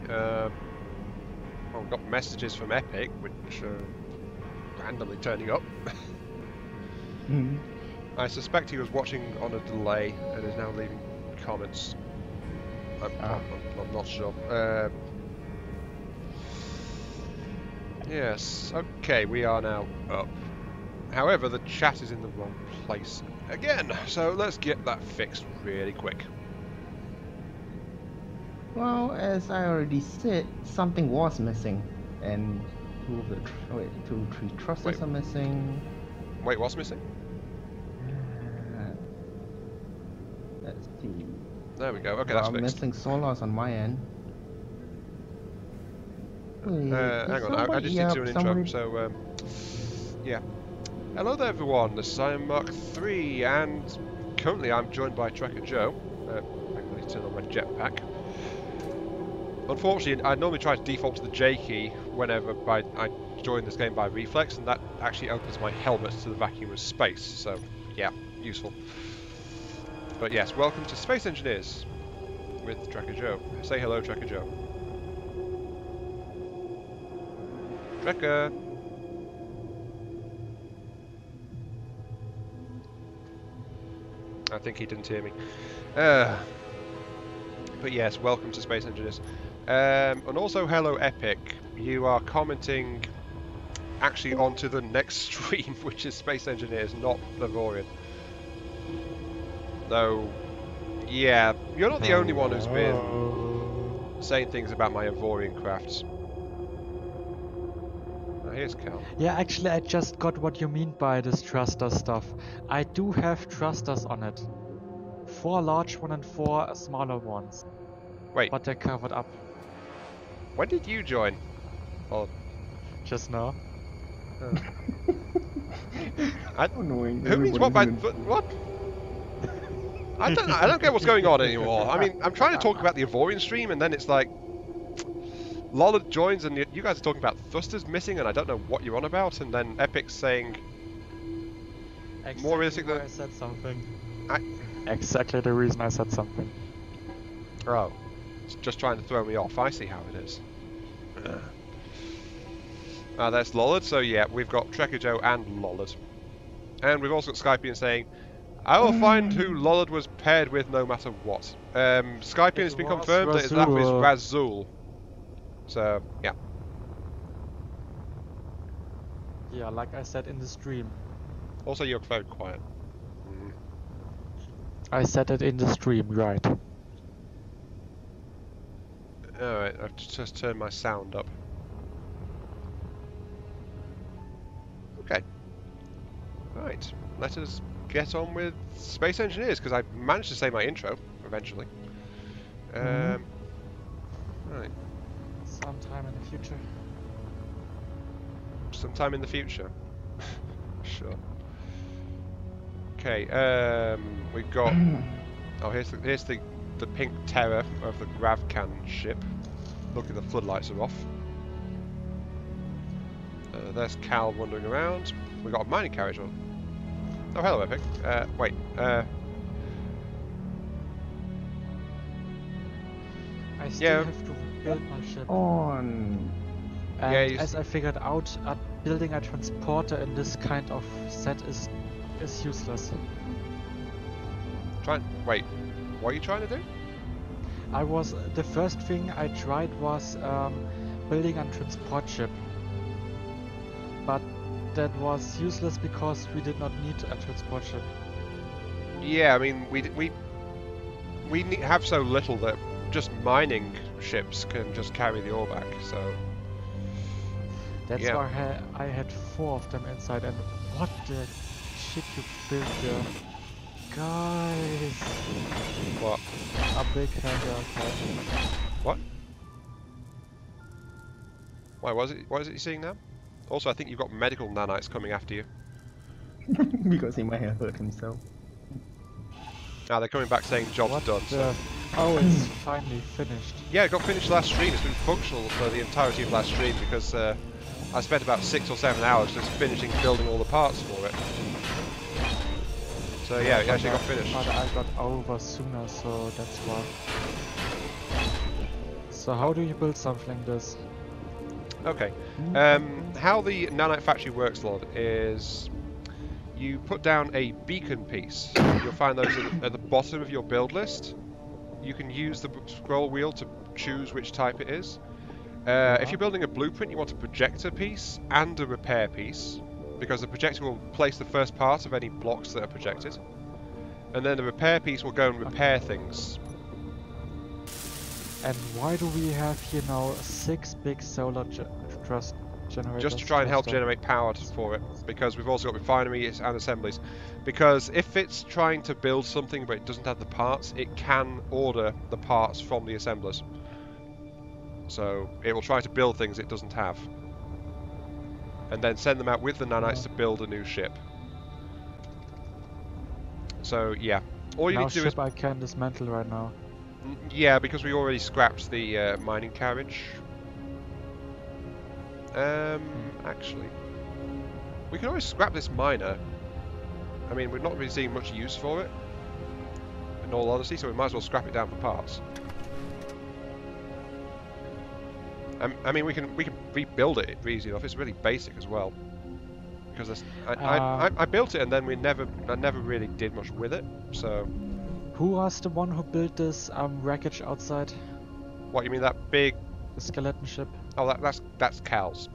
Well, we've got messages from Epic, which are randomly turning up. I suspect he was watching on a delay and is now leaving comments. I'm not sure. Yes, okay, we are now up. However, the chat is in the wrong place again, so let's get that fixed really quick. Well, as I already said, something was missing, and two of the two or three thrusters are missing. Wait, what's missing? Let's see. There we go. Okay, that's fixed. Missing solars on my end. Hang on, I just need to do an intro. So, yeah. Hello there, everyone. This is I'm Mark 3, and currently I'm joined by Tracker Joe. I need to turn on my jetpack. Unfortunately, I normally try to default to the J key whenever I join this game by reflex, and that actually opens my helmet to the vacuum of space. So, yeah, useful. But yes, welcome to Space Engineers with Tracker Joe. Say hello, Tracker Joe. Tracker! I think he didn't hear me. But yes, welcome to Space Engineers. And also hello Epic. You are commenting actually onto the next stream, which is Space Engineers, not Lavorian. Though, yeah, you're not the only one who's been saying things about my Ivorian crafts. Here's Cal. Yeah, actually I just got what you mean by this thruster stuff. I do have thrusters on it. 4 large ones and 4 smaller ones. Wait. But they're covered up. When did you join? Oh. Just now. Oh. I don't know. Who means what by what? I don't get what's going on anymore. I mean, I'm trying to talk about the Ivorian stream and then it's like Lollard joins and you guys are talking about thrusters missing and I don't know what you're on about, and then Epic's saying exactly more realistic than I said something. Exactly the reason I said something. Oh, it's just trying to throw me off. I see how it is. That's Lollard, so yeah, we've got Tracker Joe and Lollard. And we've also got Skypian saying, I will find who Lollard was paired with no matter what. Skypian has been confirmed that that was Razul. So, yeah. Yeah, like I said in the stream. Also, you're very quiet. I said it in the stream, right. Alright, I've just turned my sound up. Okay. Right, let us get on with Space Engineers, because I managed to say my intro, eventually. Right. Sometime in the future. Sometime in the future. Sure. Okay, we've got... Oh, here's the pink terror of the Gravcan ship. Look at the floodlights are off. There's Cal wandering around. We've got a mining carriage on. Oh, hello, Epic. Wait. I still have to build my ship. On. And as I figured out, building a transporter in this kind of set is useless. Wait, what are you trying to do? The first thing I tried was building a transport ship. But that was useless because we did not need a transport ship. Yeah, I mean, we have so little that just mining ships can just carry the ore back, so... That's why I had 4 of them inside, and what the shit you built there. Guys! What? A big hangar, okay. What? Why, what is it you're seeing now? Also, I think you've got medical nanites coming after you. Because he might have hurt himself. Now they're coming back saying job's done. So. Oh, it's finally finished. Yeah, it got finished last stream. It's been functional for the entirety of last stream because I spent about 6 or 7 hours just finishing building all the parts for it. So yeah, it actually got finished. But I got over sooner, so that's why. So how do you build something like this? Okay. How the nanite factory works, Lord, is you put down a beacon piece. You'll find those at the bottom of your build list. You can use the scroll wheel to choose which type it is. If you're building a blueprint, you want a projector piece and a repair piece, because the projector will place the first part of any blocks that are projected, and then the repair piece will go and repair things. And why do we have here now 6 big solar generators? Just to try and help generate power for it, because we've also got refineries and assemblies. Because if it's trying to build something but it doesn't have the parts, it can order the parts from the assemblers. So it will try to build things it doesn't have, and then send them out with the nanites to build a new ship. So yeah, all you need to do is... I can dismantle right now. Yeah, because we already scrapped the mining carriage. Actually, we can always scrap this miner. I mean, we're not really seeing much use for it, in all honesty, so we might as well scrap it down for parts. I mean, we can rebuild it easy enough. It's really basic as well. Because I built it and then I never really did much with it. So. Who was the one who built this wreckage outside? What, you mean that big? The skeleton ship. Oh, that's Cal's.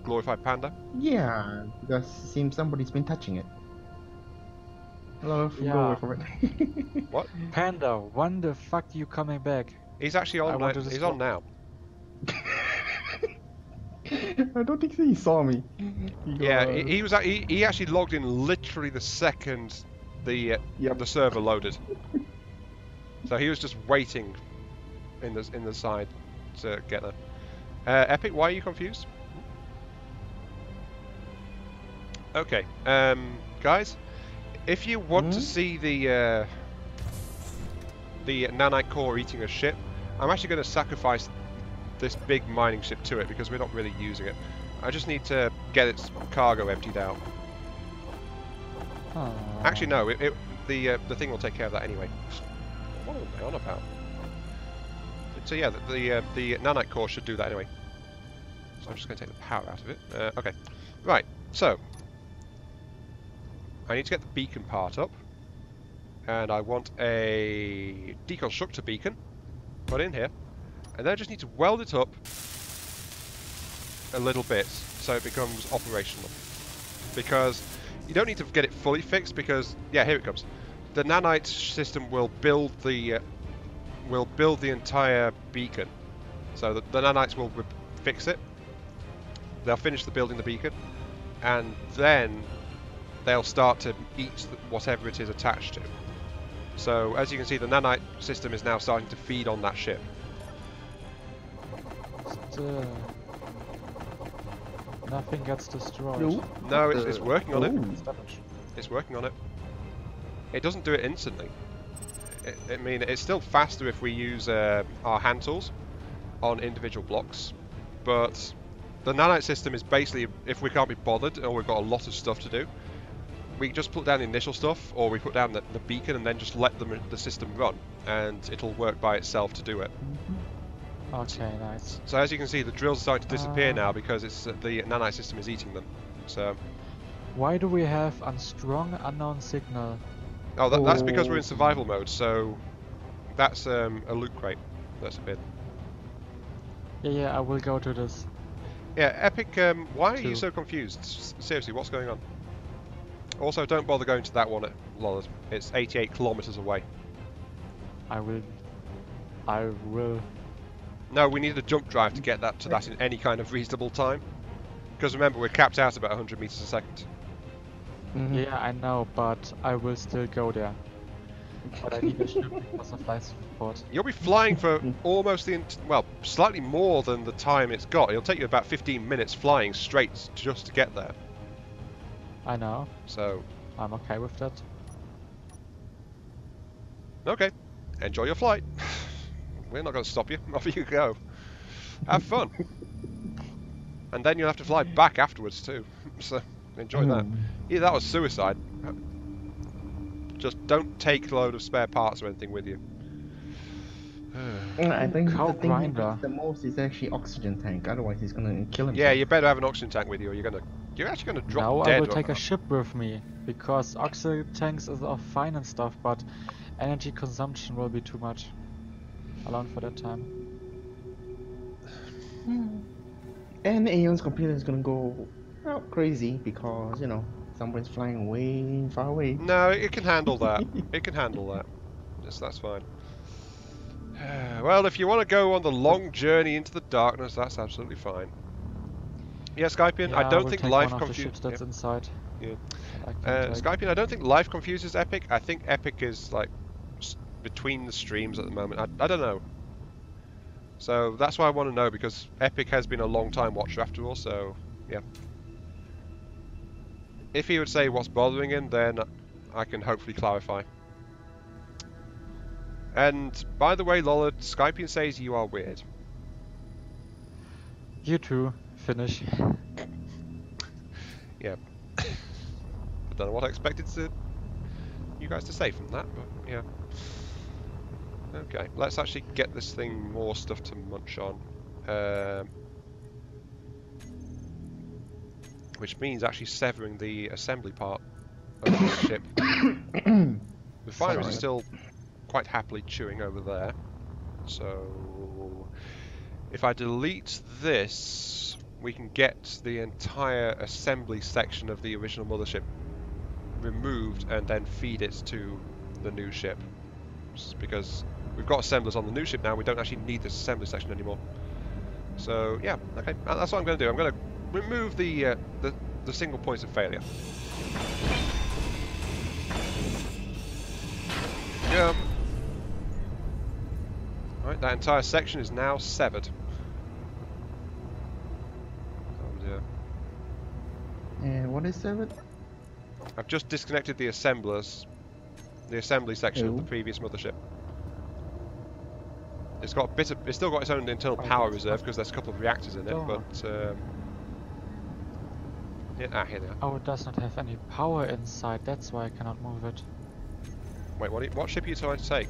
Glorified Panda. Yeah, because it seems somebody's been touching it. A lot of glory for it. What? Panda, when the fuck are you coming back? He's actually on. He's on now. I don't think he saw me. He actually logged in literally the second the server loaded. So he was just waiting in the side to get there. Epic, why are you confused? Okay, guys, if you want to see the nanite core eating a ship, I'm actually going to sacrifice this big mining ship to it because we're not really using it. I just need to get its cargo emptied out. Actually, no. The thing will take care of that anyway. What am I on about? So yeah, the nanite core should do that anyway. So I'm just going to take the power out of it. Okay, right. So I need to get the beacon part up, and I want a deconstructor beacon put in here. And then I just need to weld it up a little bit so it becomes operational. Because you don't need to get it fully fixed because, yeah, here it comes. The nanite system will build the entire beacon. So the nanites will fix it. They'll finish building the beacon, and then they'll start to eat whatever it is attached to. So as you can see, the nanite system is now starting to feed on that ship. Nothing gets destroyed. No, it's working on it. It's working on it. It doesn't do it instantly. I mean, it's still faster if we use our hand tools on individual blocks, but the nanite system is basically, if we can't be bothered or we've got a lot of stuff to do, we just put down the initial stuff, or we put down the beacon and then just let the system run, and it'll work by itself to do it. Okay, nice. So as you can see, the drills are starting to disappear now because it's the nanite system is eating them. So. Why do we have a strong unknown signal? Oh, that's because we're in survival mode. So that's a loot crate that's appeared. Yeah, I will go to this. Yeah, Epic. Why are you so confused? Seriously, what's going on? Also, don't bother going to that one at Lollard. It's 88 kilometers away. I will. No, we need a jump drive to get that to that in any kind of reasonable time. Because remember, we're capped out about 100 meters a second. Yeah, I know, but I will still go there. But I need a ship because of life support. You'll be flying for almost slightly more than the time it's got. It'll take you about 15 minutes flying straight just to get there. I know. So I'm okay with that. Okay, enjoy your flight. We're not going to stop you. Off you go. Have fun. And then you'll have to fly back afterwards too. So enjoy that. Yeah, that was suicide. Just don't take a load of spare parts or anything with you. I think Cow the thing he grinder. needs the most is actually oxygen tank. Otherwise, he's gonna kill himself. Yeah, you better have an oxygen tank with you, or you're actually gonna drop Now I dead. will take a ship with me, because oxygen tanks is all fine and stuff, but energy consumption will be too much. Alone for that time. And Aeon's computer is gonna go crazy because, you know, someone's flying way far away. No, it can handle that. It can handle that. That's fine. Well, if you want to go on the long journey into the darkness, that's absolutely fine. Yeah, Skypian, Yeah, I don't will think take life one of the ships confuses. that's inside. Yeah. that I can take. Skypian, I don't think life confuses Epic. I think Epic is like between the streams at the moment. I don't know. So that's why I want to know, because Epic has been a long time watcher after all. So yeah. If he would say what's bothering him, then I can hopefully clarify. And by the way, Lollard, Skypian says you are weird. You too, finish. Yeah. I don't know what I expected you guys to say from that, but yeah. Okay, let's actually get this thing more stuff to munch on. Which means actually severing the assembly part of the ship. The refinery is still quite happily chewing over there. So if I delete this, we can get the entire assembly section of the original mothership removed and then feed it to the new ship. Because we've got assemblers on the new ship now, we don't actually need this assembly section anymore. So yeah, okay, that's what I'm going to do. I'm going to remove the single points of failure. Yeah. Right, that entire section is now severed. Oh dear. And what is severed? I've just disconnected the assemblers, the assembly section of the Oh. previous mothership. It's got a bit of, it's still got its own internal power reserve because there's a couple of reactors in it, but yeah, here they are. Oh, it does not have any power inside, that's why I cannot move it. Wait, what ship are you trying to take?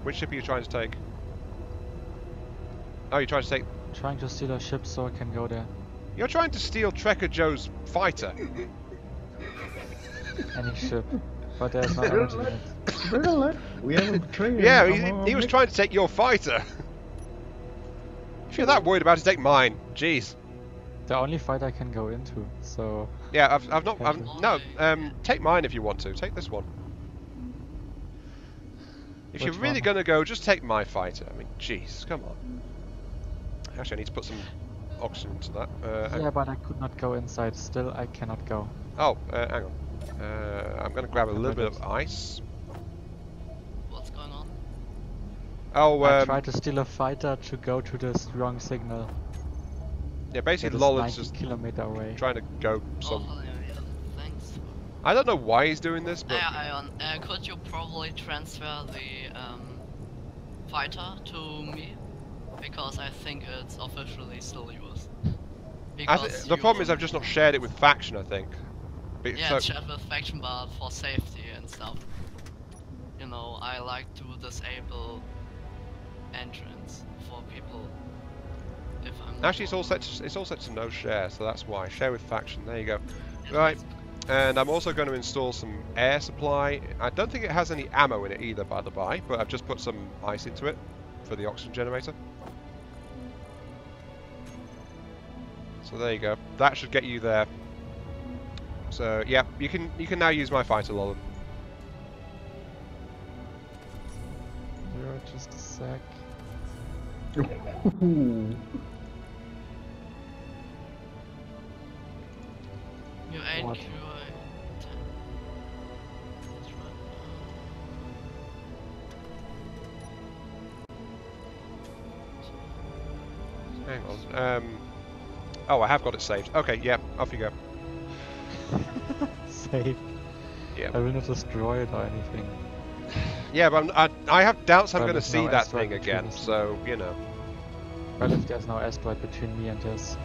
Which ship are you trying to take? Oh, you're trying to take... Trying to steal a ship so I can go there. You're trying to steal Trekker Joe's fighter. Any ship. But there's no energy in it. Really? We have a train. Yeah, he was trying to take your fighter. If you're that worried about it, take mine. Jeez. The only fight I can go into, so... Yeah, no, take mine if you want to. Take this one. If Which you're really one? gonna go, just take my fighter. I mean, jeez, come on. Actually, I need to put some oxygen into that. yeah, but I could not go inside. Still, I cannot go. Oh, hang on. I'm gonna grab a little bit of ice. What's going on? Oh, I tried to steal a fighter to go to the strong signal. yeah, It basically is Lolland's 90 just kilometer away. trying to go Oh, some... yeah, thanks. I don't know why he's doing this, but... Ion, could you probably transfer the fighter to me? Because I think it's officially still yours. The problem is I've just not shared it with Faction, I think. Yeah, So- it's shared with faction, but for safety and stuff. You know, I like to disable entrance for people. If I'm not Actually, it's all set to no share, so that's why. Share with Faction. There you go. Yes, Right. please. And I'm also going to install some air supply. I don't think it has any ammo in it either, by the by, but I've just put some ice into it for the oxygen generator. So there you go. That should get you there. So yeah, you can now use my fighter, Lolan. Just a sec. You ain't What? QA. That's right. Hang on. Oh, I have got it saved. Okay, yeah, off you go. Save. Yeah. I will not destroy it or anything. Yeah, but I have doubts I'm Well, going to there's see no that asteroid thing between again, us. so, you know. Well, if there's no asteroid between me and this.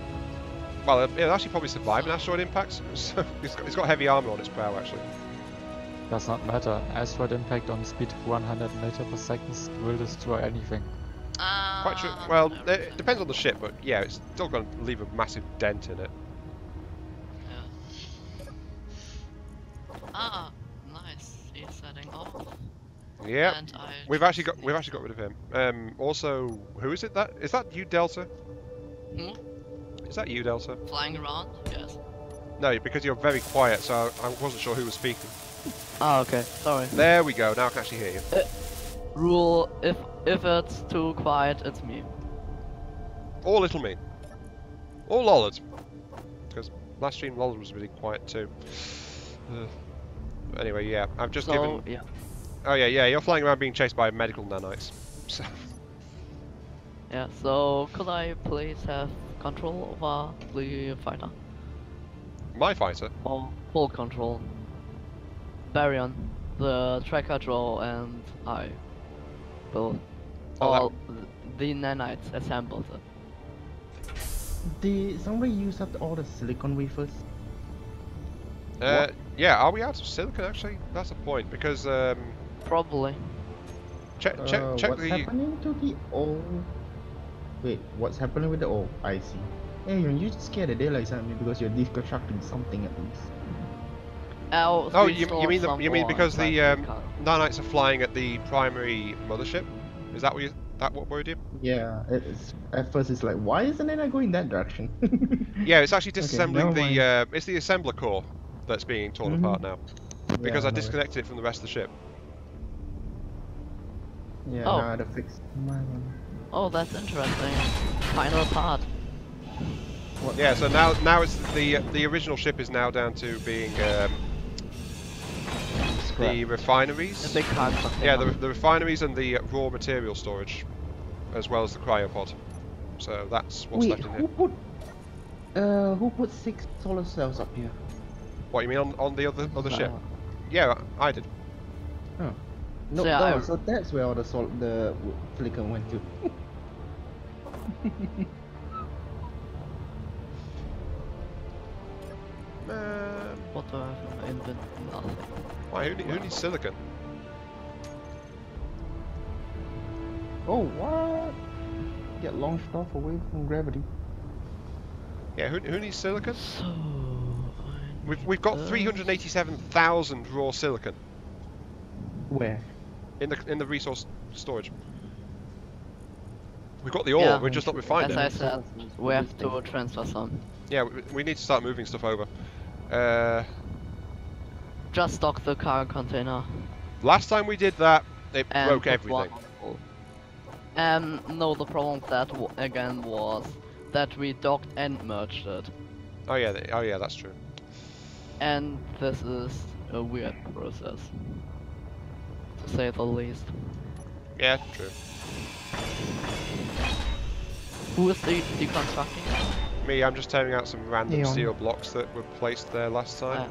Well, it'll actually probably survive an asteroid impact, so it's got heavy armor on its prow, actually. Does not matter. Asteroid impact on speed 100 meter per second will destroy anything. Quite true. Well, it depends on the ship, but yeah, it's still going to leave a massive dent in it. Yeah. Nice. He's setting off. Yeah, And we've actually got rid of him. Also, who is it? Is that you, Delta? Hmm? Is that you, Delta? Flying around? Yes. No, because you're very quiet, so I wasn't sure who was speaking. Oh, okay. Sorry. There we go. Now I can actually hear you. Rule: if it's too quiet, it's me. Or Little Me. Or Lollard. Because last stream Lollard was really quiet too. Anyway, yeah, I've just given... Yeah. Oh yeah, you're flying around being chased by medical nanites. So... Yeah, so could I please have control over the fighter? My fighter? Or full control? Baryon, the tracker draw, and I will Oh, all the nanites assembled. Did somebody use up all the silicon wafers? Yeah, are we out of silicon actually? That's a point, because Probably. check What's the... happening to the old? Wait, what's happening with the old? I see. Hey, you just scared the daylights out of me because you're deconstructing something at least. Oh, you mean because the nanites are flying at the primary mothership? Is that what worried you? Yeah, it's at first it's like, why isn't it going that direction? Yeah, it's actually disassembling never it's the assembler core that's being torn apart now. Because Yeah, I disconnected it from the rest of the ship. Yeah, Oh. now I had to fix my one. Oh, that's interesting. Final part. Yeah, so now it's the original ship is now down to being the refineries. The big card container. Yeah, the refineries and the raw material storage, as well as the cryopod. So that's what's Wait, left in here. who put 6 solar cells up here? What you mean on the other ship? Yeah, I did. Oh. No, So, yeah, no, I- so that's where all the silicon went to. Man, What do I have in the nothing? why? Who needs silicon? Oh, what? Get launched off away from gravity. Yeah, who needs silicon? So We've got 387,000 raw silicon Where? in the resource storage. We've got the ore. Yeah. We're just not refined as I it. said, we have to transfer some. Yeah, we need to start moving stuff over. Just stock the cargo container. Last time we did that, it And broke put everything. one on full. No, the problem with that again was that we docked and merged it. Oh yeah, that's true. And this is a weird process, to say the least. Yeah, true. Who is deconstructing? Me, I'm just tearing out some random Neon. steel blocks that were placed there last time.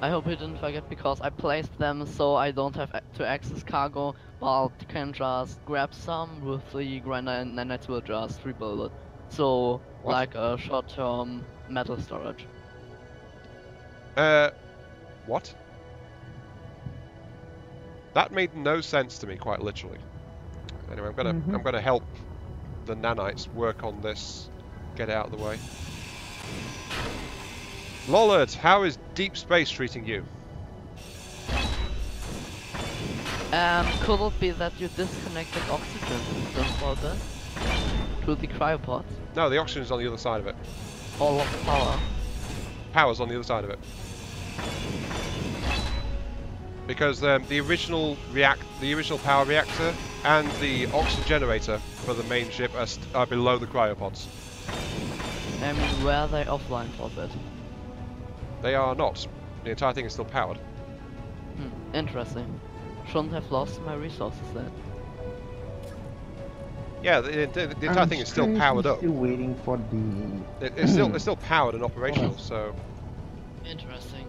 I hope you didn't forget because I placed them so I don't have to access cargo, but can just grab some with the grinder and then it will just rebuild it. So, What? like a short-term metal storage. What? That made no sense to me, quite literally. Anyway, I'm gonna help the nanites work on this, get it out of the way. Lollard, how is deep space treating you? Could it be that you disconnected oxygen system for this? To the cryopod? No, the oxygen's on the other side of it. All of power? Power's on the other side of it. Because the original power reactor and the oxygen generator for the main ship are below the cryopods. I mean, were they offline for a bit? They are not. The entire thing is still powered. Interesting. Shouldn't have lost my resources then. Yeah, the entire thing is still powered up. Still waiting for the. It's still powered and operational. So Interesting.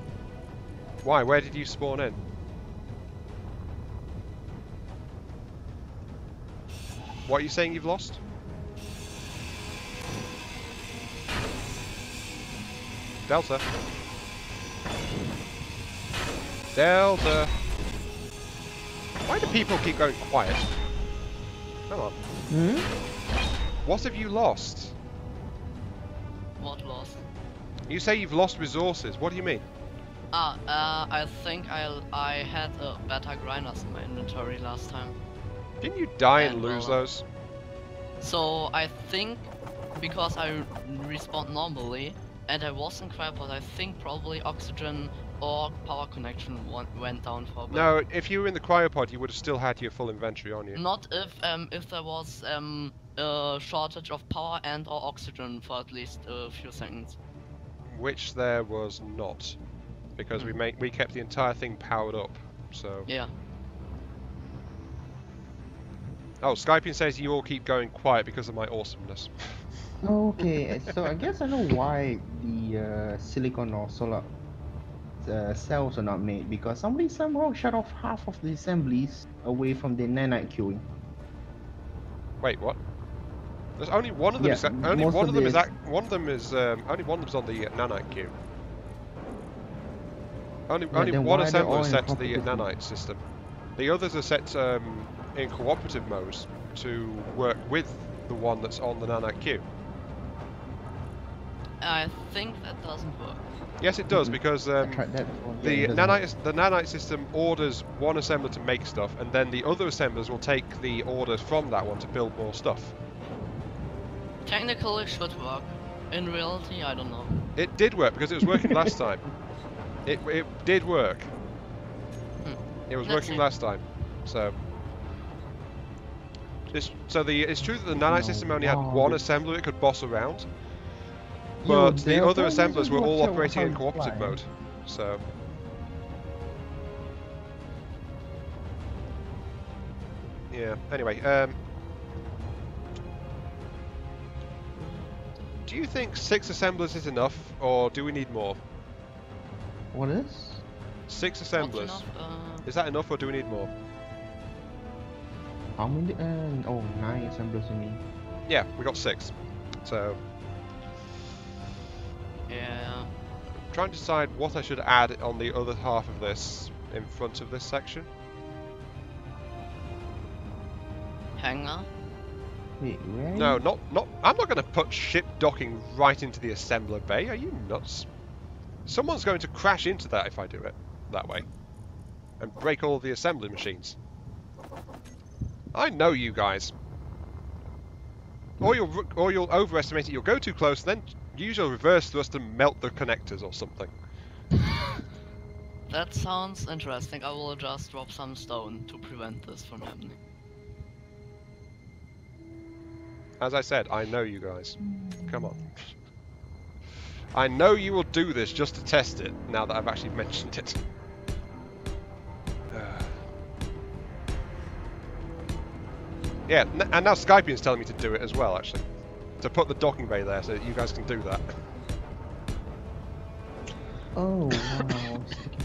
why? Where did you spawn in? What are you saying you've lost? Delta? Delta. Why do people keep going quiet? Come on. Hmm? What have you lost? What lost? You say you've lost resources. What do you mean? I think I had a better grinders in my inventory last time. Didn't you die and And, lose well, those? So I think because I respawned normally and I was in cryopod, I think probably oxygen or power connection went down for a bit. No, if you were in the cryopod, you would have still had your full inventory on you. Not if there was a shortage of power and or oxygen for at least a few seconds. Which there was not, because we kept the entire thing powered up. So. Yeah. Oh, Skypian says you all keep going quiet because of my awesomeness. Okay, so I guess I know why the silicon or solar cells are not made, because somebody somehow shut off half of the assemblies away from the nanite queuing. Wait, what? There's only one of them. Yeah, Only most one of of them is. the- One of them is. Only one of them's on the nanite queue. Only then one why are they assembler all is in set to the competition? nanite system. The others are set in cooperative mode to work with the one that's on the nanite queue. I think that doesn't work. Yes, it does, because I tried that before. Yeah, the it doesn't work. nanite system orders one assembler to make stuff, and then the other assemblers will take the orders from that one to build more stuff. Technically it should work. In reality, I don't know. It did work because it was working last time. It did work. It was Let's working see. last time, so. It's true that the nanite system only had wow, one this- assembler it could boss around, Yo, but the Delta, other you assemblers just were all watch out operating how in you cooperative fly. mode. So. Yeah. Anyway, do you think 6 assemblers is enough, or do we need more? What is? 6 What's assemblers. enough? Is that enough, or do we need more? How many? Oh, 9 assemblers you mean? Yeah, we got 6. So, Yeah. I'm trying to decide what I should add on the other half of this, in front of this section. Hangar? Wait, where? No, not. I'm not going to put ship docking right into the assembler bay. Are you nuts? Someone's going to crash into that if I do it that way, and break all the assembly machines. I know you guys. Or you'll overestimate it. You'll go too close, then use your reverse thrust and melt the connectors or something. That sounds interesting. I will just drop some stone to prevent this from happening. As I said, I know you guys. Come on. I know you will do this just to test it, now that I've actually mentioned it. Yeah, and now Skypian's telling me to do it as well, actually. To put the docking bay there so that you guys can do that. Oh, wow. Sticky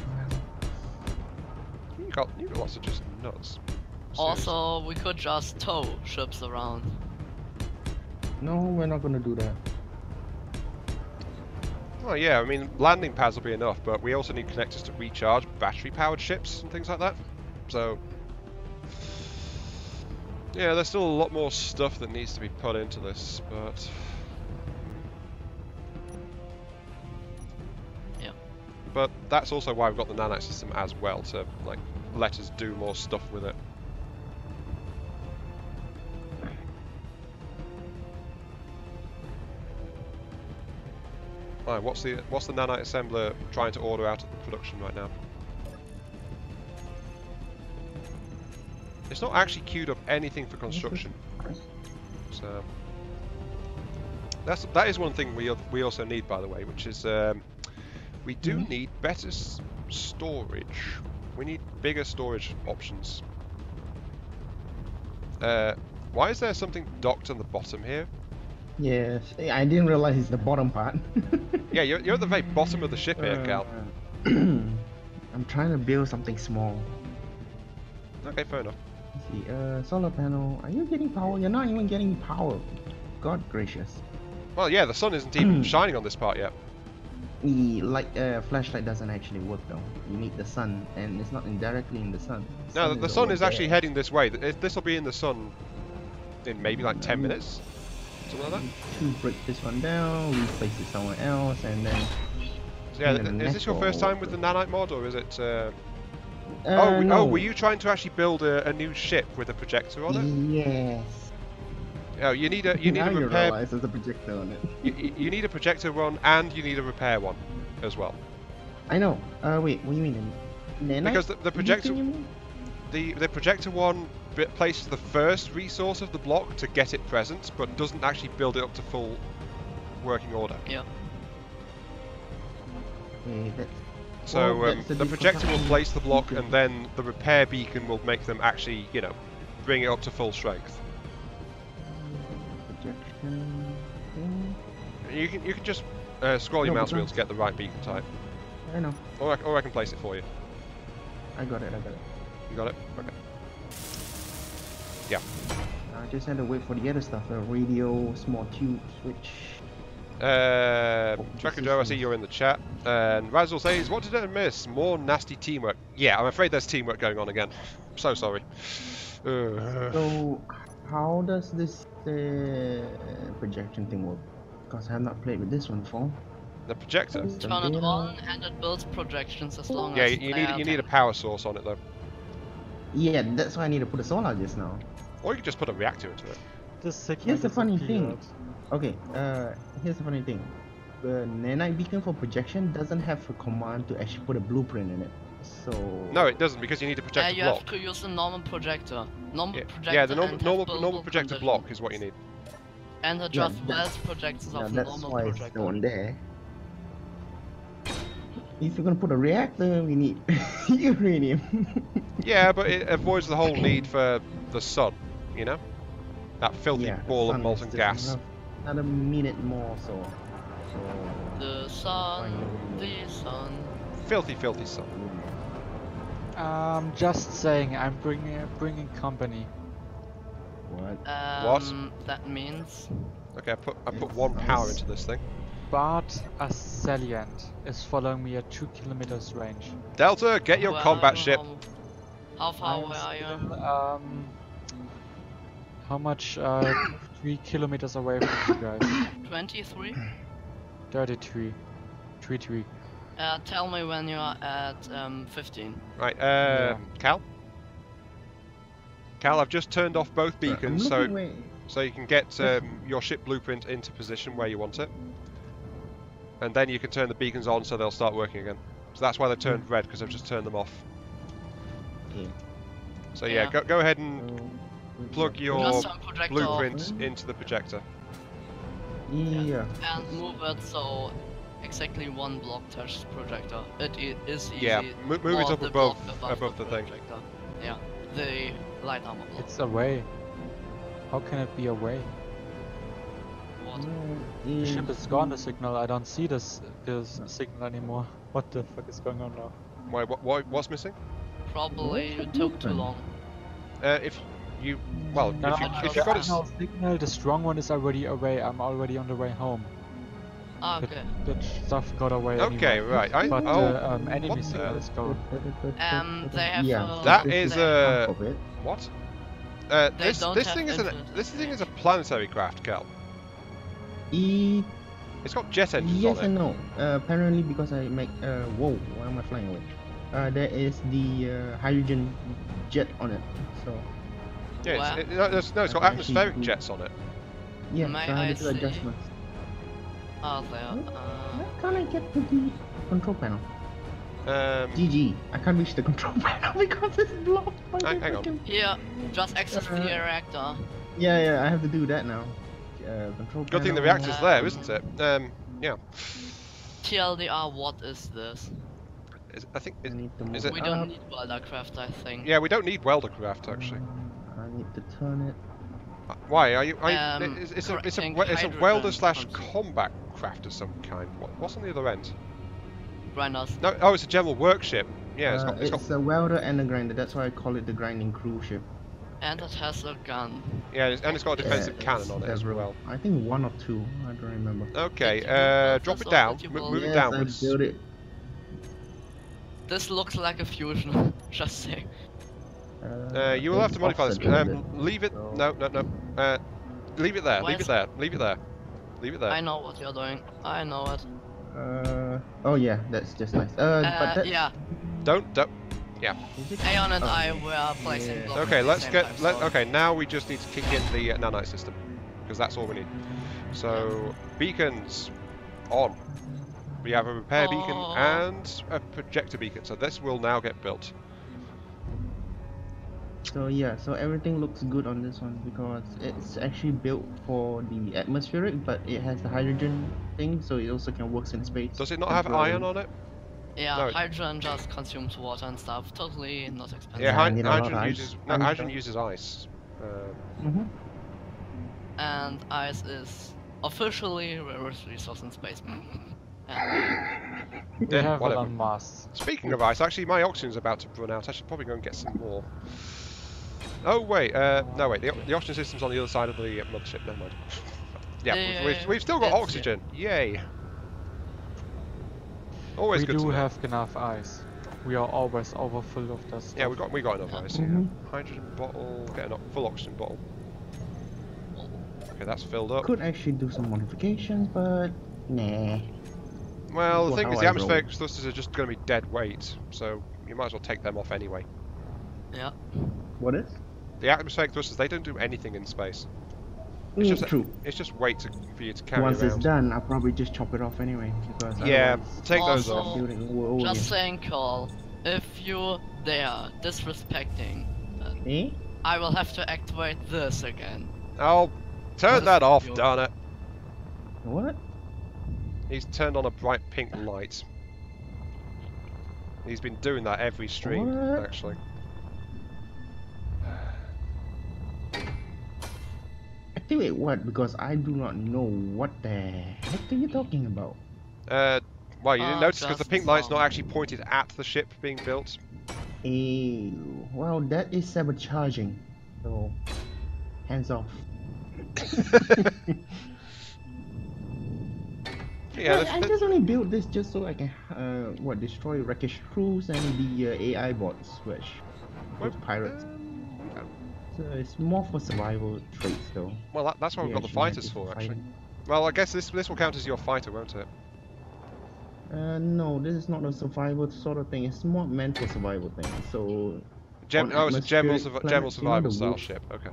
file. You lots of just nuts. Also, we could just tow ships around. No, we're not gonna do that. Well, yeah, I mean, landing pads will be enough, but we also need connectors to recharge battery-powered ships and things like that. So, yeah, there's still a lot more stuff that needs to be put into this, but... Yeah. But that's also why we've got the nanite system as well, to, like, let us do more stuff with it. Right, what's the nanite assembler trying to order out of the production right now? It's not actually queued up anything for construction. So that is one thing we also need, by the way, which is we do need better storage. We need bigger storage options. Why is there something docked on the bottom here? Yes, I didn't realize it's the bottom part. Yeah, you're at the very bottom of the ship here, Cal. I'm trying to build something small. Okay, fair enough. Let's see, solar panel. Are you getting power? You're not even getting power. God gracious. Well, yeah, the sun isn't even shining on this part yet. Like flashlight doesn't actually work though. You need the sun, and it's not indirectly in the sun. No, the sun over is actually there. heading this way. This will be in the sun in maybe like 10 minutes, something like that. To break this one down, replace it somewhere else, and then. So yeah, in the is this your next first time with the nanite mod, or is it? Oh, no. were you trying to actually build a new ship with a projector on it? Yes. Oh, you need a Now you repair. realize there's a projector on it. You need a projector one, and you need a repair one as well. I know. Wait, what do you mean? Nanite? Because the projector, You mean? the projector one places the first resource of the block to get it present, but doesn't actually build it up to full working order. Yeah. Okay, that's So Well, that's the the projector will difference. place the block, and then the repair beacon will make them actually, bring it up to full strength. projection thing. You can just scroll your No, mouse but wheel to get the right beacon type, I know. or I can place it for you. I got it. You got it? Okay. I just had to wait for the other stuff. The radio, small tube switch. Tracker Joe, I see you're in the chat. And Razzle says, what did I miss? More nasty teamwork. Yeah, I'm afraid there's teamwork going on again. I'm so sorry. So, how does this projection thing work? Because I have not played with this one before. The projector? Turn it on and it builds projections as long Yeah, as you need a power source on it though. Yeah, that's why I need to put a solar just now. Or you could just put a reactor into it. The signal Here's the funny disappeared. thing. Okay, here's the funny thing. The nanite beacon for projection doesn't have a command to actually put a blueprint in it. So No, it doesn't, because you need a Yeah, projector you block. have to use a normal projector. Normal projector. Yeah, the and have normal buildable projector conditions. block is what you need. And adjust Yeah, wells projectors yeah, of that's normal why it's projector. the one there. If you're gonna put a reactor, we need uranium. Yeah, but it avoids the whole need for the sun, you know? That filthy Yeah, ball of sun is molten just gas. Another minute more, so. The sun, the sun. Filthy, filthy sun. Just saying, I'm bringing company. What? That means Okay, I put one power into this thing. But a salient is following me at 2 kilometers range. Delta, get your where combat are you? ship. How far I'm away are you? still, how much? 3 kilometers away from you guys. 23? 33. 33. Tell me when you are at 15. Right, Yeah. Cal? Cal, I've just turned off both beacons, so you can get your ship blueprint into position where you want it. And then you can turn the beacons on so they'll start working again. So that's why they turned red, because I've just turned them off. Yeah. So yeah, Yeah. go ahead and plug your Just turn projector off blueprint into the projector. Yeah. and move it so exactly one block touches projector. It is easy. Yeah, move it or up the above block above the thing. projector. Yeah, the light armor block. It's away. How can it be away? What? The ship is gone, the signal. I don't see this signal anymore. What the fuck is going on now? What's missing? Probably you took too long. If you if you got it. Signal, the strong one is already away. I'm already on the way home. Ah, okay. That stuff got away. Okay, anyway. right. But enemy what signal the- is gone. They have, Yeah. That this is half of it. What? They This don't this have thing is infinite this thing is a range. planetary craft, Cal. It's got jet engines Yes on and it. no. Apparently, because I make whoa, why am I flying away? There is the hydrogen jet on it. So Yeah, Wow. it's got Actually, atmospheric jets on it. yeah, May so I I had to do see? adjustments. Ah, there. How can I get to the control panel? GG. I can't reach the control panel because it's blocked by the Hang on. freaking- Here, just access the Uh, reactor. Yeah, I have to do that now. Control Good thing the panel. reactor's there, isn't it? Yeah. TLDR, what is this? I think I need to is move it- We up. don't need Weldercraft, I think. yeah, we don't need weldercraft actually. I need to turn it. Why are you? It's correcting a hydrogen welder slash consumption. combat craft of some kind. What's on the other end? Grinders. No, it's a general workship. Yeah, it's got It's a welder and a grinder. That's why I call it the grinding crew ship. And it has a gun. Yeah, and it's got a defensive Yeah, cannon on it as several. well. I think one or two. I don't remember. Okay, Did you build drop this it or down. did you build Move it Yes, downwards. I built it. This looks like a fusion. Just saying. You will have to it's modify this. offset-loaded, Leave it. so- No. Leave it there. Why Leave it is- there. Leave it there. Leave it there. I know what you're doing. I know it. Oh yeah, that's just nice. But that's... Yeah. Don't. Is it? Aeon and Oh, I were placing yeah. blocks Okay, at the let's same get. time, so- Okay, now we just need to kick in the nanite system because that's all we need. So beacons on. We have a repair beacon Oh. and a projector beacon. So this will now get built. So yeah, so everything looks good on this one because it's actually built for the atmospheric, but it has the hydrogen thing, so it also can work in space. Does it not have iron on it? Yeah, No. hydrogen just consumes water and stuff. Totally not expensive. Yeah, Yeah, I need a lot of hydrogen ice. uses I need hydrogen to- uses ice. Mm-hmm. And ice is officially rarest resource in space. And We Yeah, have it whatever. on Mars. Speaking of ice, actually my oxygen's about to run out. I should probably go and get some more. Oh wait, no wait, the oxygen system's on the other side of the mothership. Never mind. Yeah, we've still got it's- oxygen. Yay! Always We good to do know. have enough ice. We are always overfull of that stuff. Yeah, we got enough ice. Yeah. Mhm. Hydrogen bottle, get a full oxygen bottle. Okay, that's filled up. Could actually do some modifications, but nah. Well, the Well, thing is, how the I atmospheric thrusters are just going to be dead weight, so you might as well take them off anyway. yeah. What is? The atmospheric thrusters, they don't do anything in space. It's just true. It's just weight for you to carry Once around. it's done, I'll probably just chop it off anyway because Yeah, otherwise take those Also- off. building all over Just again. saying, Cole, if you dare disrespecting, Eh? I will have to activate this again. Oh, turn What that is off, your- darn it. What? He's turned on a bright pink light. He's been doing that every stream, What? actually. Activate what? Because I do not know what the heck are you talking about. Well, you didn't notice because the just pink light's not some. actually pointed at the ship being built. Well, that is sabotaging. So, hands off. Yeah, I just only built this just so I can, destroy wreckage crews and the AI bots, which those pirates. So it's more for survival traits, though. Well, that's what we've got the fighters for, actually. Well, I guess this will count as your fighter, won't it? No, this is not a survival sort of thing. It's more meant for survival thing. So It's a general atmospheric planets, general you know, survival the style wolf. ship. Okay.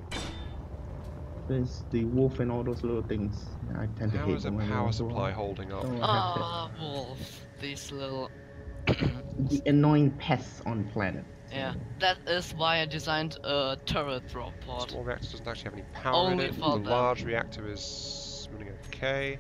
there's the wolf and all those little things. I tend to How hate is a them when they power also supply are. holding up? So I have Ah, wolf. These little. the annoying pests on planet. Yeah, that is why I designed a turret drop pod. Small reactor doesn't actually have any power Only in it. for The them. large reactor is running okay.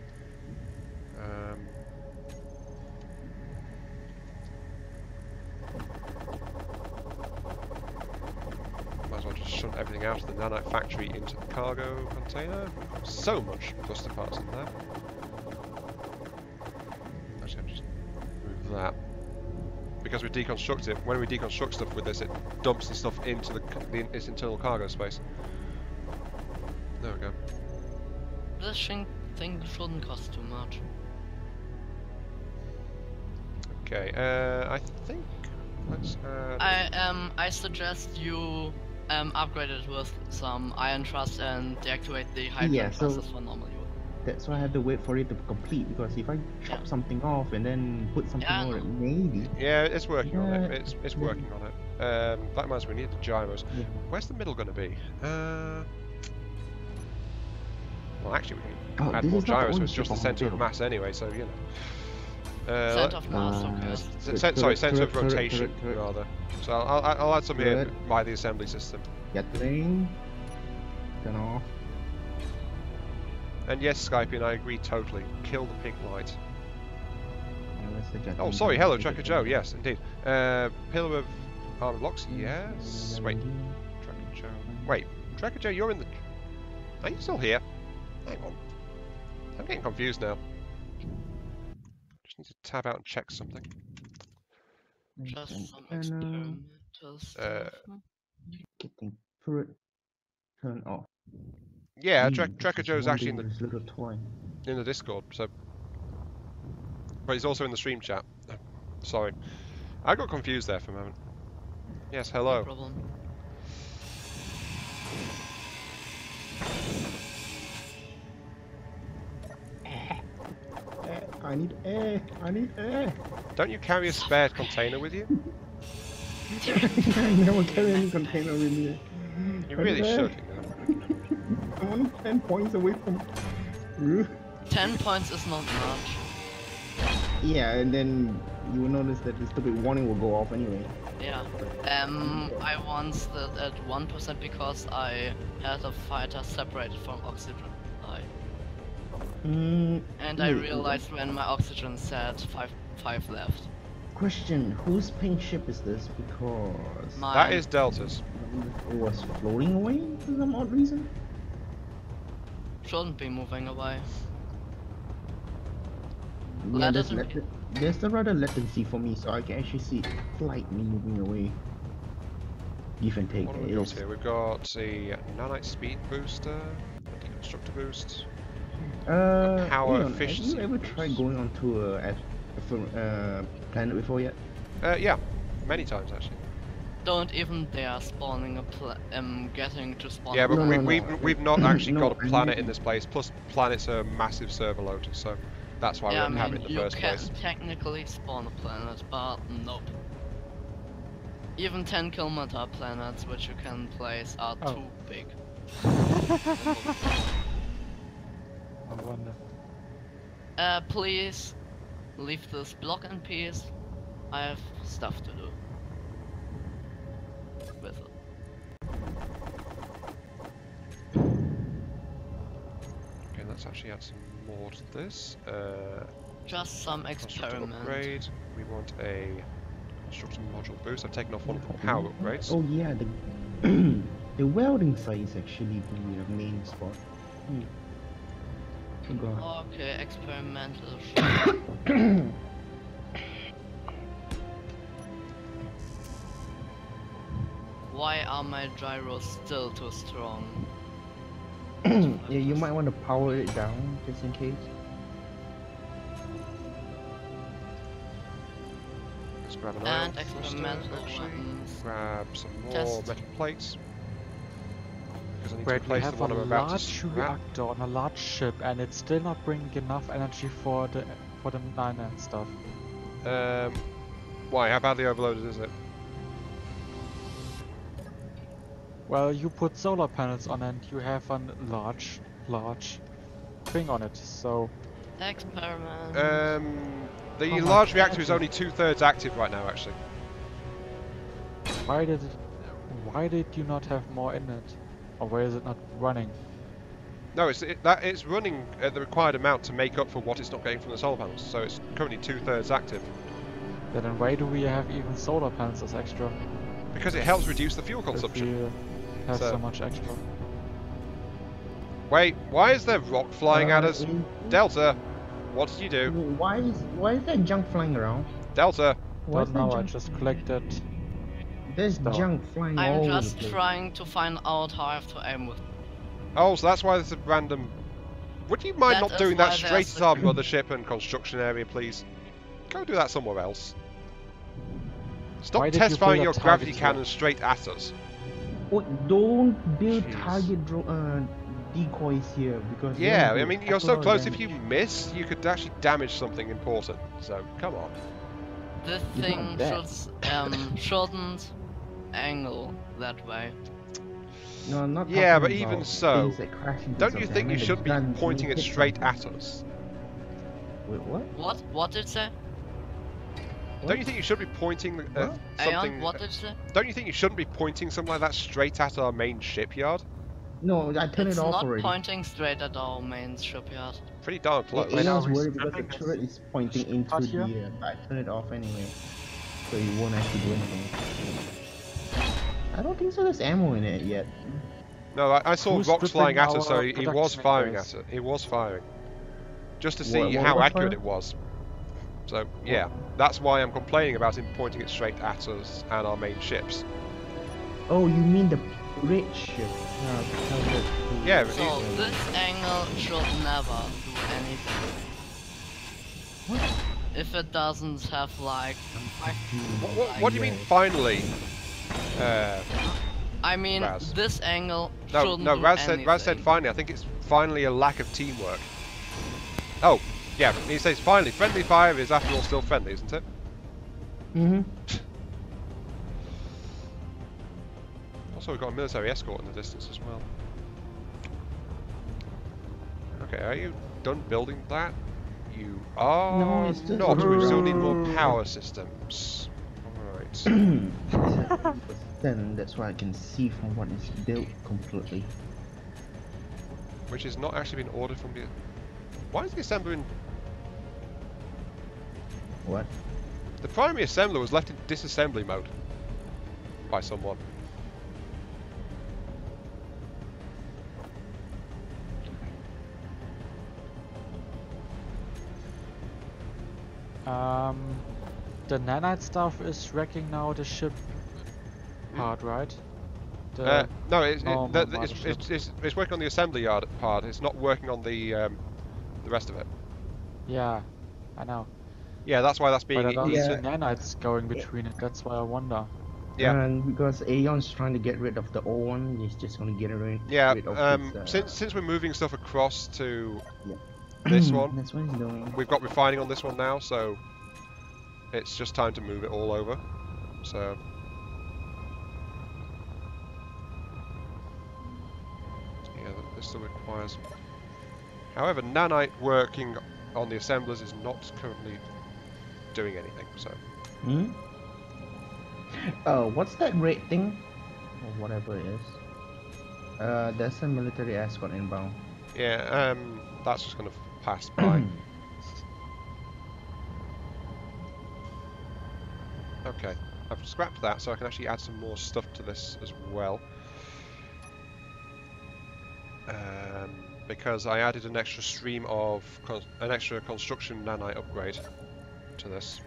Might as well just shunt everything out of the nanite factory into the cargo container. We've got so much cluster parts in there. Actually, I'll just move that. Because we deconstruct it, when we deconstruct stuff with this, it dumps the stuff into its internal cargo space. There we go. This thing shouldn't cost too much. Okay, I think let's I suggest you upgrade it with some iron trust and deactivate the hydrogen Yeah, so- trusses for normal use. That's why I have to wait for it to complete, because if I chop Yeah. something off and then put something Yeah, I on it, know. maybe. yeah, it's working on it. Yeah, It's yeah. working on it. That reminds me, we need the gyros. Yeah. Where's the middle going to be? Well, actually, we Oh, can add this more is not the gyros, so only it's just the ship on centre of build. mass anyway. So you know. Center of mass, Uh, okay. Sorry, centre of turret, rotation turret. rather. So I'll add some here Turret. by the assembly system. Gatling. Turn off. And yes, Skypian, I agree totally. Kill the pink light. Where's the Gatling Oh, sorry. gun? Hello, Tracker Joe. Yes, indeed. Pillar of armor blocks. Yes. Wait, Tracker Joe. Wait, Tracker Joe, you're in the. Are you still here? Hang on. I'm getting confused now. Just need to tab out and check something. Just some Cannon. experimental stuff. Getting turret Turn off. Yeah, This Trekker is Joe's one actually dangerous little toy. in the Discord, so. But he's also in the stream chat. Sorry. I got confused there for a moment. Yes, No hello. problem. I need air. I need air. Don't you carry a spare container with you? I never carry any container with me. You really should, you know. I'm only 10 points away from. 10 points is not much. Yeah, and then you will notice that the stupid warning will go off anyway. Yeah. I once stood at 1% because I had a fighter separated from oxygen. And I wait, realized when my oxygen said 5 left. Question: whose pink ship is this? Because That is Delta's. it was floating away for some odd reason. Shouldn't be moving away. Yeah, Let it there's the rather latency for me, so I can actually see it slightly moving away. Give and take. What have we got here? We've got a nanite speed booster, a deconstructor boost. Power Leon, efficiency have you ever boost. tried going onto a planet before yet? Yeah, many times actually. Don't even dare spawning getting to spawn. Yeah, but No, no, no. we've not actually No, got a I planet mean- in this place. Plus, planets are a massive server load, so that's why Yeah, we don't have it in the you first can place. technically spawn a planet, but nope. Even 10 kilometer planets which you can place are Oh. too big. I wonder. Please leave this block in peace. I have stuff to do with it. Okay, let's actually add some more to this. Just some Constructor experiment. upgrade. We want a constructor module boost. I've taken off one of the power upgrades. Oh yeah, the the welding site is actually the main spot. Oh god. Okay, experimental. Why are my gyros still too strong? Yeah, you might want to power it down just in case. Let's grab an And iron thruster, experimental actually. weapons. Grab some more Test. metal plates. Because I need to Wait, we replace have the a one I'm about to large scrap. reactor on a large ship, and it's still not bringing enough energy for the miner and stuff. Why? How badly overloaded is it? Well, you put solar panels on, and you have a large thing on it. So Experiment. The Oh my large reactor is God. only 2/3 active right now, actually. why did you not have more in it, or why is it not running? No, it's running at the required amount to make up for what it's not getting from the solar panels. So it's currently 2/3 active Then why do we have even solar panels as extra? because it helps reduce the fuel If consumption. we have So- so much extra. Wait, why is there rock flying at us? Delta, what did you do? Why is that junk flying around? Delta, Why is Don't that know. I junk? just collected. There's stuff. junk flying all I'm over just the place. trying to find out how I have to aim with. oh, so that's why there's a random. Would you mind That not is doing why that straight there's at a- our mothership and construction area, please? Go do that somewhere else. Stop Why did you test firing build your a gravity target cannon straight at us. Oh, don't build Jeez. target decoys here because they Yeah, will I do mean, a you're heck so of a close, if damage. you miss, you could actually damage something important. So, come on. This It's not thing bad. shouldn't angle that way. No, I'm not Yeah, talking but even about so, things that crash into Don't you something. I think you meant the should be gun pointing it hit straight something. at us? Wait, what? What did it say? Don't you think you should be pointing What? something? Aeon, what did it say? Don't you think you shouldn't be pointing something like that straight at our main shipyard? No, I turned It's it off not already. pointing straight at our main shipyard. Pretty darn close. Wait, are Aeon's we worried because the scrapping this turret is pointing into shipyard here? the but I turned it off anyway. So you won't actually do anything. I don't think so there's ammo in it yet. No, I saw Who's rocks flying at stripping us, so our he was production firing guys? at it. He was firing. Just to see What how was accurate firing? it was. So, yeah. That's why I'm complaining about him pointing it straight at us and our main ships. Oh, you mean the red ship. Yeah, tell it to- Yeah, So this angle should never do anything. What? If it doesn't have like what do you mean finally? I mean, Raz. this angle No, shouldn't no. do Raz anything. said finally. I think it's finally a lack of teamwork. Oh, yeah. He says finally. Friendly fire is after all still friendly, isn't it? Mm-hmm. Also, we've got a military escort in the distance as well. Okay, are you done building that? You are No, it's just not. We still need more around. power systems. Alright. Then that's why I can see from what is built completely. Which is not actually been ordered from the... Why is the assembler in... What? The primary assembler was left in disassembly mode by someone. The nanite stuff is wrecking now the ship part, right? No, normal mothership. it's working on the assembly yard part. It's not working on the rest of it. Yeah, I know. Yeah, that's why that's being But I don't eaten. see nanites going between it. That's why I wonder. Yeah. And because Aeon's trying to get rid of the old one, he's just gonna get rid, Yeah, rid of his, since we're moving stuff across to Yeah. this one, That's what he's doing. we've got refining on this one now, so it's just time to move it all over. So yeah, this still requires. However, nanite working on the assemblers is not currently doing anything. So Hmm? What's that red thing? Or whatever it is. There's a military escort inbound. yeah, that's just gonna pass by. Okay, I've scrapped that, so I can actually add some more stuff to this as well. Because I added an extra stream of an extra construction nanite upgrade to this.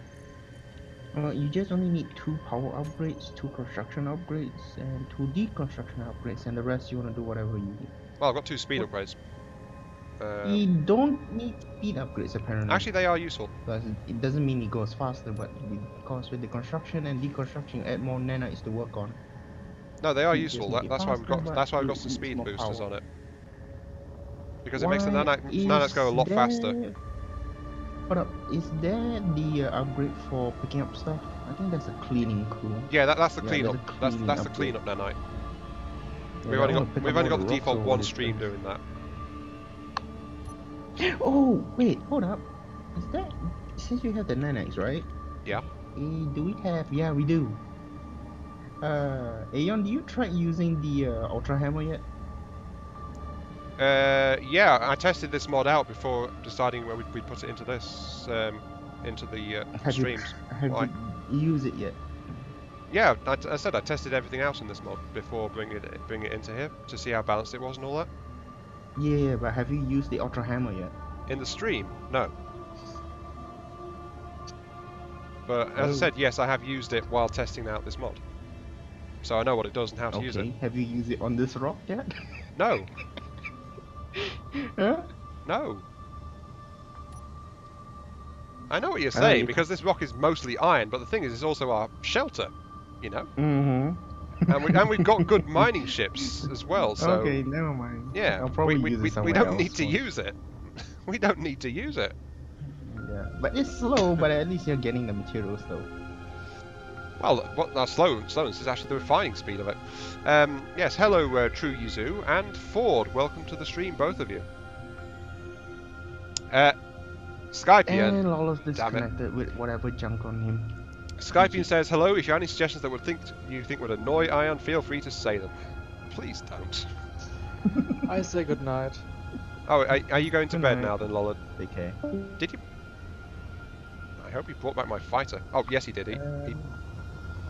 You just only need 2 power upgrades, 2 construction upgrades, and 2 deconstruction upgrades, and the rest you wanna do whatever you need. Well, I've got 2 speed upgrades. You don't need speed upgrades apparently. Actually, they are useful. Because it doesn't mean it goes faster, but because with the construction and deconstruction, add more nanites to work on. No, they are It useful. doesn't That's get why we've got. faster, That's why we've but got some it speed needs more boosters power. on it. Because it makes the Why nanites go a lot is faster. there- Hold up, is there the upgrade for picking up stuff? I think that's a cleaning crew. Yeah, that's the Yeah, cleanup. there's a That's cleaning the upgrade. cleanup nanite. Yeah, We've that only one got pick we've up only all got the rocks default or one what stream is doing that. that? Oh wait, hold up. Is that since we have the nanites, right? Yeah. Do we have? Yeah, we do. Aeon, do you try using the Ultra Hammer yet? Yeah, I tested this mod out before deciding where we'd put it into this, into the Have streams. Have Why? you used it yet? Yeah, I said I tested everything else in this mod before bringing it into here to see how balanced it was and all that. Yeah, but have you used the Ultra Hammer yet? In the stream, no. But as I Oh. said, yes, I have used it while testing out this mod, so I know what it does and how to use it. Okay. Have you used it on this rock yet? No, Huh? no. I know what you're Oh, saying you because this rock is mostly iron, but the thing is, it's also our shelter, you know. Mm-hmm. And we've got good mining ships as well. So Okay, never mind. yeah, I'll probably we use it we somewhere don't else need to once. use it. We don't need to use it. Yeah, but it's slow. But at least you're getting the materials though. Well, what slowness is actually the refining speed of it. Yes, hello, True Yuzu and Ford. Welcome to the stream, both of you. Skypian. And Lawless damn it. disconnected with whatever junk on him. Skypian says, hello, if you have any suggestions that you think would annoy Ion, feel free to say them. Please don't. I say goodnight. Oh, are you going to Good bed night. now then, Lollard? Take care. Did you? I hope he brought back my fighter. Oh, yes he did.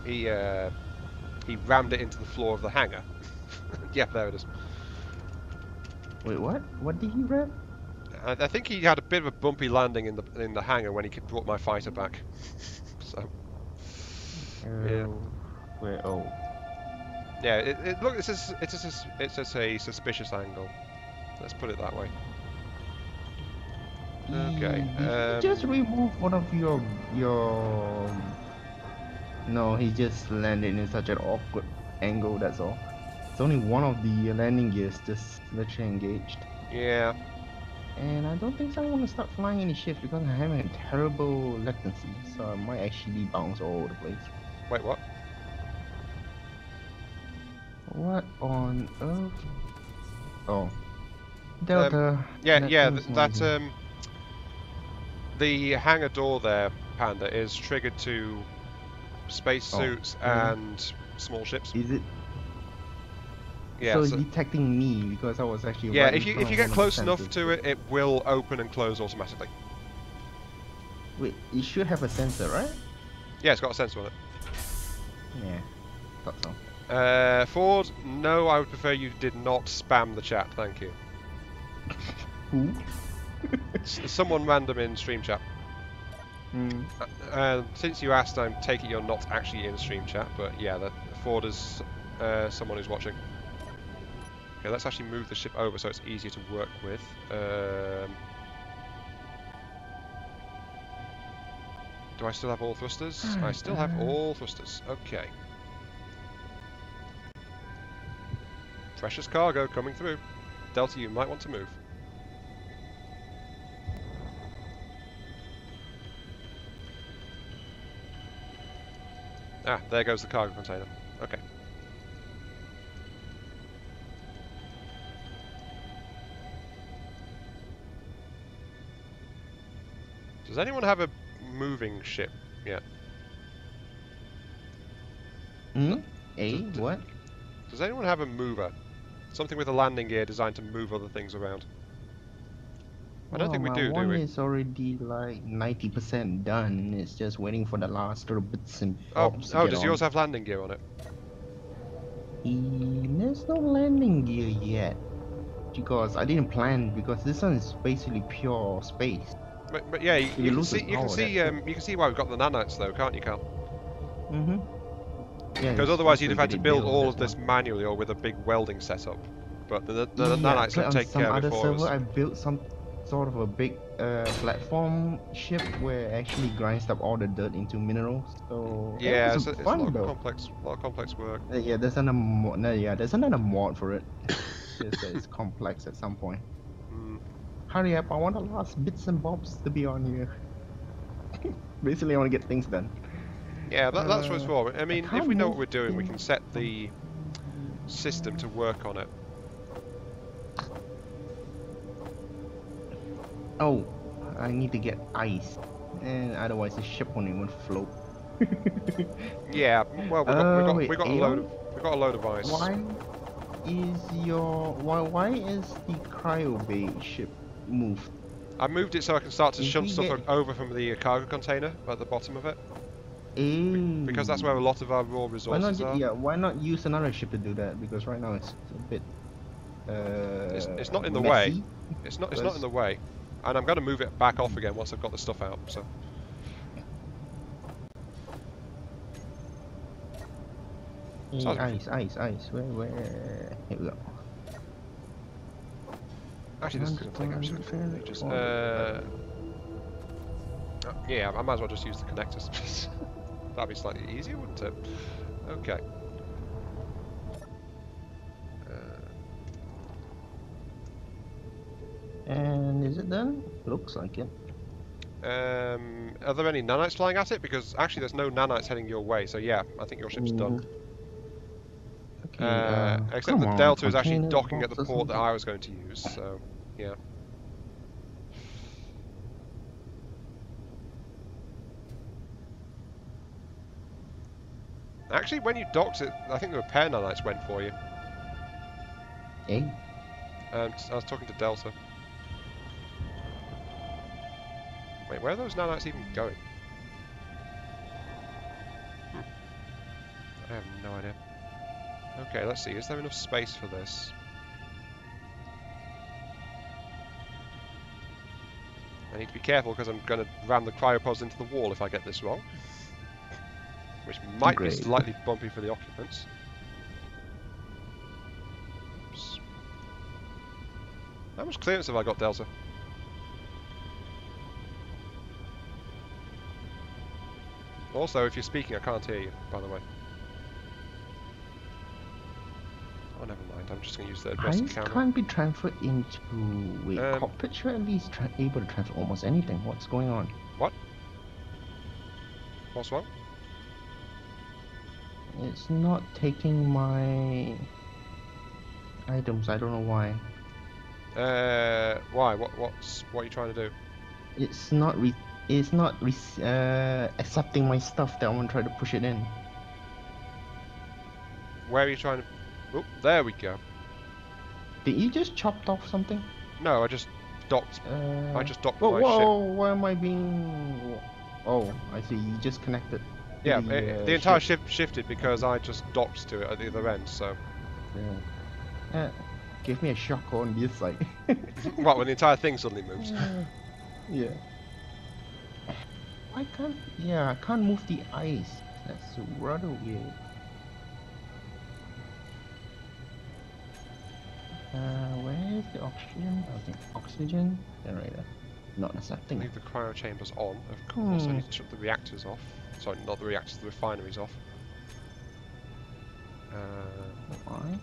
He rammed it into the floor of the hangar. Yeah, there it is. Wait, what? What did he rap? I think he had a bit of a bumpy landing in the hangar when he brought my fighter back. So, yeah. Where? Oh. Yeah, look, it's a suspicious angle. Let's put it that way. Okay. Did you just remove one of your No, he just landed in such an awkward angle. That's all. It's only one of the landing gears just literally engaged. Yeah. And I don't think I want to start flying any ships because I'm having a terrible latency, so I might actually bounce all over the place. Wait, what? What on earth? Oh, Delta. Yeah, thing's that noisy. the hangar door there, Panda, is triggered to spacesuits and small ships. Is it? Yeah. So it's detecting me because I was actually. Yeah, right if in you front of get one of close the enough sensors. to it, it will open and close automatically. Wait, it should have a sensor, right? Yeah, it's got a sensor on it. Yeah, thought so. Ford, no, I would prefer you did not spam the chat, thank you. Who? Someone random in stream chat. Hmm. Since you asked, I take it you're not actually in stream chat, but yeah, Ford is someone who's watching. Okay, let's actually move the ship over so it's easier to work with. Do I still have all thrusters? I still have all thrusters. Okay. Precious cargo coming through. Delta, you might want to move. Ah, there goes the cargo container. Okay. Does anyone have a moving ship yet? What? Does anyone have a mover? Something with a landing gear designed to move other things around. I don't think we do one we? is already like 90% done. It's just waiting for the last little bits and bobs to Oh, get does on. yours have landing gear on it? There's no landing gear yet. Because I didn't plan, because this one is basically pure space. But yeah, you can lose see the power, you can see why we've got the nanites though, can't you, Carl? Yeah, Because it's otherwise you'd have had supposed to be build built, all of that's this manually or with a big welding setup. But the yeah, nanites will on take some care of other it for server, us. I built some sort of a big platform ship where it actually grinds up all the dirt into minerals. So Yeah, it's it's a fun lot though. of complex work. Yeah, there's another mod. No, yeah, there's another mod for it. Just that it's complex at some point. Hurry up! I want the last bits and bobs to be on here. Basically, I want to get things done. Yeah, that's what it's for. I mean, if can't we know move what we're doing, we things. can set the system to work on it. Oh, I need to get ice, and otherwise the ship won't even float. Yeah, well, we got a load of ice. Why is the cryo bay ship moved? I moved it so I can start to If shunt we stuff get- over from the cargo container at the bottom of it, Eh, because that's where a lot of our raw resources are. why not use another ship to do that? Because right now it's a bit It's not in the messy. way. It's not in the way, and I'm going to move it back off again once I've got the stuff out. So. Ice. Where? Here we go. Actually, this is going to take actually ages. Yeah, I might as well just use the connectors. That'd be slightly easier, wouldn't it? Okay. And is it done? Looks like it. Are there any nanites flying at it? Because actually, there's no nanites heading your way. So yeah, I think your ship's done. Okay, Except come the on, Delta is actually container docking at the box or port that something. I was going to use. So yeah. Actually, when you docked it, I think the repair nanites went for you. Eh? I was talking to Delta. Wait, where are those nanites even going? I have no idea. Okay, let's see. Is there enough space for this? I need to be careful because I'm going to ram the cryopods into the wall if I get this wrong. Which might be Great. slightly bumpy for the occupants. How much clearance have I got, Delta? Also, if you're speaking, I can't hear you, by the way. Oh, never mind. I'm just going to use the advanced Pies camera. can't be transferred into... Wait, Um, cockpit should at least able to transfer almost anything. What's going on? What? What's wrong? It's not taking my items. I don't know why. Why? What are you trying to do? It's not accepting my stuff that I want to try to push it in. Where are you trying to... Oh, there we go. Did you just chopped off something? No, I just docked. I just docked Whoa, my whoa, why am I being... Oh, I see. You just connected. to Yeah, the entire ship. ship shifted because I just docked to it at the other end, so... Yeah. Give me a shock on this side. What, when the entire thing suddenly moves? Yeah. I can't... Yeah, I can't move the ice. That's rather weird. Where is the oxygen? Okay, oxygen generator. Not accepting. Leave the cryo chambers on, of course. I need to shut the reactors off. Sorry, not the reactors, the refineries off. Why?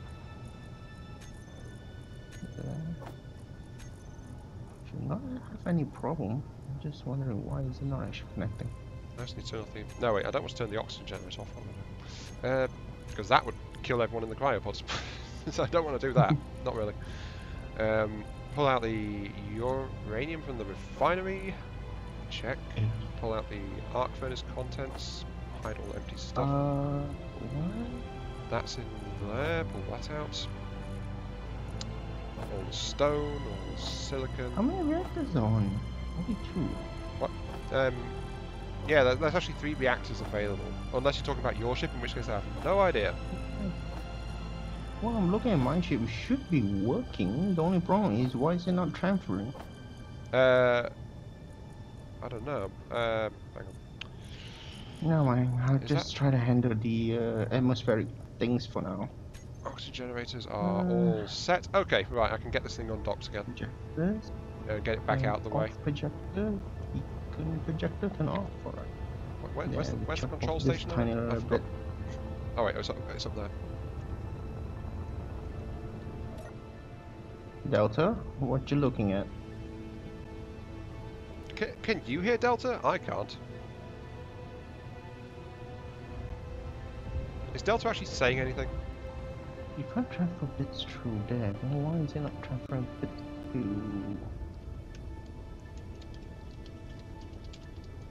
Should not have any problem. I'm just wondering why is it not actually connecting. I just need to turn off the... No, wait, I don't want to turn the oxygen generators off. Because that would kill everyone in the cryopods. So I don't want to do that. Not really. Pull out the uranium from the refinery. Check. Pull out the arc furnace contents. Hide all empty stuff. What? That's in there. Pull that out. All the stone, all the silicon. How many reactors are on? Only 2. What? Yeah, there's actually 3 reactors available. Unless you're talking about your ship, in which case I have no idea. Well, I'm looking at my ship. It should be working. The only problem is why is it not transferring? I don't know. Hang on. No, mind. I'll Is just try to handle the atmospheric things for now. Oxygen generators are all set. Okay, right, I can get this thing undocked again. Projectors. Get it back out of the way. Projector. Beacon projector turn off. Alright. Where's the control station? Tiny I little forgot. bit. Oh wait, it's up there. Delta, what you looking at? Can you hear Delta? I can't. Is Delta actually saying anything? You can't transfer bits through there. Then why is it not transferring bits to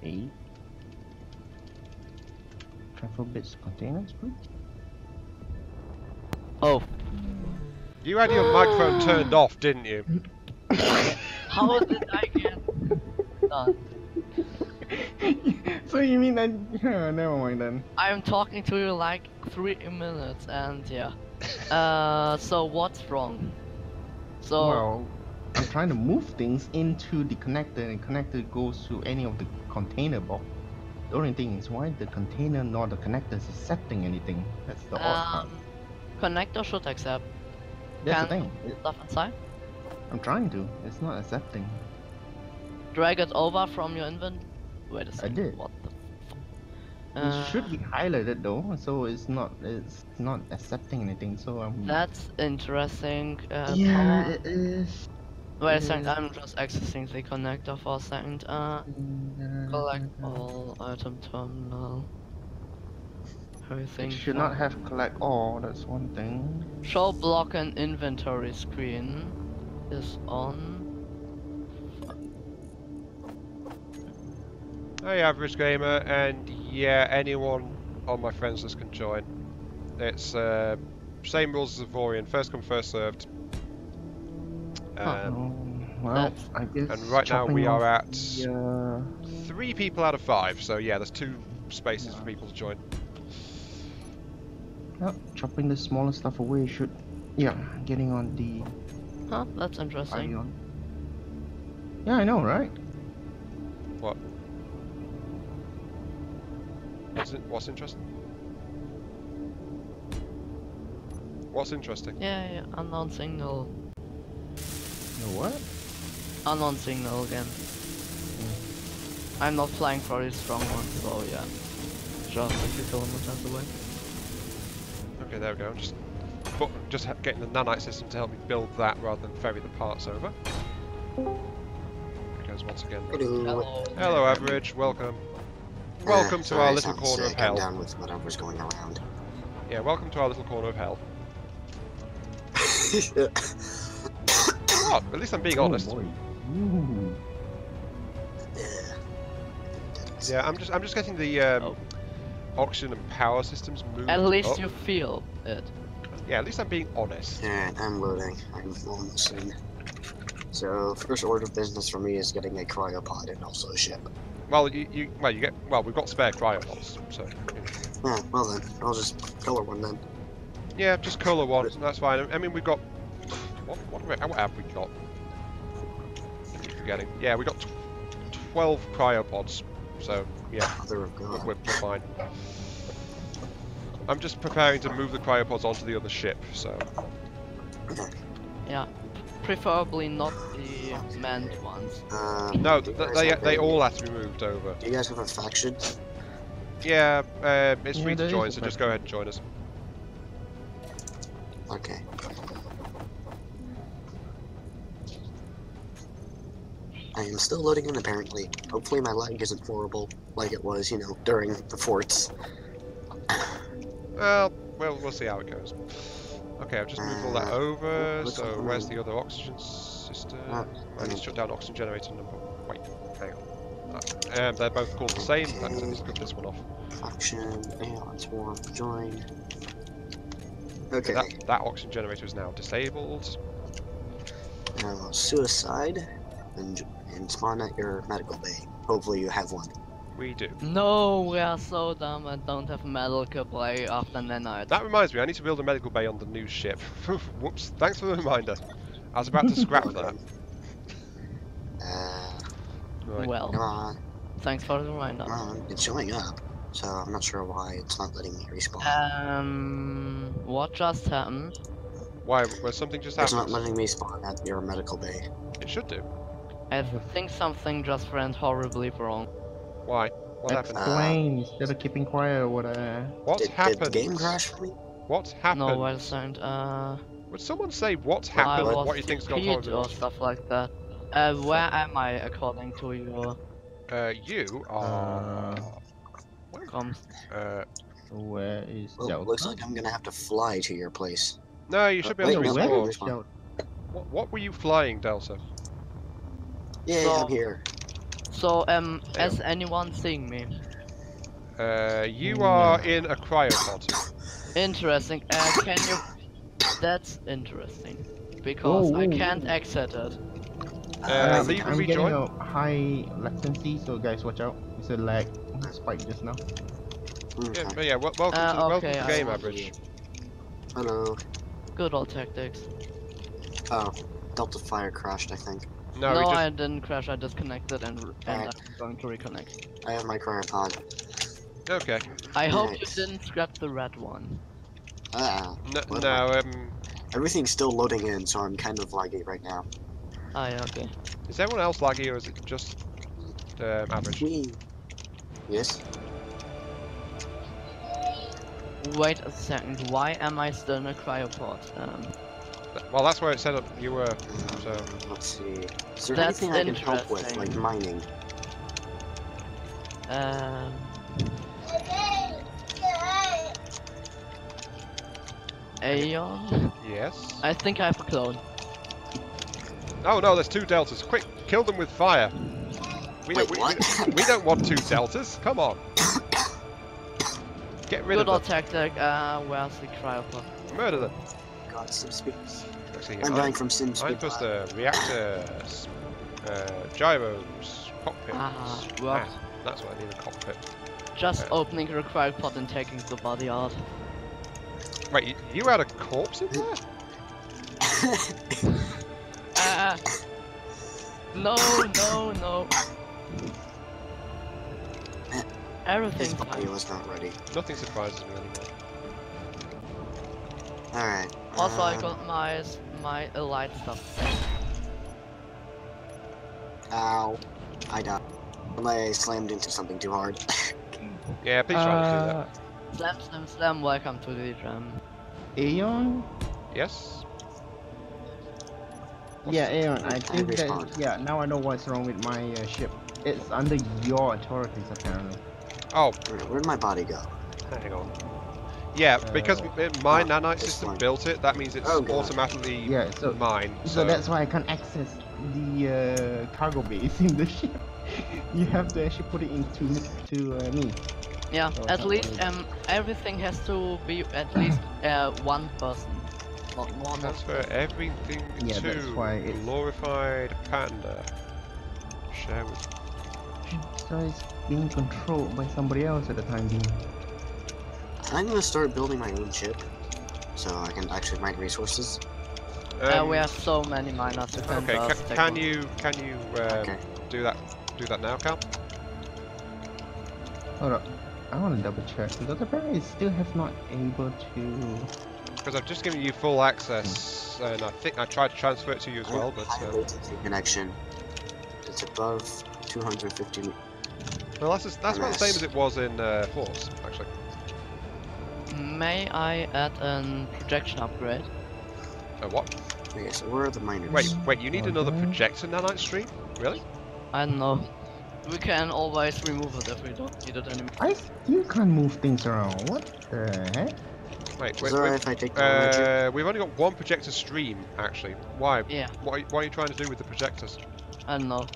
8? Transfer bits containers, please. Oh, You had your microphone turned off, didn't you? how did I get done? So you mean that? Yeah, never mind then. I'm talking to you like 3 minutes, and yeah. So what's wrong? So Well, I'm trying to move things into the connector, and the connector goes to any of the container box. The only thing is why the container nor the connector is accepting anything. That's the odd part. connector should accept. That's the Can thing. stuff inside. I'm trying to. It's not accepting. Drag it over from your inventory. Wait a second. did. What the? It should be highlighted though, so it's not accepting anything. So I'm. That's interesting. Yeah, it is. Wait a second. I'm just accessing the connector for a second. Collect all item terminal. Everything. It should not have collect all. That's one thing. Show block and inventory screen is on. Hey, average gamer, and yeah, anyone on my friends list can join. It's same rules as Avorian, first come, first served. Well, that's- I guess. And right now we chopping are off at the, 3 people out of 5, so yeah, there's 2 spaces for people to join. chopping the smaller stuff away should. Yeah, getting on the Huh? That's interesting. ion. Yeah, I know, right? What? What's interesting? What's interesting? Yeah, unknown signal. The what? Unknown signal again. I'm not flying for a strong one, so yeah. Just a few kilometers away. Okay, there we go. Just getting the nanite system to help me build that rather than ferry the parts over. Because once again. Hello. Hello, Average. Welcome. Welcome to our little corner of I'm hell. down with whatever's going around. Yeah, welcome to our little corner of hell. What? At least I'm being honest. Oh boy. Ooh. Yeah, I'm just getting the oxygen and power systems moved. At least up. you feel it. Yeah, at least I'm being honest. Alright, I'm loading. I'm almost in. So, first order of business for me is getting a cryopod and also a ship. Well, we've got spare cryopods, so. Yeah, well then, I'll just color one then. Yeah, just colour one. That's fine. I mean, we've got what have we got? I keep forgetting. Yeah, we got 12 cryopods. So yeah, Mother of God. we're fine. I'm just preparing to move the cryopods onto the other ship. So Yeah. Preferably not the manned ones. no, do you guys they have all have to be moved over. Do you guys have a faction? Yeah, it's free Yeah, to there join, is a so just go ahead and join us. Okay. I am still loading in apparently. Hopefully my lag isn't horrible like it was, you know, during the forts. Well, we'll see how it goes. Okay, I've just moved all that over. looks So like where's I'm- the other oxygen system? I need to shut down oxygen generator number. Wait, hang on. They're both called the same. Okay. Let's just cut this one off. Faction, let's warm, join. Okay, That oxygen generator is now disabled. now suicide, and spawn at your medical bay. Hopefully you have one. We do. No, we are so dumb and don't have medical play after nanites. That reminds me, I need to build a medical bay on the new ship. Whoops, thanks for the reminder. I was about to scrap that. Right. Well, Come on, thanks for the reminder. come on, it's showing up. So I'm not sure why it's not letting me respawn. What just happened? Why? Was something just It's not happened? letting me spawn at your medical bay. It should do. I think something just went horribly wrong. Why? What happened? Explain instead of keeping quiet. What What's Did happened? the game crash for me? What's happened? No, wait a second. Would someone say what's I happened? was What you think's gone defeated horribly or wrong? stuff like that. Where am I according to your You are. comms? where is Well, Delta? looks like I'm gonna have to fly to your place. No, you should be Wait, able to no, where respawn. is Delta? What were you flying, Delta? Yeah, So- I'm here. So, has anyone seen me? You are in a cryopod. Interesting. Can you? That's interesting because I Oh, can't exit it. Leave and I'm getting rejoin. a high latency, so guys, watch out. It's a lag spike just now. Okay. Yeah, but yeah. Welcome to okay, the I game, will Average. Hello. Good old tactics. Oh, Delta Fire crashed, I think. No, No, we just. I didn't crash. I disconnected and I'm Alright. going to reconnect. I have my cryopod. Okay. I hope you Nice. didn't grab the red one. What No. Everything's still loading in, so I'm kind of laggy right now. Ah, yeah, okay. Is everyone else laggy or is it just Average? Whee! Yes? Wait a second. Why am I still in a cryopod? Well, that's where it said you were. So. Let's see. Is there That's anything I can help with, interesting. like mining? Aeon? Yes. I think I have a clone. Oh no, there's 2 deltas. Quick, kill them with fire. We Wait, don't. what? We don't want 2 deltas. Come on. Get rid Good of old them. tactic. Where's the cryopod? Murder them. God, sim speed. Actually, I'm dying from sim I'm speed. plus the reactors, gyros, cockpits. Worked. That's what I need, a cockpit. Just opening the cryopod and taking the body out. Wait, you had a corpse in there? No. Everything's His body fine. was not ready. Nothing surprises me anymore. Alright. Also, I got my elite stuff. Ow. I died. I slammed into something too hard. Yeah, please try to do that. Slam, slam, slam, welcome to the jam. Aeon? Yes? Yeah, Aeon, I I think that, respawned. yeah, now I know what's wrong with my ship. It's under your authorities, apparently. Oh, Where'd my body go? hang on. Yeah, because my oh, nanite this system one. built it, that means it's Oh, God. automatically Yeah, so mine. So that's why I can't access the cargo base in the ship. You have to actually put it into me. Yeah, So at it's least not really- everything has to be at least one person, not more than Transfer everything Yeah, to that's why it's- glorified panda. Share with. So it's being controlled by somebody else at the time being. I'm gonna start building my own ship, so I can actually mine resources. we have so many miners. You can Okay, just take can one. you Okay. do that now, Cal? Hold up. I want to double check because apparently it still have not able to. Because I've just given you full access, and I think I tried to transfer it to you as well, but high latency connection. It's above 250. well, that's about the same as it was in Force, actually. May I add a projection upgrade? What? Okay, so where are the miners? Wait, you need another Okay. projector nanite stream? Really? I don't know. We can always remove it if we don't need it anymore. I still can't move things around. What the heck? Wait, Is it alright if I take the energy? we've only got one projector stream, actually. Why? Yeah, What are you trying to do with the projectors? I don't know.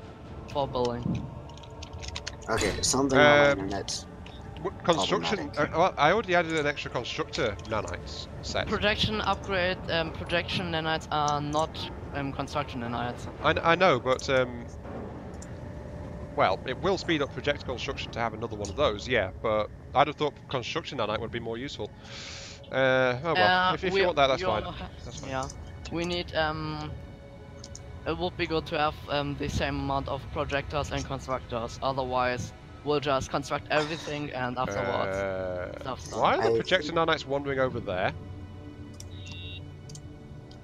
For building. Okay, something on my Um, internet. Construction. Problematic. Well, I already added an extra constructor nanites set. Projection upgrade, projection nanites are not construction nanites. I know, but well, it will speed up projector construction to have another one of those, yeah. But I'd have thought construction nanite would be more useful. Oh well, if you want that, that's fine. That's fine. Yeah, we need it would be good to have the same amount of projectors and constructors. Otherwise, we'll just construct everything and afterwards stuff's done. Why are the I projector nanites wandering over there?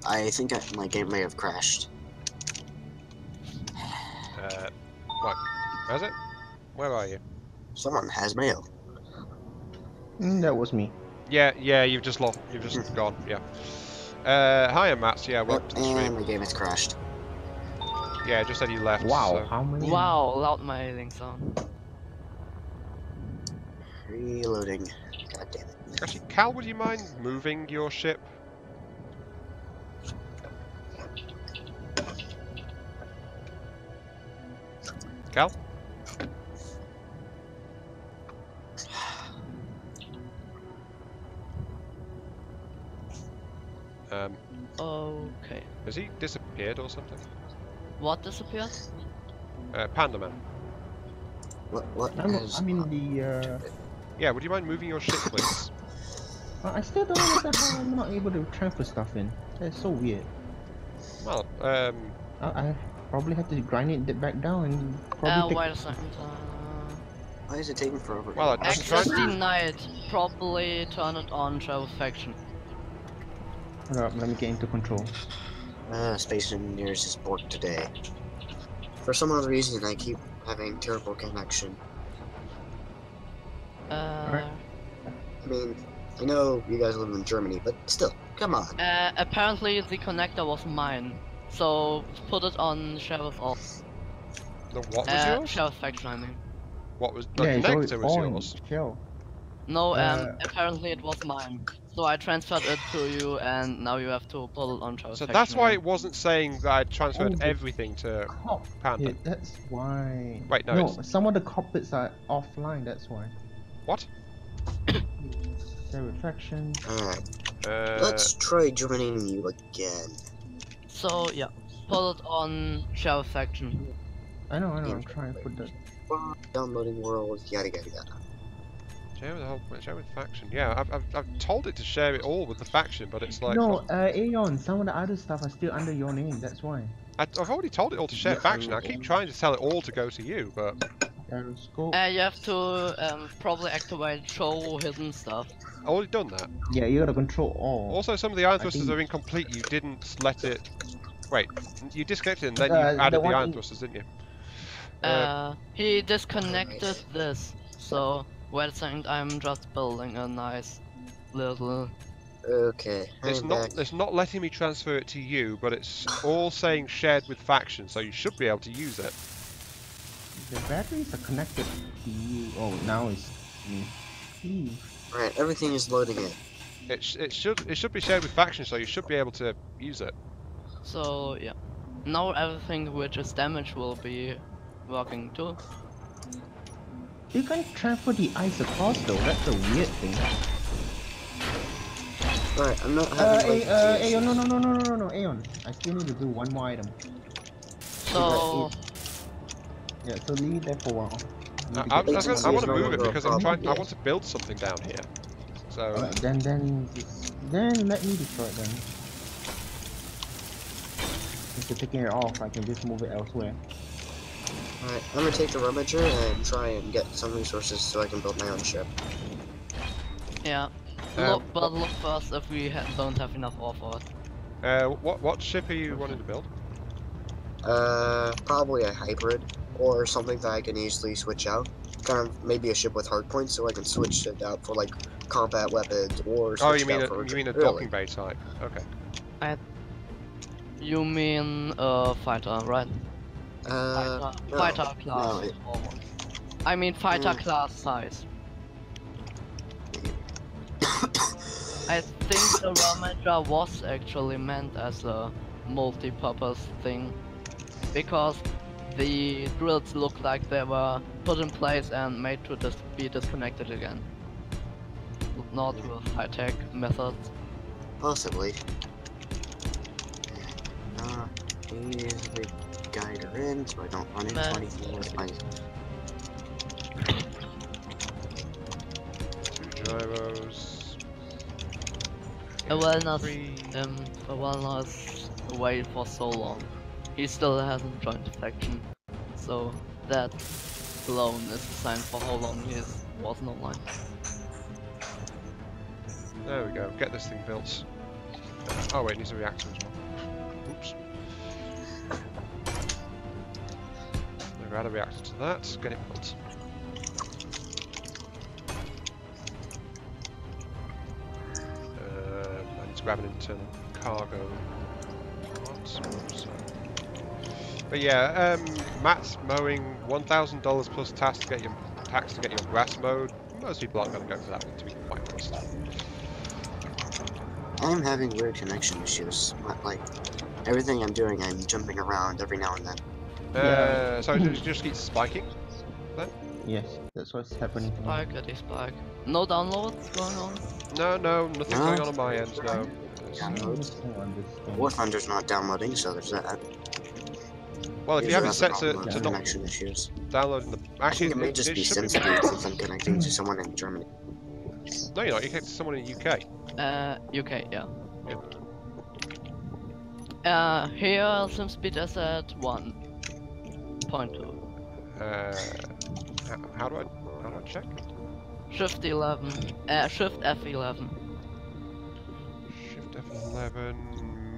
I think my game may have crashed. Right, has it? Where are you? Someone has mail. That was me. Yeah, you've just lost. You've just gone. Yeah. Hiya, Mats. Yeah, welcome to the And stream. my game has crashed. Yeah, it just said you left. Wow, So. how many? Wow, loud mailing sound. Reloading. God damn it. Actually, Cal, would you mind moving your ship? Cal? Okay. Has he disappeared or something? What disappeared? Panda Man. What is... I'm in the. Yeah, would you mind moving your ship, please? I still don't understand how I'm not able to transfer stuff in. That's so weird. Well, I probably have to grind it back down and probably Wait a second. Why is it taking forever? Well, I'm Access trying- denied. Probably turn it on, travel faction. Hold up, let me get into control. Space Engineers is borked today. For some odd reason, I keep having terrible connection. I mean, I know you guys live in Germany, but still, come on. Apparently the connector was mine. So put it on Sheriff off. the what was yours? Sheriff faction, I mean. What was the Yeah, connector was yours? Shell. No, Uh, apparently it was mine. So I transferred it to you, and now you have to put it on Sheriff So faction. that's why again. it wasn't saying that I'd transferred Oh, the everything to Panda. Yeah, that's why. Wait, no, No, it's- some of the cockpits are offline. That's why. What? Reflection. Alright, let's try joining you again. So yeah, put it on Sheriff faction. I know. I'm trying to put that. Downloading world, yada yada yada. Share with faction. Yeah, I've told it to share it all with the faction, but it's like No, Aeon. Some of the other stuff are still under your name. That's why. I've already told it all to share Yeah, faction. I keep trying to tell it all to go to you, but Aeroscope. You have to probably activate show hidden stuff. I've already done that. Yeah, you gotta control all. Also, some of the iron thrusters think- are incomplete. You didn't let it. Wait, you disconnected and then you The added the one iron in- thrusters, didn't you? He disconnected this, so wait a second, I'm just building a nice little... Okay, I'm back. It's not letting me transfer it to you, but it's all saying shared with faction, so you should be able to use it. The batteries are connected to you. Oh, now it's me. Alright, everything is loading in. It should be shared with faction, so you should be able to use it. So yeah, now everything which is damaged will be working too. You can transfer the ice across though. That's a weird thing. Alright, I'm not having Aeon, no, Aeon. I still need to do one more item. So Yeah, so leave it there for a while. I want to no move it longer a because I'm problem. trying. I want to build something down here. So Then let me destroy it then. Instead of taking it off, I can just move it elsewhere. Alright, I'm gonna take the Rummager and try and get some resources so I can build my own ship. yeah, look first if we don't have enough ore for it. what ship are you wanting to build? Probably a hybrid or something that I can easily switch out. Kind of maybe a ship with hardpoints so I can switch it out for like combat weapons or switch You mean it out for you mean a really. docking bay type? Okay. You mean fighter, right? No, Fighter class. no, I mean fighter class size. I think the Rummager was actually meant as a multi-purpose thing, because the drills look like they were put in place and made to be disconnected again. Not with high-tech methods. Possibly. Easily guide her in so I don't run into anything with my... Two gyros. Awareness away for so long. He still hasn't joined the faction, so that alone is a sign for how long he wasn't online. There we go. Get this thing built. Oh wait, it needs a reactor as well. Oops. Never add a reactor to that. Get it built. I need to grab an internal cargo. But yeah, Matt's mowing $1,000 plus tax to get your grass mowed. Most people aren't going to go for that one, to be quite honest. I'm having weird connection issues. Like, everything I'm doing, I'm jumping around every now and then. So it just keeps spiking then? Yes, that's what's happening. Spike. No downloads going on? No, nothing's going on my end, no. Downloads. War Thunder's not downloading, so there's that. Well, if you have it set to not connection issues. downloading the... I Actually, think it may just be sim speed since I'm connecting to someone in Germany. No, you're not. You're connected to someone in the UK. UK, yeah. Here SimSpeed is at 1.2. How do I check? Shift 11. Shift F11. Shift F11.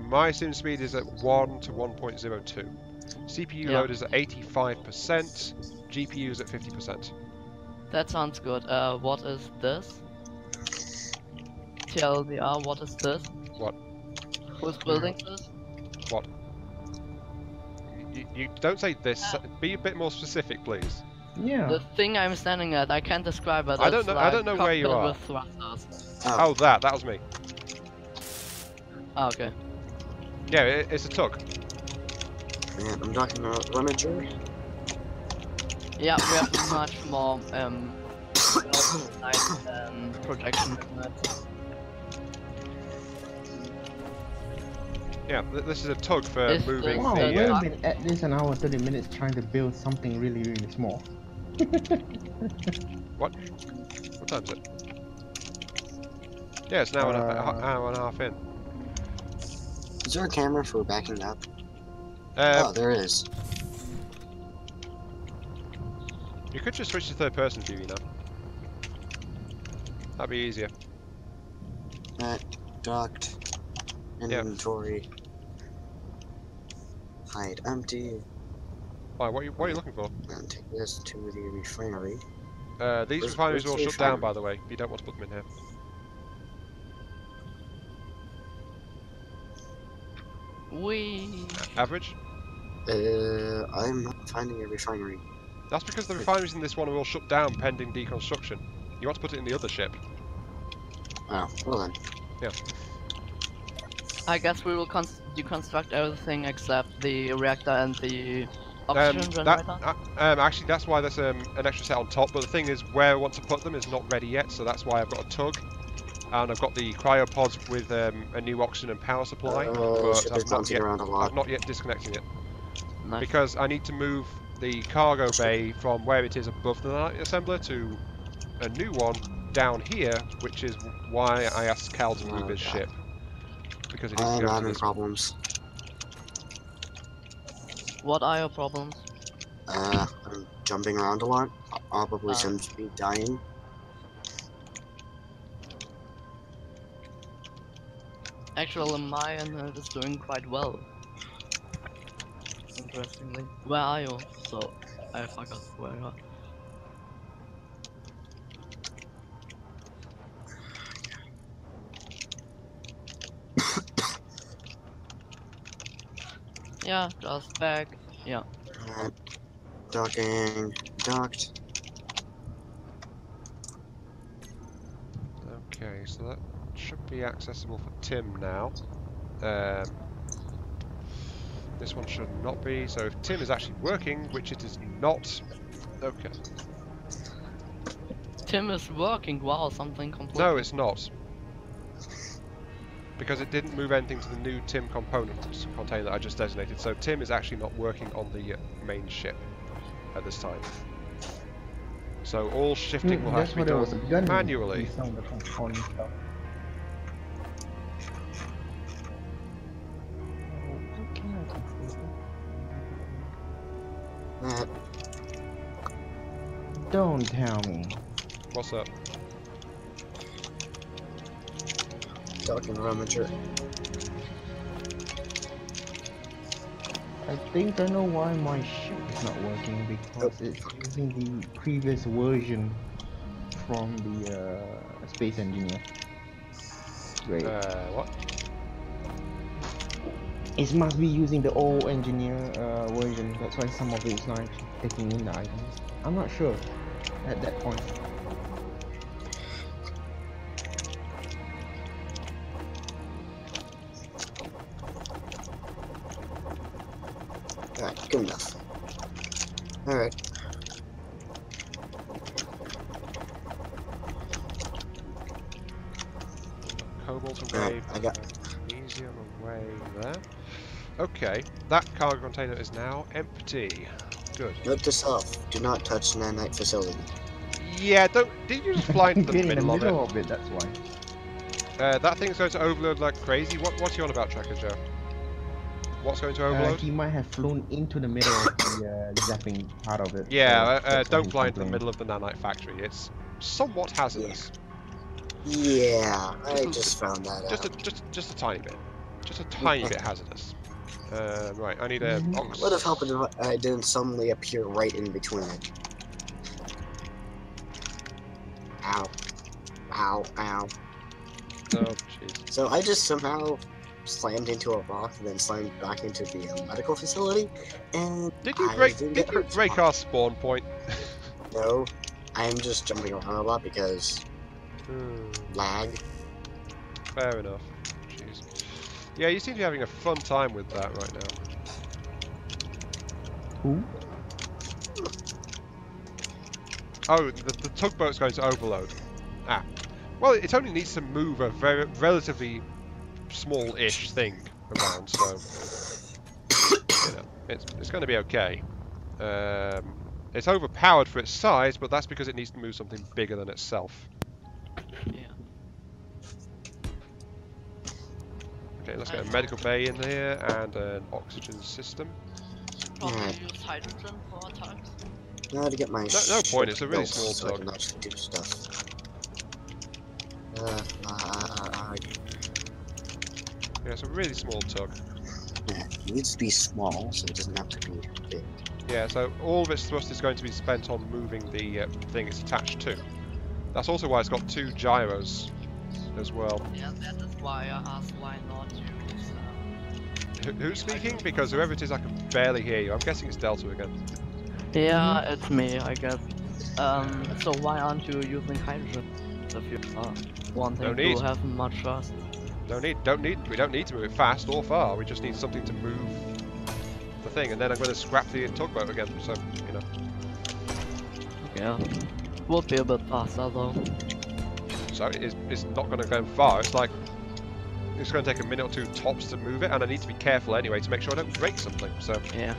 My sim speed is at 1 to 1.02. CPU load is at 85%. GPU is at 50%. That sounds good. What is this? TLDR, what is this? What? Who's building this? What? You don't say this. Be a bit more specific, please. Yeah. The thing I'm standing at, I can't describe it. I don't know. I don't know where you are. With thrusters. Oh, that was me. Oh, okay. Yeah, it's a tug. And I'm talking about Rummager. Yeah, we have much more nice projection than that. Yeah, this is a tug for moving. Wow, the, we've been at this an hour 30 minutes trying to build something really, really small. What? What time is it? Yeah, it's an hour and a half in. Is there a camera for backing up? Oh, there is. You could just switch to third person view, you know. That'd be easier. Docked. Inventory. Hide empty. Why? What are you looking for? And take this to the refinery. These Where's refineries are all the shut down, refinery? by the way. You don't want to put them in here. We. Average? I'm not finding a refinery. That's because the refineries in this one are all shut down pending deconstruction. You want to put it in the other ship. Oh, well then. I guess we will deconstruct everything except the reactor and the oxygen generator. Actually, that's why there's an extra set on top. But the thing is, where I want to put them is not ready yet, so that's why I've got a tug, and I've got the cryopods with a new oxygen and power supply. But Ship is bouncing around a lot. I've not yet disconnected it Nice. because I need to move the cargo bay from where it is above the nanite assembler to a new one down here, which is why I asked Cal to move his ship, because it needs to I'm go to having this. problems. What are your problems? I'm jumping around a lot. Probably seems to be dying. Actually, my internet is doing quite well. Interestingly. Where are you? So, I forgot where you are. Yeah, just back. Yeah. Docking. Docked. Okay, so that should be accessible for Tim now. This one should not be. So if Tim is actually working, which it is not. Okay. Tim is working. Wow, something completely. No, it's not. Because it didn't move anything to the new Tim components container that I just designated. So Tim is actually not working on the main ship at this time. So all shifting will have to be done manually. Some of the component stuff. Don't tell me. What's up? Docking ramager. I think I know why my ship is not working, because it's using the previous version from the Space Engineer. Great. What? It must be using the old engineer version. That's why some of it is not actually taking in the items. I'm not sure at that point. Alright, good enough. Alright. Cobalt Alright, away. I got. Magnesium away there. Okay, that cargo container is now empty. Good. Note to self: do not touch nanite facility. Yeah, don't. Did you just fly into the Get in the middle of middle it? of it, that's why. That thing's going to overload like crazy. What's he on about, Tracker Joe? What's going to overload? He might have flown into the middle of the zapping part of it. Yeah, so that's why don't he's fly into the complaining. middle of the nanite factory. It's somewhat hazardous. Yeah, I just found that out. Just a tiny bit. Just a tiny bit hazardous. Right, I need a ox. Would have helped if I didn't suddenly appear right in between it. Ow. Ow, ow. Oh, jeez. So I just somehow slammed into a rock and then slammed back into the medical facility, and Did you I break? didn't Did get you hurt. break our spawn point? No, I'm just jumping around a lot because lag. Fair enough. Jeez. Yeah, you seem to be having a fun time with that right now. Who? Oh, the tugboat's going to overload. Ah. Well, it only needs to move a very relatively small-ish thing around, so you know, it's going to be okay. It's overpowered for its size, but that's because it needs to move something bigger than itself. Yeah. Okay, let's get a medical bay in here and an oxygen system. Probably Yeah. use hydrogen for tugs. Now to get my No point, it's a really built small so I tug. can actually do stuff. Yeah, it's a really small tug. Yeah, it needs to be small, so it doesn't have to be big. Yeah, so all of its thrust is going to be spent on moving the thing it's attached to. That's also why it's got 2 gyros as well. Yeah, that is why I asked why not use. Who's speaking? Because whoever it is, I can barely hear you. I'm guessing it's Delta again. Yeah, it's me, I guess. So why aren't you using hydrogen if you are wanting to have much thrust? We don't need to move it fast or far. We just need something to move the thing, and then I'm going to scrap the tugboat again. So you know. Yeah, would be a bit faster though. So it's not going to go far. It's like it's going to take a minute or 2 tops to move it, and I need to be careful anyway to make sure I don't break something. So yeah,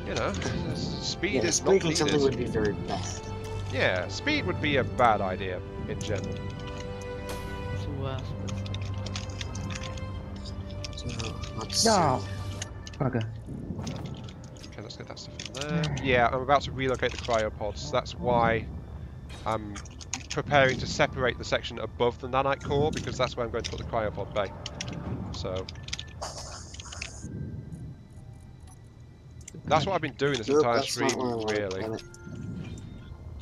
you know, speed is not breaking needed. something would be very bad. Yeah, speed would be a bad idea in general. So let's No. see. Bugger. Okay, let's get that stuff in there. Yeah, I'm about to relocate the cryopods. That's why I'm preparing to separate the section above the nanite core, because that's where I'm going to put the cryopod bay. So that's what I've been doing this entire stream, really.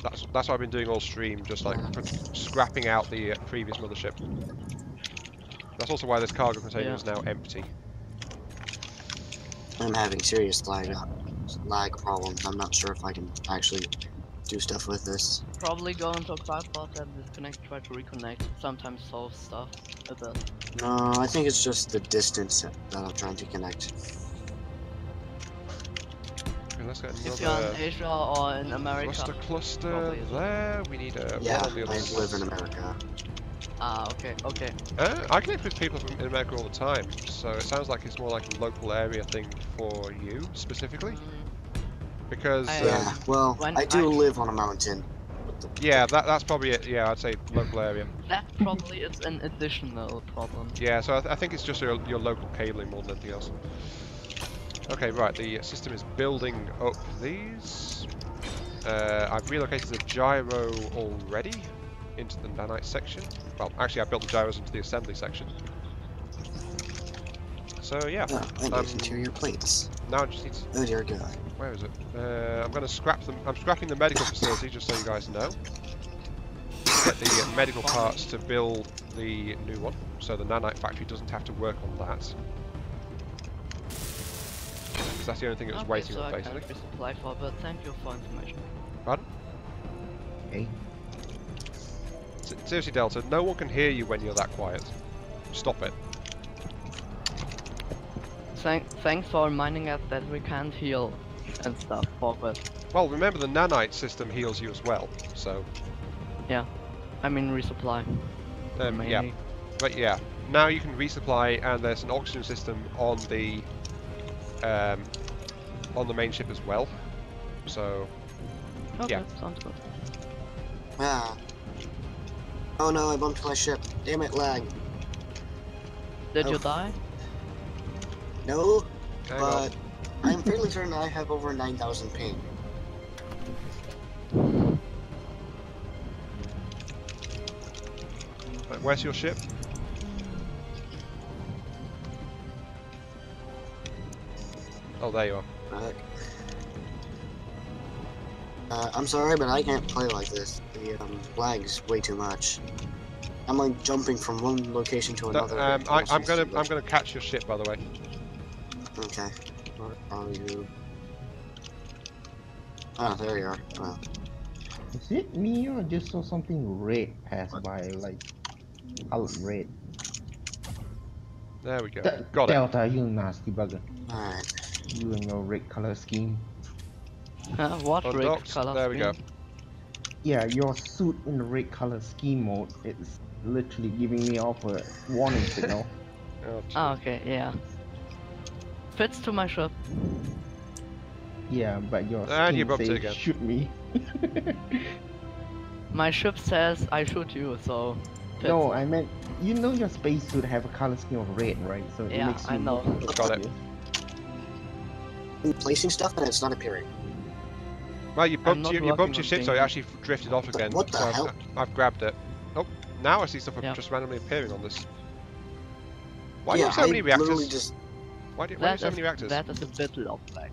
That's what I've been doing all stream, just like scrapping out the previous mothership. That's also why this cargo container is now empty. I'm having serious lag problems. I'm not sure if I can actually do stuff with this. probably go into a cryopod and disconnect, try to reconnect. Sometimes solve stuff a bit. No, I think it's just the distance that I'm trying to connect. Okay, let's get If you're another in Asia or in America. cluster there. We need a Yeah, one on the other I live in America. Ah, okay, okay. I connect with people in America all the time, so it sounds like it's more like a local area thing for you specifically. Because Yeah, well, I do live on a mountain. yeah, that's probably it. Yeah, I'd say local area. That probably is an additional problem. Yeah, so I think it's just your local cabling more than anything else. Okay, right. The system is building up these. I've relocated the gyro already into the nanite section. Well, actually, I built the gyros into the assembly section. So yeah. Oh, and there's interior plates. Now I just need to... Oh dear God. Where is it? I'm going to scrap them. I'm scrapping the medical facility, just so you guys know. Get the medical parts to build the new one, so the nanite factory doesn't have to work on that. Because that's the only thing it was waiting on, basically. I resupply for, but thank you for information. Pardon? Okay. Seriously, Delta, no one can hear you when you're that quiet. Stop it. Thanks for reminding us that we can't heal and stuff, forward. Well, remember the nanite system heals you as well, so... Yeah, I mean resupply. yeah. But yeah, now you can resupply, and there's an oxygen system on the main ship as well. So, okay, yeah. Sounds good. Ah. Oh no, I bumped my ship. Damn it, lag. Did you die? No, Hang but on. I'm fairly certain I have over 9,000 ping. Right, where's your ship? Oh, there you are. Right. I'm sorry, but I can't play like this. The lag's way too much. I'm like jumping from one location to another. I'm gonna catch your ship, by the way. Okay. Where are you? Ah, there you are. Well. Is it me or just saw something red pass by, like colored red? There we go. Got it. Delta, you nasty bugger. Alright. You and your red color scheme. What red Undocked. color? There we go. Yeah, your suit in the red color scheme mode is literally giving me off a warning signal. Oh, Ah, okay, yeah. Fits to my ship. Yeah, but your And you scheme bumped it says again. shoot me. My ship says I shoot you, so. Fits. No, I meant, you know your spacesuit have a color scheme of red, right? So it Yeah, makes you I know. look Got it. obvious. I'm placing stuff and it's not appearing. Well, you bumped not your working ship, on so it things. actually drifted off again. What the so hell? I've grabbed it. Oh, now I see stuff Yeah. just randomly appearing on this. Why do you Yeah, have so many I literally reactors? just... Why do you have so many reactors? That is a bit low lag.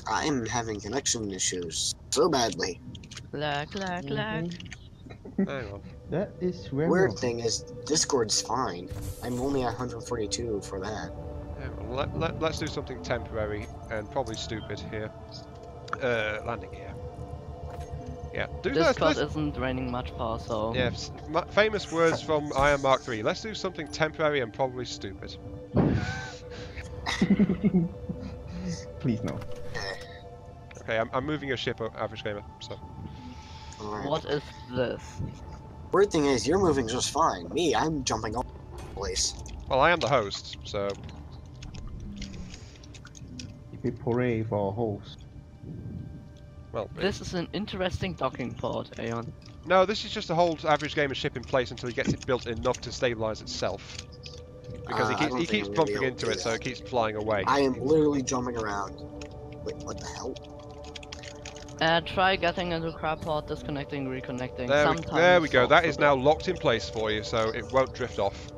I'm having connection issues so badly. Lag. Hang on. That is very Weird okay. thing is, Discord's fine. I'm only at 142 for that. Hang on. Let's do something temporary and probably stupid here. Landing gear. Yeah, do Discord let's isn't draining much power, so. yeah, famous words from Iron Mark III. Let's do something temporary and probably stupid. Please no. Okay, I'm moving your ship, average gamer. So Alright. What is this? Weird thing is, you're moving just fine. Me, I'm jumping all over the place. well, I am the host, so If we pray for a host. well. This is an interesting docking port, Aeon. No, this is just to hold average gamer ship in place until he gets it built enough to stabilize itself. Because I he don't keeps think I'm gonna be bumping able to into do it, so it that. keeps flying away. I am literally jumping around. Wait, what the hell? Try getting into cryopod, disconnecting, reconnecting. There we go. solves That the is now bit. locked in place for you, so it won't drift off.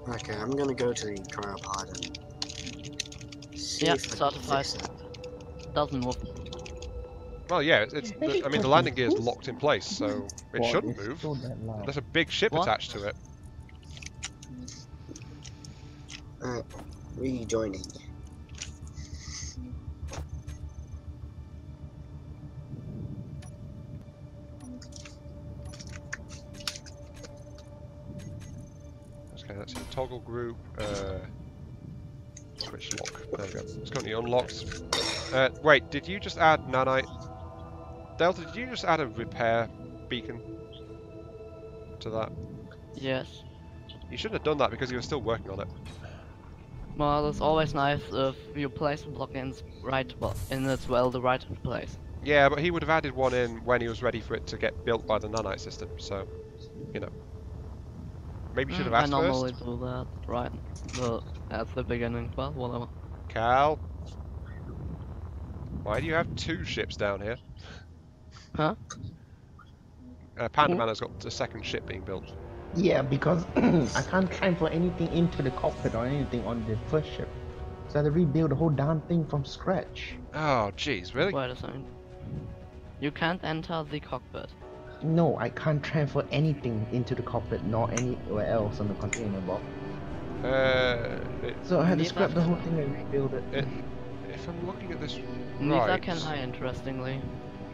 Okay, I'm gonna go to the cryopod and see Yeah, if I can certified. fix it. Doesn't move. Well, yeah, I mean, the landing gear is Who's- locked in place, so it What shouldn't is move. so that loud? There's a big ship What? attached to it. Rejoining. Okay, let's see. Toggle group. Switch lock. There we go. It's currently unlocked. Wait, did you just add nanite? Delta, did you just add a repair beacon to that? Yes. You shouldn't have done that because you were still working on it. Well, it's always nice if you place a block in its well the right place. Yeah, but he would have added one in when he was ready for it to get built by the nanite system, so, you know. Maybe you should have I asked normally first. do that right at the beginning. Well, whatever. Cal? Why do you have two ships down here? Huh? Panda Man has got a second ship being built. Yeah, because I can't transfer anything into the cockpit or anything on the first ship. So I had to rebuild the whole damn thing from scratch. Oh, jeez, really? Wait a second. You can't enter the cockpit. No, I can't transfer anything into the cockpit nor anywhere else on the container box. So I had to Neither scrap the can whole thing and rebuild it. If I'm looking at this Neither right... can I, interestingly.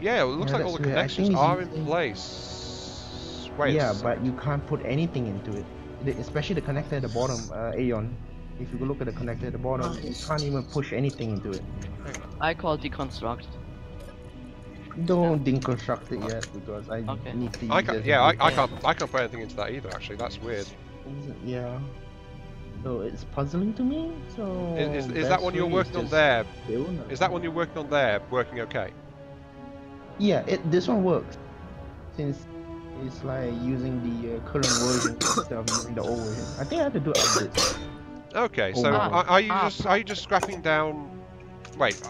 Yeah, it looks Yeah, like all the that's weird. I connections think it's are in using- place. Wait a Yeah, second. but you can't put anything into it. Especially the connector at the bottom, Aeon. If you look at the connector at the bottom, you can't even push anything into it. I call deconstruct. Don't deconstruct it yet because I Okay. need to use I it can't, as yeah, a I repair. can't put anything into that either, actually. That's weird. Yeah. So it's puzzling to me. So Is that best one you're way is working on just there? build it. Is that one you're working on there working okay? Yeah, this one works. Since it's like using the current version instead of using the old version. I think I have to do updates. Okay, Oh, so wow. are you just scrapping down? Wait,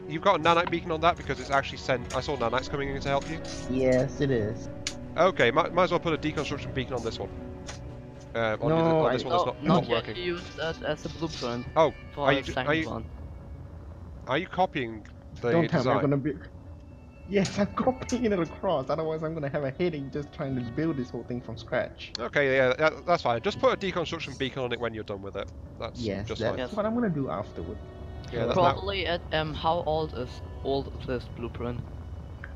you've got a nanite beacon on that because it's actually sent. I saw nanites coming in to help you. Yes, it is. Okay, might as well put a deconstruction beacon on this one. On No, this one Oh, that's not not yet. working. You use that as a blueprint Oh, for are the you second one. are you copying the Don't tell me I'm design? gonna be. Yes, I'm copying it across. Otherwise, I'm gonna have a headache just trying to build this whole thing from scratch. Okay, yeah, that's fine. Just put a deconstruction beacon on it when you're done with it. That's Yes, just that's fine. Yes. what I'm gonna do afterward. Yeah, that, Probably at how old is this blueprint?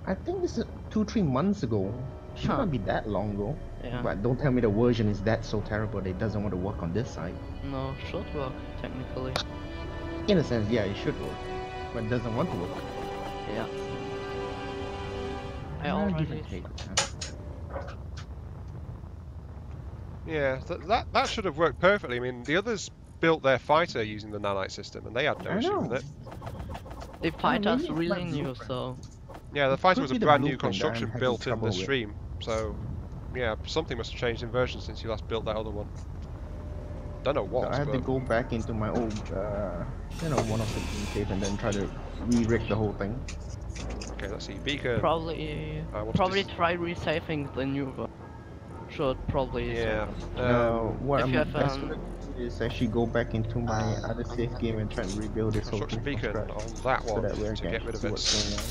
I think this is 2-3 months ago. Should Huh. not be that long ago. Yeah. But don't tell me the version is that so terrible that it doesn't want to work on this side. No, should work technically. In a sense, yeah, it should work, but it doesn't want to work. Yeah. I Give already. and take, huh? yeah, that should have worked perfectly. I mean, the others built their fighter using the nanite system, and they had no I issue know. with it. The fighter's maybe it's really my new, blueprint. so Yeah, the fighter Could was a be the brand new blueprint that I'm construction having built in trouble the with. stream, so yeah, something must have changed in version since you last built that other one. Don't know So what, I have to but go back into my old, one of the game save and then try to re-rig the whole thing. okay, let's see. Beacon. probably what's probably this? try resaving the new one. Should probably. Yeah. save it. What If I'm you have best an gonna is actually go back into my other I save got- game and try and rebuild this whole Construction thing from beacon scratch. on that So one that way I to can get rid of see what's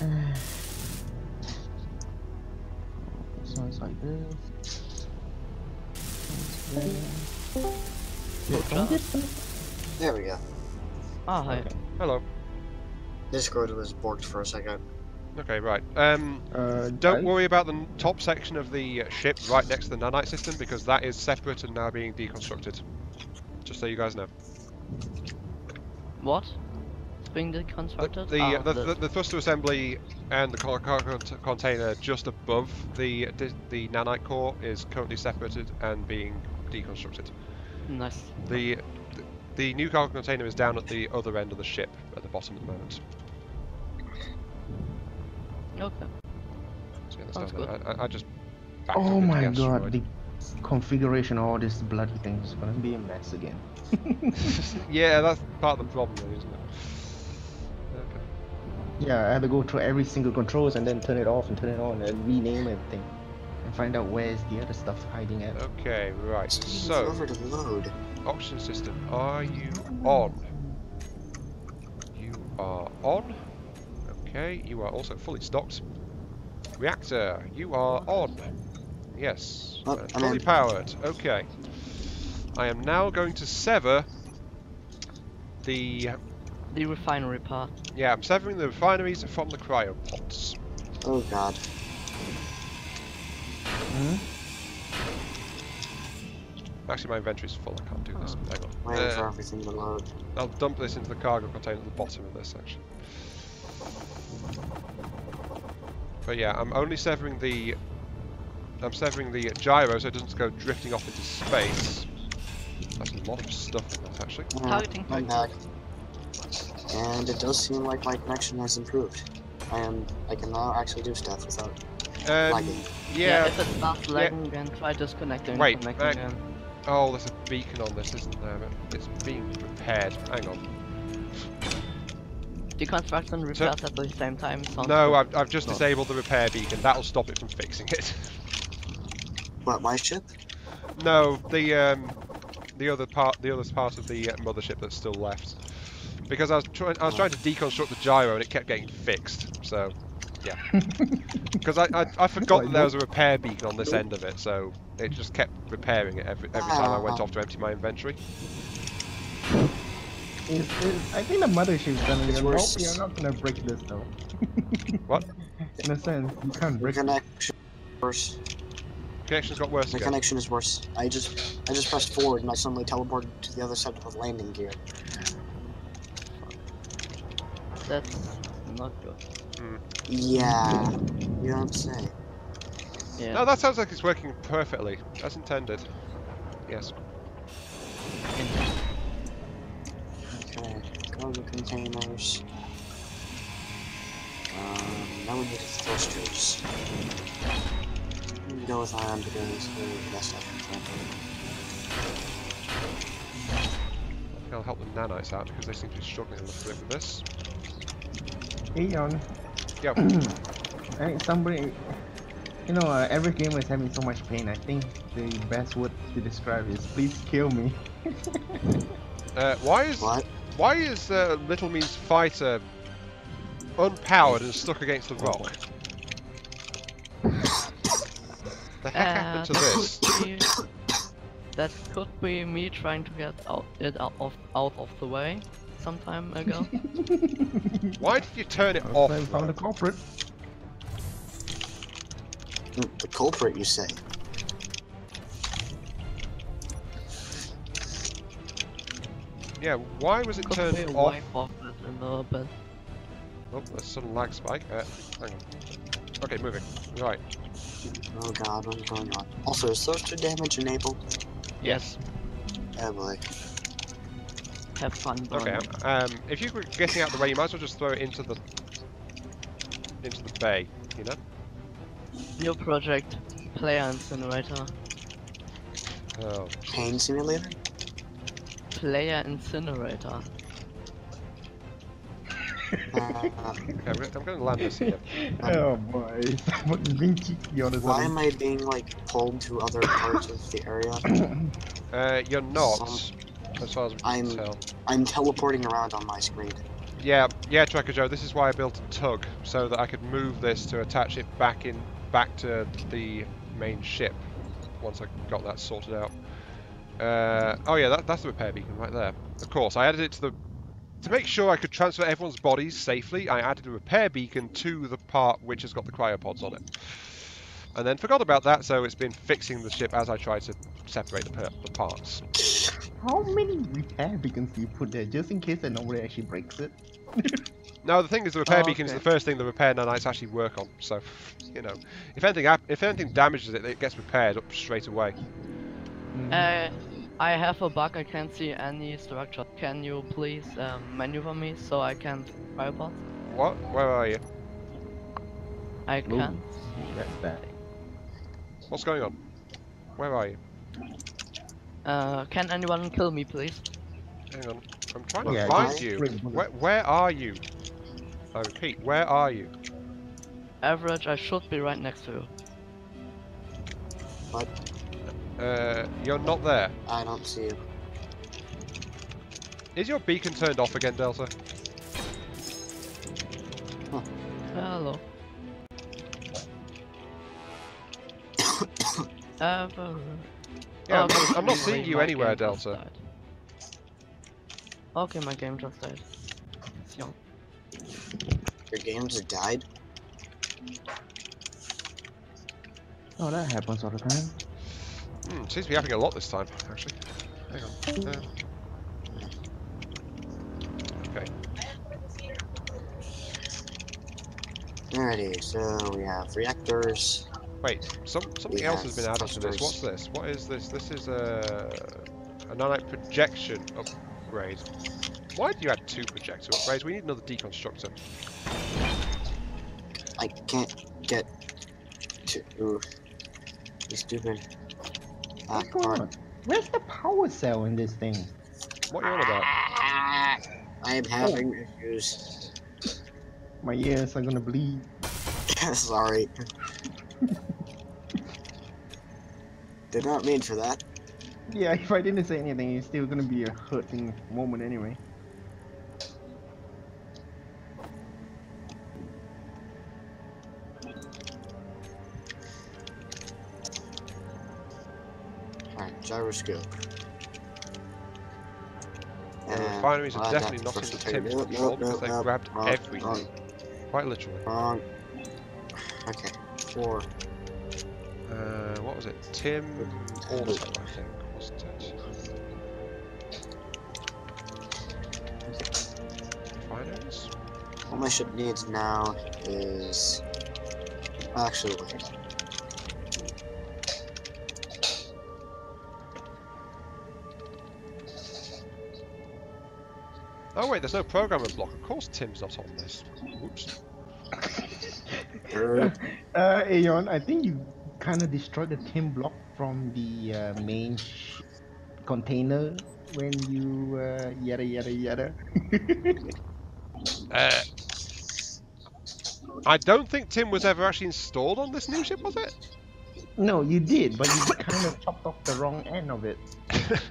going it. on. Sounds like this. There we go. Ah, hi. Okay. Hello. Discord was borked for a second. Okay, right. Don't Don't worry about the top section of the ship right next to the nanite system because that is separate and now being deconstructed. Just so you guys know. What? It's being deconstructed? The thruster assembly and the cargo container just above the nanite core is currently separated and being deconstructed. Nice. The new cargo container is down at the other end of the ship at the bottom at the moment. Okay. So yeah, that's Sounds down there. good. I just backed Oh up into my the god, asteroid. the configuration of all this bloody thing is gonna be a mess again. Yeah, that's part of the problem, really, isn't it? Okay. Yeah, I had to go through every single controls and then turn it off and turn it on and rename everything. And find out where's the other stuff hiding at. Okay, right. It's So, over to load. oxygen system, are you on? You are on. Okay, you are also fully stocked. Reactor, you are on. Yes, Oh, I'm fully in. powered. Okay. I am now going to sever the... The refinery part. Yeah, I'm severing the refineries from the cryopods. Oh god. Actually, my inventory's full. I can't do this. Hang on. Waiting for everything to load. I'll dump this into the cargo container at the bottom of this, actually. But yeah, I'm only severing the... I'm severing the gyro so it doesn't go drifting off into space. That's a lot of stuff in that, actually. Targeting I'm back. And it does seem like my connection has improved. I can now actually do stuff without lagging. Yeah. If it starts lagging, then try disconnecting Wait, and connecting again. Oh, there's a beacon on this, isn't there? But it's being repaired. Hang on. Deconstruct and repair at the same time. Sounds No, good. I've just disabled the repair beacon. That'll stop it from fixing it. What, my ship? No, the other part of the mothership that's still left. Because I was trying to deconstruct the gyro and it kept getting fixed. So, yeah. Because I forgot that there was a repair beacon on this end of it, so it just kept repairing it every time I went off to empty my inventory. I think the mothership's gonna be It's nope, worse. you're not gonna break this though. What? In a sense, you can't The break it. connection is worse. Connection's got worse The again. connection is worse. I just pressed forward and I suddenly teleported to the other side of the landing gear. That's not good. Yeah. You know what I'm saying? Yeah. No, that sounds like it's working perfectly, as intended. Yes. Okay. Cargo containers. Now we need thrusters. I'm gonna go with iron because they're the best I can find. I'll help the nanites out because they seem to be struggling a little bit with this. Hey, Yon. Yeah. I think somebody, you know, every gamer is having so much pain. I think the best word to describe is please kill me. Why is What? Little Me's fighter unpowered and stuck against the rock? The heck happened to this? That could be me trying to get out of the way some time ago. Why did you turn it off? I found the culprit. The culprit, you say? Yeah, why was it Could turned be a off? wipe off it a little bit. Oh, there's a sudden lag spike. Hang on. Okay, moving. Right. Oh god, what's going on? Also, is thruster damage enabled? Yes. Oh boy. Have fun. Okay. burning. If you were getting out of the way, you might as well just throw it into the bay. You know. New project. Player incinerator. Oh. Pain simulator? Player incinerator. Okay, I'm going to land this here. Oh boy, someone's being cheeky on a Why sudden. am I being like pulled to other parts of the area? You're not, as far as we can tell. I'm teleporting around on my screen. Yeah, Tracker Joe. This is why I built a tug so that I could move this to attach it back to the main ship once I got that sorted out. Oh yeah, that's the repair beacon right there. Of course, I added it to make sure I could transfer everyone's bodies safely. I added a repair beacon to the part which has got the cryopods on it, and then forgot about that. So it's been fixing the ship as I tried to separate the parts. How many repair beacons do you put there, just in case that nobody actually breaks it? No, the thing is, the repair Oh, beacon is okay. the first thing the repair nanites actually work on. So, you know, if anything damages it, it gets repaired up straight away. I have a bug, I can't see any structure. Can you please maneuver me so I can cryopod? What? Where are you? I Ooh. can't. That's bad. What's going on? Where are you? Can anyone kill me, please? Hang on. I'm trying to Yeah, find just you. straight bullet. Where are you? I repeat, where are you? Average, I should be right next to you. What? You're not there. I don't see you. Is your beacon turned off again, Delta? Hello. Average. Yeah, Okay, I'm not my- seeing you my anywhere, game just Delta. died. Okay, my game just died. So, Your game just died? Oh, that happens all the time. Seems to be happening a lot this time, actually. Hang on. Okay. Alrighty, so we have reactors. Wait, something else has been added to this. What's this? What is this? This is a nanite projection upgrade. Why do you add 2 projector upgrades? We need another deconstructor. I can't get to. Ooh. You stupid. What's going on? Where's the power cell in this thing? What are you on about? I am having issues. My ears are gonna bleed. Sorry. Did not mean for that. Yeah, if I didn't say anything, it's still gonna be a hurting moment anyway. Alright, gyroscope. The refineries are I'll definitely adapt not first in the to Tim's nope, control nope, because nope, they've nope, grabbed wrong, everything. wrong, Quite literally. wrong. Okay, 4. What was it? Tim Auto, I think, wasn't it? Refineries? What my ship needs now is. Actually, wait. Oh wait, there's no programmer block. Of course Tim's not on this. Oops. Aeon, I think you kind of destroyed the Tim block from the main container when you yada yada yada. I don't think Tim was ever actually installed on this new ship, was it? No, you did, but you kind of chopped off the wrong end of it.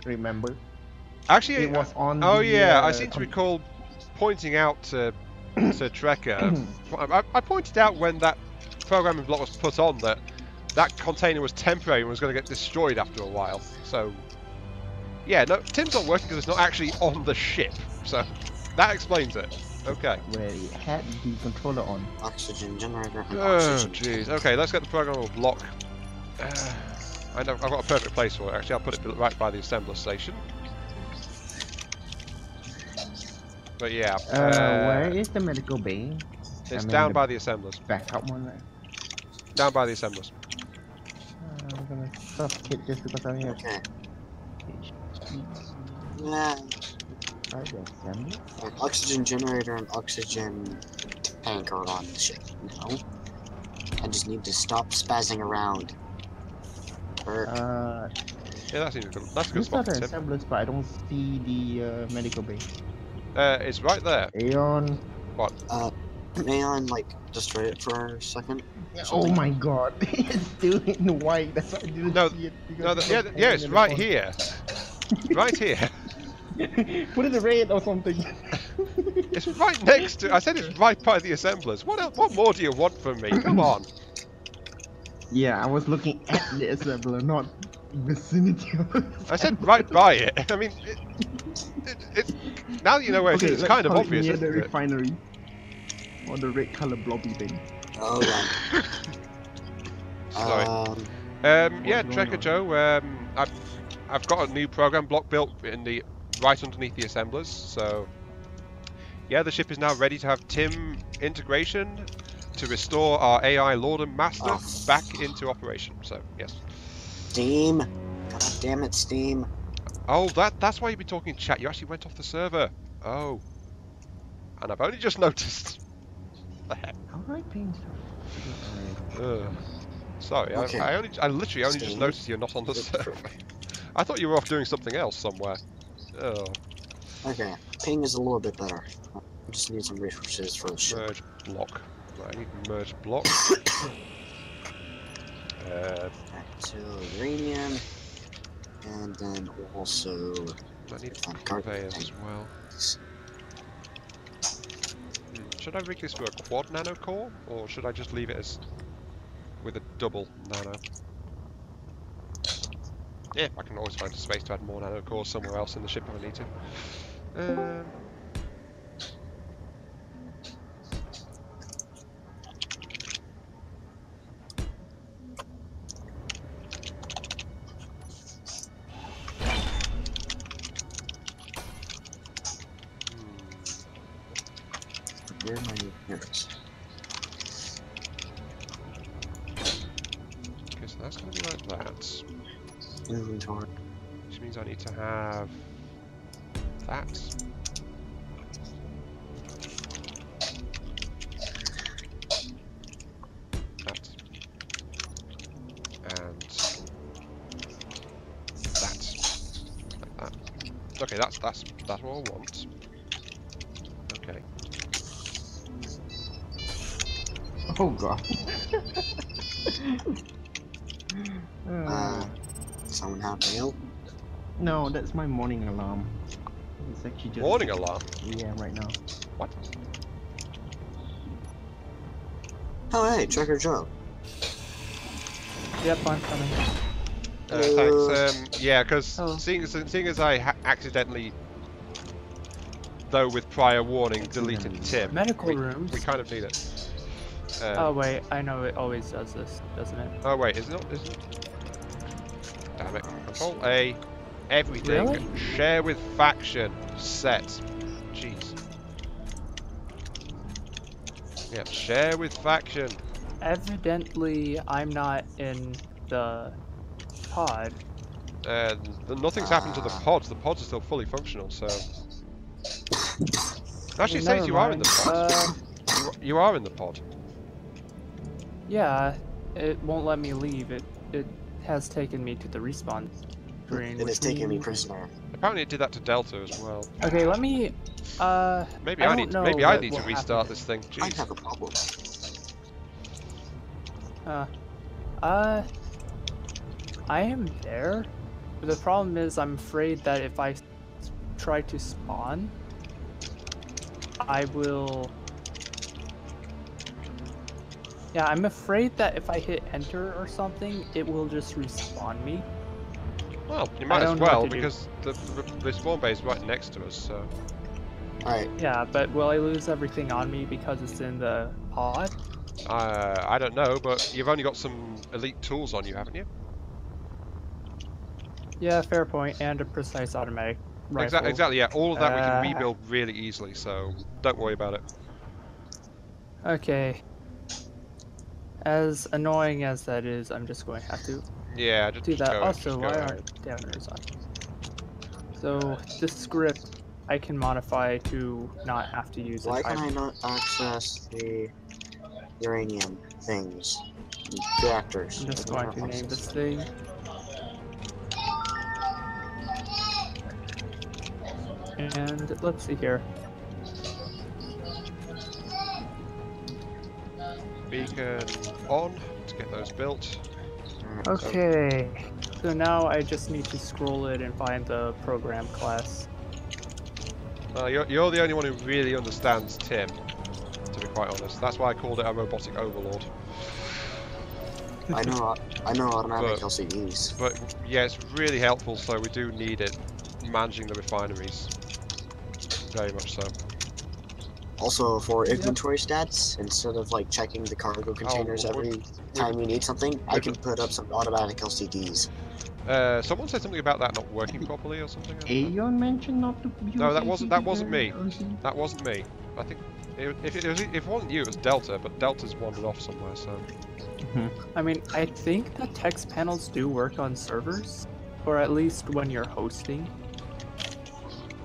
Remember? Actually, It was on. oh the, yeah, I seem to recall pointing out to Trekker. I pointed out when that programming block was put on that container was temporary and was going to get destroyed after a while. So, yeah, no, Tim's not working because it's not actually on the ship. So, that explains it. Okay. Where it had the controller on. Oxygen generator and Oh, oxygen. jeez. Okay, let's get the programmable block. I know I've got a perfect place for it. Actually, I'll put it right by the assembler station. But yeah. Where is the medical bay? It's I mean, down the by the assemblers. Backup one. Down by the assemblers. I'm gonna suffocate just because I'm here. Okay. HP. Nah. Right, the assembly. An oxygen generator and oxygen tank are on the ship. No. I just need to stop spazzing around. Yeah, that seems good. That's a good These are spot the for Tim. assemblers, but I don't see the medical bay. It's right there. Aeon. What? May I like destroy it for a second? Oh my god, it's still in white. That's why I didn't No, see it. because no, it was yeah, hanging it's in the right corner. here. Right here. Put it in red or something. It's right next to. I said it's right by the assemblers. What else? What more do you want from me? Come on. Yeah, I was looking at the assembler, not vicinity of the I said assembler. right by it. I mean, it's now that you know where it is. Okay, It's let's kind of call it obvious, near the isn't it? refinery. Or the red color blobby thing. Oh god. Sorry. Yeah, What's going Trekker on? Joe. I've got a new program block built in the right underneath the assemblers. So yeah, the ship is now ready to have TIM integration to restore our AI Lord and Master back into operation. So yes. Steam. God damn it, Steam. Oh, that's why you've been talking chat. You actually went off the server. Oh. And I've only just noticed. The heck. How do I paint stuff? Ugh. Sorry, Okay. I literally only just Steam. noticed you're not on the server. I thought you were off doing something else somewhere. Oh. Okay, ping is a little bit better. I just need some resources for the ship. Merge block. Right, I need merge block. Back to uranium. And then also I need find conveyors as well. Should I rig this for a quad nano core, or should I just leave it as with a double nano? Yeah, I can always find a space to add more nano cores somewhere else in the ship if I need to. Where are my units? Okay, so that's going to be like that. Inventory. Which means I need to have that. That. And that. Like that. Okay, that's what I want. Okay. Oh god. Someone have mail? No, that's my morning alarm. It's actually just Warning alarm. Yeah, right now. What? Oh hey, Trekker Joe. Yep, I'm coming. Thanks. Yeah, because Oh. seeing as I accidentally, though with prior warning, deleted Tim, Medical rooms. we kind of need it. Oh wait, I know it always does this, doesn't it? Oh wait, isn't it? Damn it. Control A. Everything. Really? Share with faction. Set. Jeez. Yep, share with faction. Evidently, I'm not in the pod. Nothing's happened to the pods. The pods are still fully functional, so... Actually, it says Never you are in mind. the pod. You are in the pod. Yeah, it won't let me leave. It has taken me to the respawn screen. It is which taking me means- prisoner. Apparently it did that to Delta as well. Okay, let me. Maybe I I don't need know to what restart happened. this thing. I Jeez. have a problem. I am there. But the problem is, I'm afraid that if I try to spawn, I will. Yeah, I'm afraid that if I hit enter or something, it will just respawn me. Well, you might as don't know what well to do. because the respawn bay is right next to us. So Alright, Yeah, but will I lose everything on me because it's in the pod? I don't know, but you've only got some elite tools on you, haven't you? Yeah, fair point, and a precise automatic rifle. Exactly. Yeah, all of that we can Uh, rebuild really easily. So don't worry about it. Okay. As annoying as that is, I'm just going to have to Yeah, just do that. go, Also, just go why ahead. aren't downers on? So, this script I can modify to not have to use why a can I type. not access the uranium things? Reactors. I'm just I going cannot to name access this them. thing. And let's see here. beacon on to get those built. Okay. So now I just need to scroll it and find the program class. You're the only one who really understands Tim, to be quite honest. That's why I called it a robotic overlord. I know automatic LCDs. But yeah, it's really helpful, so we do need it managing the refineries. Very much so. Also, for inventory stats, instead of like checking the cargo containers every time you need something, I can put up some automatic LCDs. Someone said something about that not working properly or something. Aeon mentioned not to use No, that wasn't me. LCD? That wasn't me. I think if it wasn't you, it was Delta, but Delta's wandered off somewhere. So I mean, I think the text panels do work on servers, or at least when you're hosting.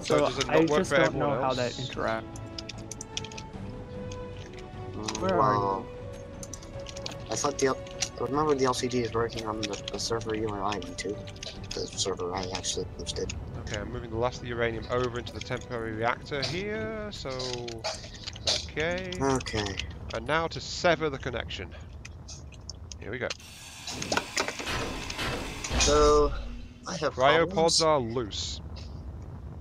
So So does it not I work just for don't everyone know how else? that interacts. Where are Well, I thought remember the LCD is working on the server you and I went to. The server I actually hosted. okay, I'm moving the last of the uranium over into the temporary reactor here. So okay, Okay. and now to sever the connection. Here we go. So, I have Cryopods problems. are loose.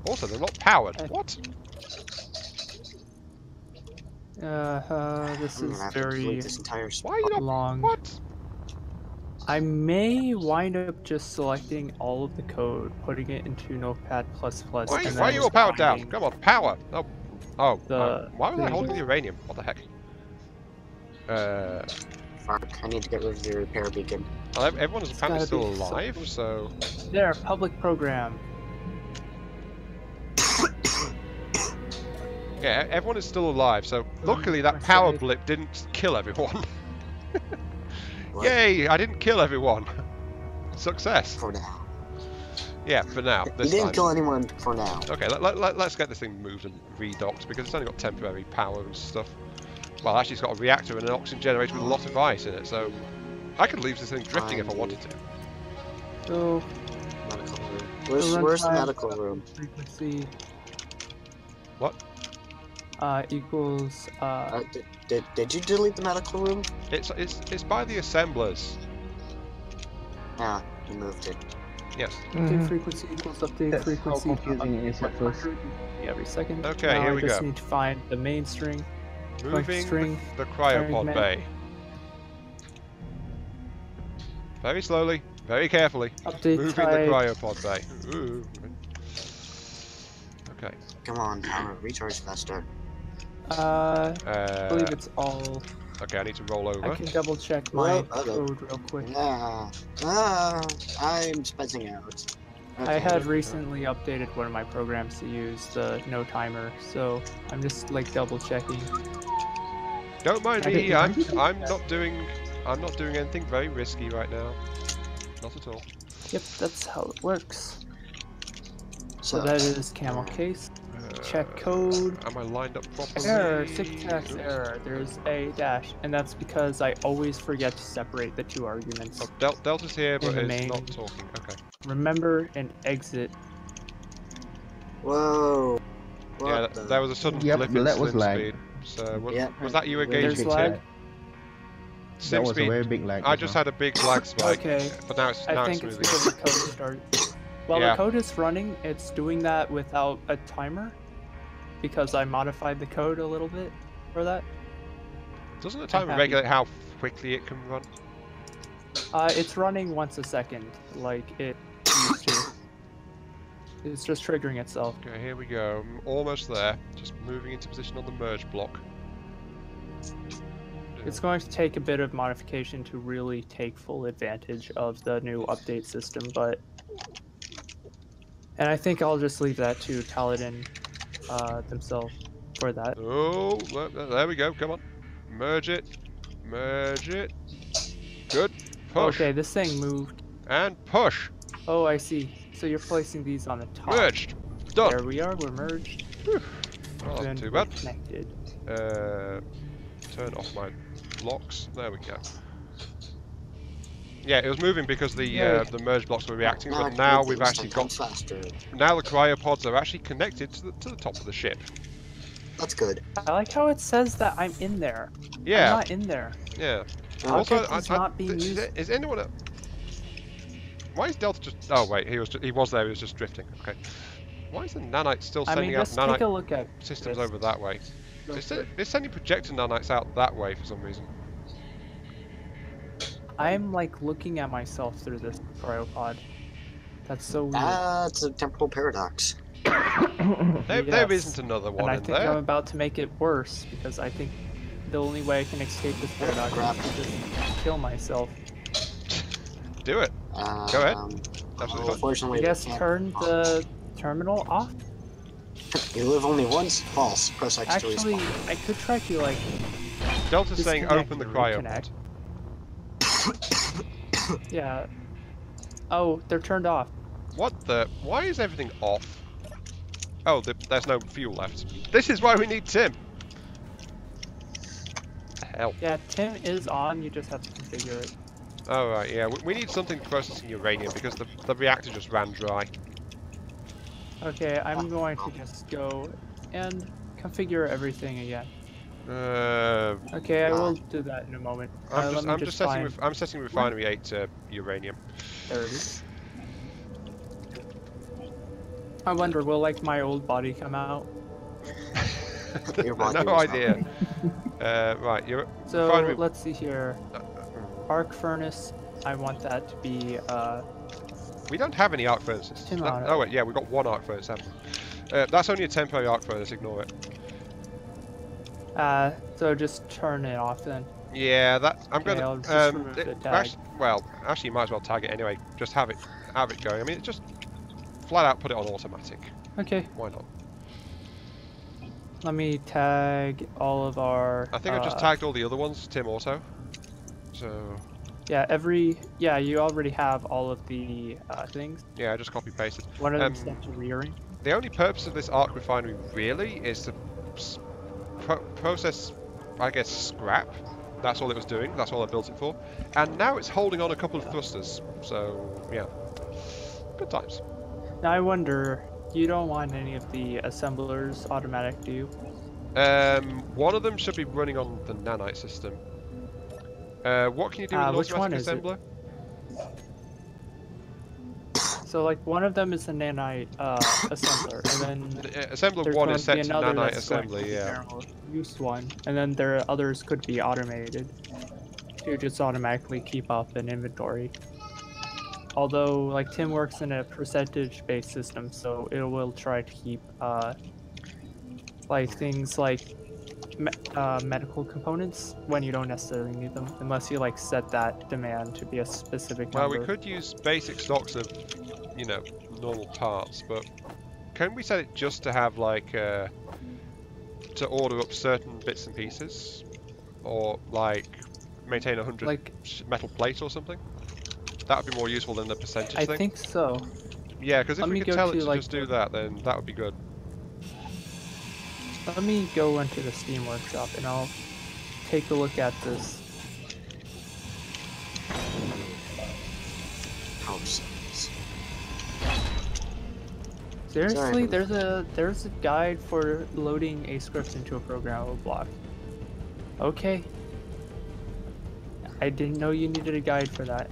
Also, they're not powered. What? This I'm is gonna have to delete very this entire Why are you not? long. What? I may wind up just selecting all of the code, putting it into Notepad++. Why and are then you all powered down? finding Come on, power! Oh, the why was I thing. holding the uranium? What the heck? Fuck, I need to get rid of the repair beacon. Well, everyone is apparently gotta still be alive, so- so... There, public program. Yeah, everyone is still alive, so luckily that I power say- blip didn't kill everyone. What? Yay, I didn't kill everyone. Success. For now. Yeah, for now, You this didn't time. kill anyone for now. Okay, let's get this thing moved and redocked, because it's only got temporary power and stuff. Well, actually it's got a reactor and an oxygen generator with a lot of ice in it, so... I could leave this thing drifting if I wanted to. So, Medical room. the Where's the runtime medical room? frequency What? equals Did you delete the medical room? It's by the assemblers. Yeah, you moved it. Yes. update frequency equals update That's how frequency. confusing it is at first. Every second. Okay, Now here I we just go. need to find the main string. Moving string, the cryopod man. bay. Very slowly, very carefully. Update Moving type. the cryopod bay. Ooh. Okay. Come on, power, recharge faster. I believe it's all. Okay, I need to roll I over. can double check my Well, hello. code real quick. I'm spazzing out. I had recently updated one of my programs to use the no timer, so I'm just like double checking. Don't mind me. I'm not doing anything very risky right now. Not at all. Yep, that's how it works. So So, that is camel case. Check code. Am I lined up properly? Error, syntax error. There's a dash, and that's because I always forget to separate the two arguments. Oh, Delta's here, but the is main- not talking. Okay. Remember and exit. whoa. Yeah, What the- there was a sudden Yep, blip in that was slim lag. speed. So Yeah. was that you Very engaging? There's big lag. lag. That Sim was a speed. very big lag. I just had a big lag spike. Okay. But now it's I think it's smoothing. because the code started. While Yeah. the code is running, it's doing that without a timer, because I modified the code a little bit for that. Doesn't the timer happy. regulate how quickly it can run? It's running once a second, like it used to. It's just triggering itself. Okay, here we go. I'm almost there. Just moving into position on the merge block. It's going to take a bit of modification to really take full advantage of the new update system, but... And I think I'll just leave that to Paladin themselves for that. Oh, well, there we go. Come on. Merge it. Merge it. Good. Push. Okay, this thing moved. And push. Oh, I see. So you're placing these on the top. Merged. Done. There we are, we're merged. Well, that's and too we're bad. connected. Turn off my blocks. There we go. Yeah, it was moving because the merge blocks were reacting, I but can now do we've things actually 10 got. times faster. Now the cryopods are actually connected to the top of the ship. That's good. I like how it says that I'm in there. Yeah. I'm not in there. Yeah. Also, Object is not being used. Is anyone? Why is Delta just? Oh wait, he was there. He was just drifting. Okay. Why is the nanite still I sending mean, out just take nanite a look at systems this. over that way? Real It's, quick. it's sending projector nanites out that way for some reason. I'm like looking at myself through this cryopod. That's so weird. that's a temporal paradox. There Yes. isn't another one And I in think there. I'm about to make it worse because I think the only way I can escape this paradox Crap. is to just kill myself. Do it. Go ahead. Absolutely fine. Unfortunately, I guess we can't. turn the terminal off. You live only once. False. Press X to Actually, respawn. I could try to like Delta's saying disconnect open the and cryo. reconnect. Yeah. Oh, they're turned off. What the? Why is everything off? Oh, there's no fuel left. This is why we need Tim. Hell. Yeah, Tim is on. You just have to configure it. Oh right, yeah. We need something processing uranium because the reactor just ran dry. Okay, I'm going to just go and configure everything again. Okay, I will do that in a moment. Let me I'm just setting. find I'm setting refinery 8 to uranium. 30. I wonder, will like my old body come out? Your body No is idea. Right, you're So refinery. let's see here. Arc furnace. I want that to be We don't have any arc furnaces. Tim on it. Oh wait, yeah, we've got one arc furnace, haven't we? That's only a temporary arc furnace. Ignore it. so just turn it off then. Yeah, that I'm Okay, gonna. I'll just remove the tag. Actually, you might as well tag it anyway. Just have it going. I mean, just flat out put it on automatic. Okay, Why not? let me tag all of our. I think I just tagged all the other ones, Tim Auto. So Yeah, you already have all of the things. yeah, I just copy pasted. One of them set to rearing. The only purpose of this arc refinery really is to process, I guess, scrap. That's all it was doing. That's all I built it for. And now it's holding on a couple of thrusters. So yeah, good times. Now I wonder, you don't want any of the assemblers automatic, do you? One of them should be running on the nanite system. What can you do with an Which one automatic is it? assembler? So like one of them is a nanite assembler, and then Assembler there's 1 going is to set be to another nanite that's going assembly, to yeah. general use one, and then there are others could be automated to just automatically keep up an inventory. Although like Tim works in a percentage-based system, so it will try to keep like things like medical components when you don't necessarily need them, unless you like set that demand to be a specific Well, number. we could use basic stocks of, you know, normal parts, but can we set it just to have like to order up certain bits and pieces, or like maintain 100 like metal plate or something? That would be more useful than the percentage I thing. think so. Yeah, because if Let we me could go tell to, it to like, just do that, then that would be good. Let me go into the Steam Workshop and I'll take a look at this. Power cells. Seriously, Sorry. there's a guide for loading a script into a programmable block. Okay. I didn't know you needed a guide for that.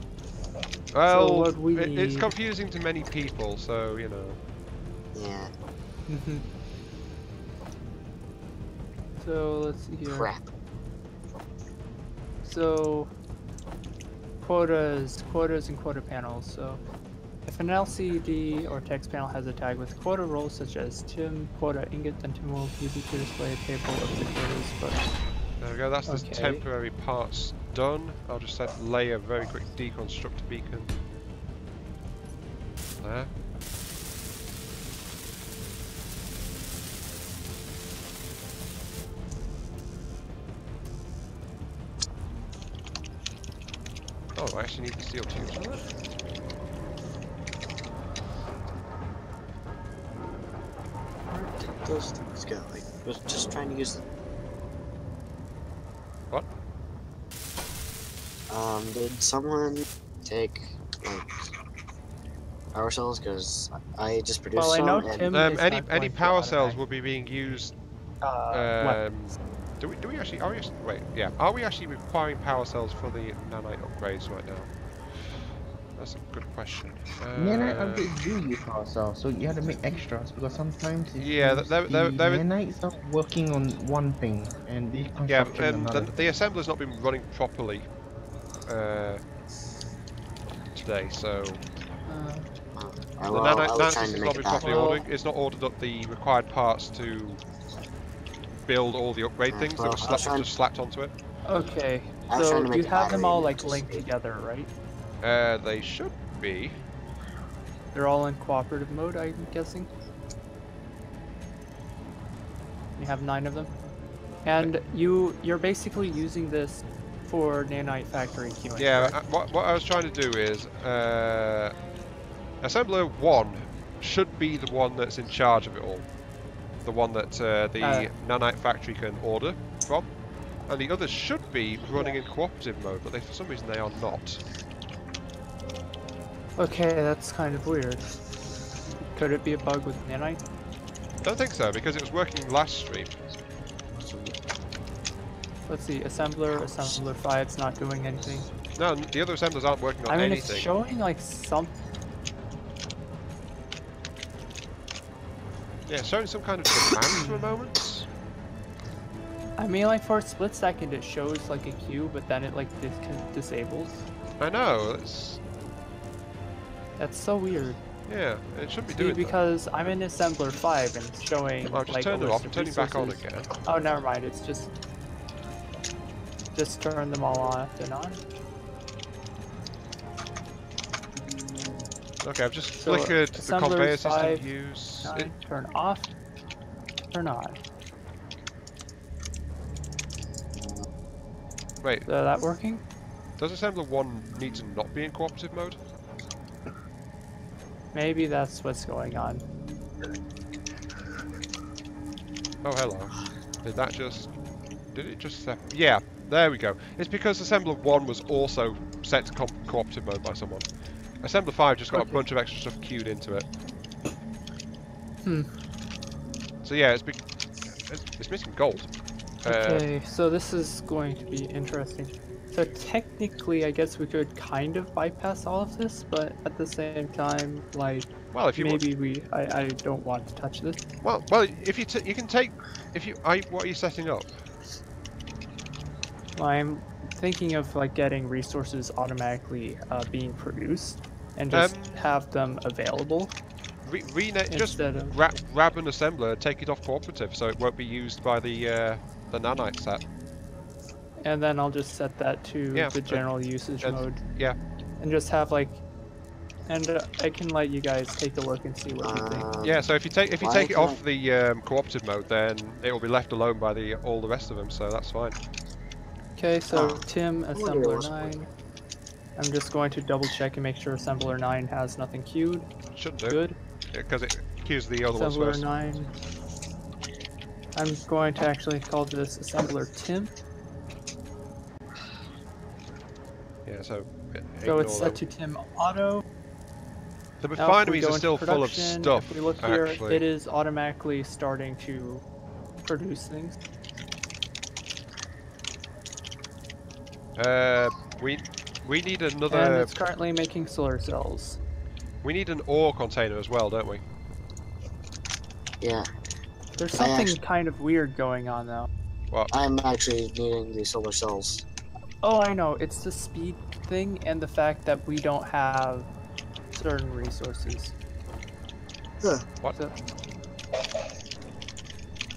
Well, what we it's need- confusing to many people, so you know. Yeah. So let's see here. Crap. So quotas and quota panels. So if an LCD or text panel has a tag with quota roles such as Tim quota ingot, then Tim will use it to display a table of the quotas. But There we go. That's the Okay. temporary parts done. I'll just lay a very quick deconstruct beacon there. Oh, I actually need the steel tubes for that. Where did those things go? I was just trying to use them. What? Did someone take like power cells? Because I just produced well, I some. know and Tim. is Any not going to power cells automatic. will be being used weapons. Do we actually? Are we actually? Wait, yeah. Are we actually requiring power cells for the nanite upgrades right now? That's a good question. Nanite upgrades do use power cells, so you have to make extras because sometimes it Yeah, seems they're- the they're- nanites are working on one thing and the Yeah, construction and another. the assembler's not been running properly today, so the Well, I was nanite trying to system's make not it been that properly way. ordering. It's not ordered up the required parts to build all the upgrade things that well, were just slapped onto it. Okay, I was trying so to make you the have them battery all and it like just linked stayed. together, right? They should be. They're all in cooperative mode, I'm guessing. You have 9 of them, and you're basically using this for nanite factory queuing. Yeah, correct? what I was trying to do is assembler 1 should be the one that's in charge of it all. The one that the nanite factory can order from. And the others should be running in cooperative mode, but for some reason they are not. Okay, that's kind of weird. Could it be a bug with nanite? Don't think so, because it was working last stream. Let's see, assembler 5's not doing anything. No, the other assemblers aren't working on I mean, anything. it's showing like some. Yeah, it's showing some kind of demand for a moment. I mean, like for a split second, it shows like a queue, but then it like disables. I know, it's... That's so weird. Yeah, it shouldn't be See, doing that. because I'm in assembler 5 and it's showing Well, I've just like turned a it list off, I'm of turning back on resources. again. Oh, never mind. It's just turn them all off and on. Okay, I've just So, flickered the assemblers conveyor system 5, use. 9, turn off, turn on. Wait, Is that working? does assembler 1 need to not be in cooperative mode? Maybe that's what's going on. Oh, hello. Did that just... Did it just set... Yeah, there we go. It's because assembler 1 was also set to cooperative mode by someone. Assembler 5 just got a bunch of extra stuff queued into it. So yeah, it's missing gold. Okay, so this is going to be interesting. So technically, I guess we could kind of bypass all of this, but at the same time, like, Well, if you maybe I don't want to touch this. well, if you can take what are you setting up? I'm thinking of like getting resources automatically being produced and just have them available. Just instead of grab an assembler, take it off cooperative, so it won't be used by the nanite set. and then I'll just set that to Yeah, the general usage mode. Yeah. And just have like, and I can let you guys take a look and see what you think. Yeah. So if you take why it off the cooperative mode, then it will be left alone by all the rest of them. So that's fine. Okay, so Oh. Tim, wonder assembler what's 9. I'm just going to double check and make sure assembler 9 has nothing queued. Should do. Good. Because it queues the other ones Assembler first. 9. I'm going to actually call this assembler Tim. Yeah. So. So it's ignore set to Tim Auto. The Now, if we refineries go are into still full of production, stuff. If we look here, actually. it is automatically starting to produce things. We need And another. it's currently making solar cells. We need an ore container as well, don't we? Yeah, There's I something actu- kind of weird going on though. I'm actually needing the solar cells. Oh, I know. It's the speed thing and the fact that we don't have certain resources. Huh. What? So,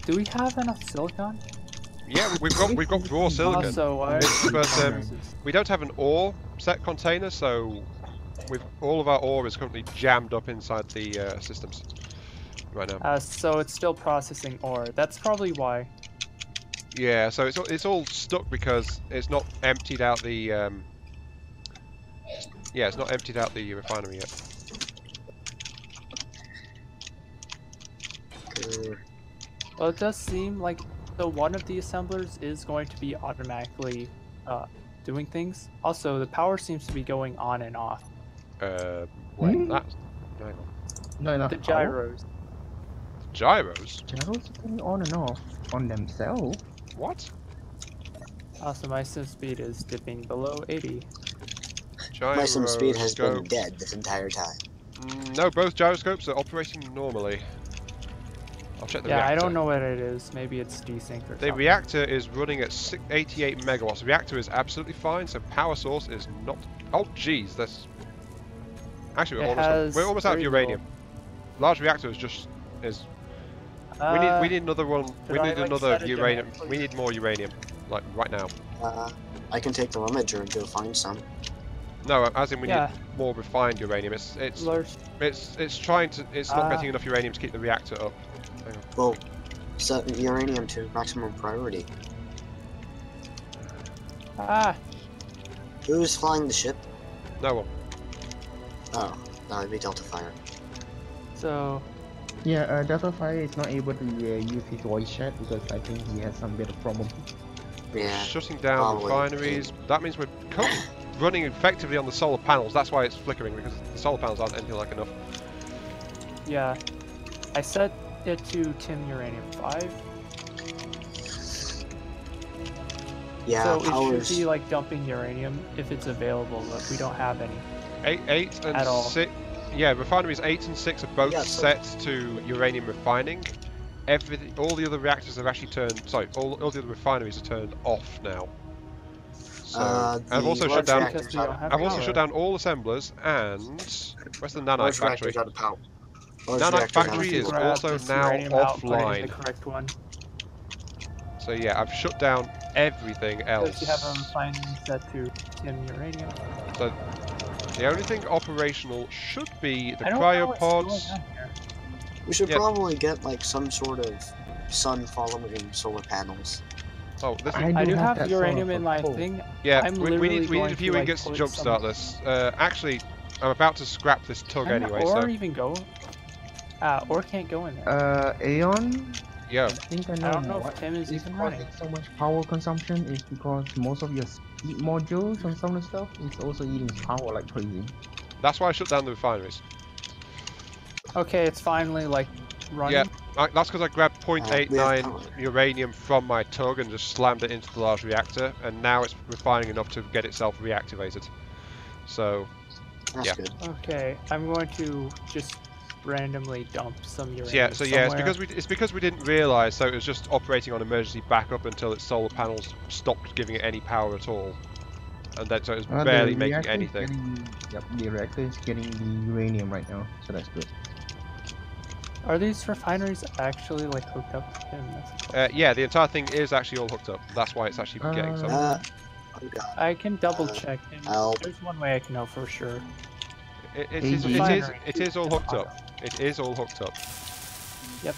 do we have enough silicon? Yeah, we've got raw silicon. Also, why? But we don't have an ore set container, so all of our ore is currently jammed up inside the systems right now. So it's still processing ore. That's probably why. Yeah, so it's all stuck because it's not emptied out the yeah, it's not emptied out the refinery yet. Well, it does seem like one of the assemblers is going to be automatically doing things. Also, the power seems to be going on and off. Wait, that's hang on. Not enough The power? gyros. Gyros? Gyros turn on and off on themselves. What? Also, my sim speed is dipping below 80. Gyroscope. My sim speed has been dead this entire time. No, both gyroscopes are operating normally. I'll check the Yeah, reactor. I don't know what it is. Maybe it's desync or The something. reactor is running at 88 megawatts. The reactor is absolutely fine, so power source is not. Oh, jeez, that's. Actually, we're almost out of uranium. Large reactor is just is. We need another one. We need another uranium. We need more uranium, like right now. I can take the rummage or go find some. No, as in we need more refined uranium. It's trying to. It's not getting enough uranium to keep the reactor up. Well, set uranium to maximum priority. Who's flying the ship? No one. Oh, that would be Delta Fire. So. Yeah, Delta Fire is not able to use his voice chat because I think he has some bit of problem. Yeah. Shutting down refineries. That means we're running effectively on the solar panels. That's why it's flickering, because the solar panels aren't anything like enough. Yeah. I set it to Tim Uranium 5. Yeah, so it should be like dumping uranium if it's available, but we don't have any. 8 and 6. Yeah, refineries 8 and 6 are both set to uranium refining. All the other reactors have actually turned. Sorry, all the other refineries are turned off now. So I've also shut down. I've also shut down all assemblers and where's the nanite factory? Nanite factory is also now offline. The correct one. So yeah, I've shut down everything else. You have a refinery set to Tim Uranium. So the only thing operational should be the cryopods. We should probably get like some sort of sun following solar panels. Oh, I do have uranium in my thing. Yeah, we need a few ingots to jumpstart this. Actually, I'm about to scrap this tug anyway. Or even go. Or can't go in there. Aeon. Yeah. I think I don't know if Tim is even running. So much power consumption is because most of your speed modules and some of the stuff is also eating power like crazy. That's why I shut down the refineries. Okay, it's finally like running. Yeah, that's because I grabbed 0.89 uranium from my tug and just slammed it into the large reactor, and now it's refining enough to get itself reactivated. So, that's good. Okay, I'm going to just randomly dump some uranium. It's because we didn't realise, so it was just operating on emergency backup until its solar panels stopped giving it any power at all, and then so it was barely making anything. The reactor is getting the uranium right now, so that's good. Are these refineries actually like hooked up to him? Yeah, the entire thing is actually all hooked up. That's why it's actually getting some. I can double check. There's one way I can know for sure. It is all hooked up. It is all hooked up. Yep.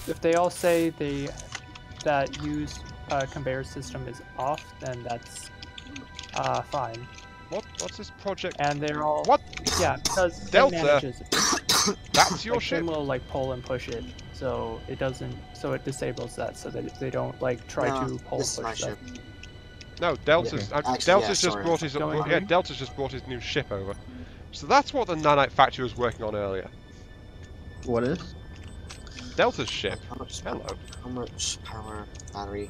If they all say that use conveyor system is off, then that's fine. What's this project? And they're all Yeah, because Delta. That's your ship. Tim will like pull and push it, so it doesn't. So it disables that, so that they don't like try to pull and push stuff. No, Delta's just brought his Delta's just brought his new ship over. So that's what the nanite factory was working on earlier. What is? Delta's ship. Hello. How much power battery?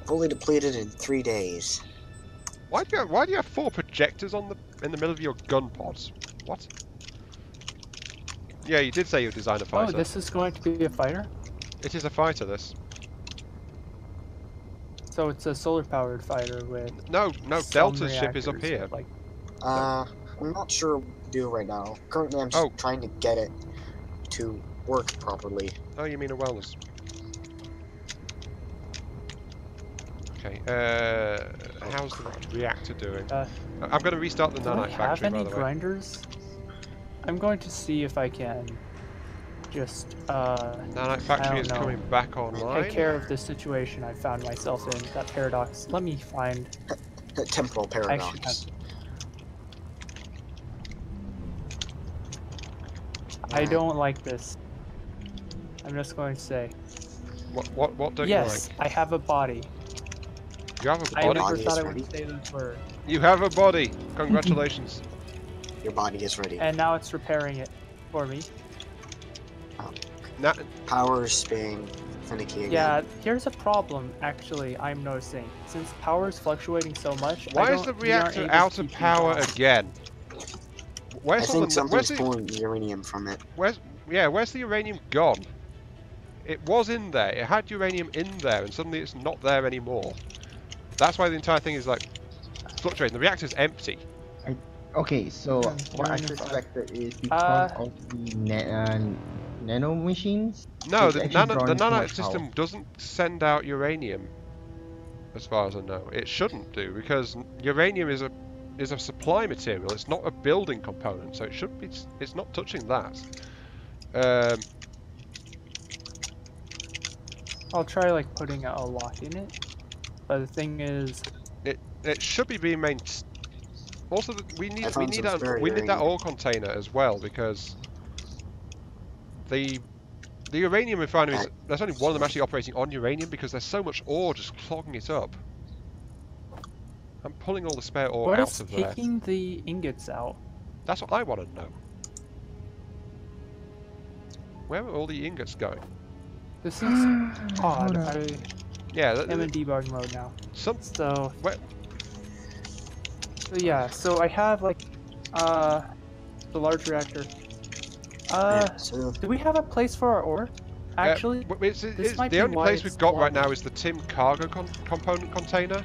Fully depleted in 3 days. Why do you have 4 projectors in the middle of your gun pods? What? Yeah, you did say you designed a fighter. Oh, this is going to be a fighter? It is a fighter, this. So it's a solar-powered fighter with... No, Delta's ship is up here. Like... I'm not sure what to do right now. Currently, I'm just trying to get it to work properly. Oh, you mean a wellness. Okay, how's the reactor doing? I'm going to restart the nanite factory, by the way. Do I have any grinders? I'm going to see if I can just, nanite factory is coming back online. Take care of this situation I found myself in, that paradox. Let me find... The temporal paradox. I don't like this. I'm just going to say. What don't you like? Yes, I have a body. You have a body? I never thought I would say those words. You have a body! Congratulations. Your body is ready. And now it's repairing it for me. Power's being finicky again. Yeah, here's a problem, actually, I'm noticing. Since power's fluctuating so much, Why is the reactor out of power again? I think something's pulling uranium from it. Where's the uranium gone? It was in there. It had uranium in there, and suddenly it's not there anymore. That's why the entire thing is like fluctuating. The reactor's empty. Okay, so what I suspected is because of the nano machines. No, the it's actually drawing too nanite much system power. doesn't send out uranium, as far as I know. It shouldn't do, because uranium is a supply material. It's not a building component, so it should be. It's not touching that. I'll try like putting a lock in it, but the thing is, it should be being maintained. Also, we need that uranium. ore container as well, because the uranium refineries. There's only one of them actually operating on uranium because there's so much ore just clogging it up. I'm pulling all the spare ore what out is of there. taking the ingots out? That's what I want to know. Where are all the ingots going? This is odd. Yeah, I'm in debug mode now. So yeah, so I have like the large reactor. Do we have a place for our ore? Actually, the only place we've got right now is the Tim cargo component container,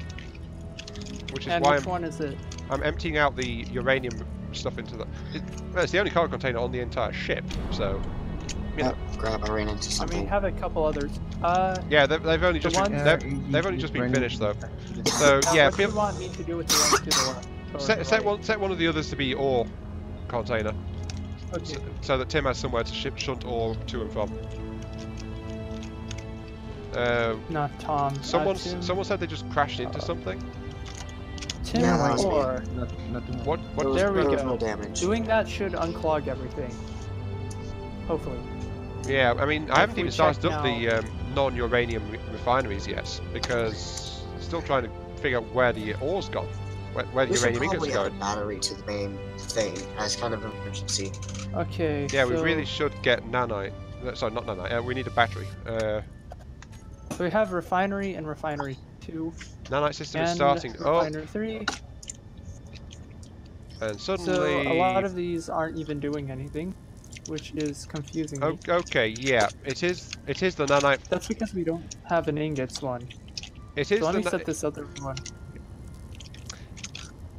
which is why which one is it? I'm emptying out the uranium stuff into the. It's the only cargo container on the entire ship, so. You know. Crap! I ran into something. I mean, have a couple others. Yeah, they've only just been finished though. So yeah, what do you want me to do with the ones to the left? Set one of the others to be ore container. Okay. So that Tim has somewhere to shunt ore to and from. Not Tom. Someone said they just crashed into something. Tim Yeah, or What? there we go. No damage. Doing that should unclog everything. Hopefully. Yeah, I mean, I haven't even started up check the non-uranium refineries yet because still trying to figure out where the ore's gone, where the We should uranium ingots probably are add a going. battery to the main thing as kind of an emergency. Okay. Yeah, so, we really should get nanite. Sorry, not nanite. We need a battery. So we have refinery and refinery 2. Nanite system and is starting up, refinery 3. and So suddenly. a lot of these aren't even doing anything, which is confusing me. Okay, yeah, it is the nanite. That's because we don't have an ingots one. It is So let me the set this other one.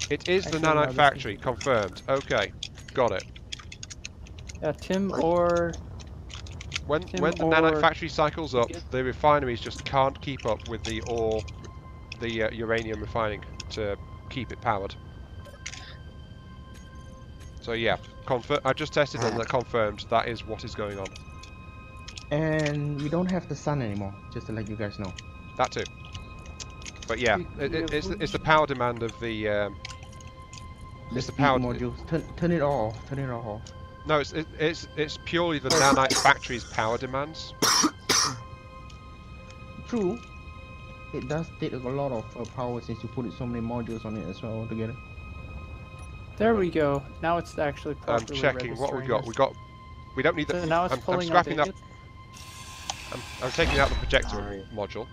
it is the Actually, no, nanite this factory. Confirmed. Okay, got it. Yeah, Tim or When Tim the nanite or- factory cycles up, Yep. the refineries just can't keep up with the ore, the uranium refining to keep it powered. So yeah, I just tested and that confirmed that is what is going on. And we don't have the sun anymore, just to let you guys know. That too. But yeah, it's the power demand of the. It's the power modules. Turn it off. Turn it off. No, it's purely the nanite factory's power demands. True. It does take a lot of power since you put so many modules on it as well together. there we go. Now it's actually I'm properly checking what we got. registering We don't need us. the. So now it's I'm pulling scrapping up that. I'm taking out the projector Alright. module.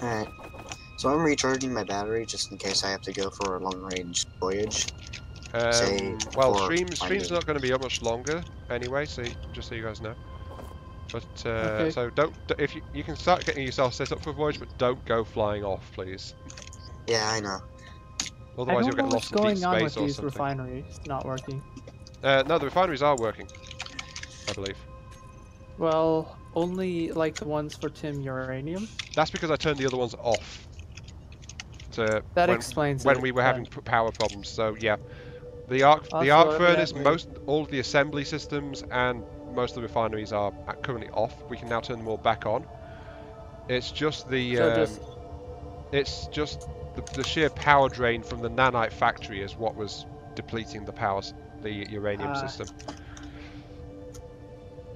Alright. So I'm recharging my battery just in case I have to go for a long-range voyage. Well, for stream's finding- not going to be up much longer anyway, so just so you guys know. But Okay. so if you can start getting yourself set up for a voyage, but don't go flying off, please. Yeah, I know. I Otherwise, you'll don't know get what's lost in deep going on with space or these something. refineries not working. No, the refineries are working, I believe. Well, only like the ones for Tim uranium. That's because I turned the other ones off. That explains when it, we were then. having power problems. So yeah, the arc Also, furnace, evidently- all of the assembly systems, and most of the refineries are currently off. We can now turn them all back on. It's just the the sheer power drain from the nanite factory is what was depleting the uranium system.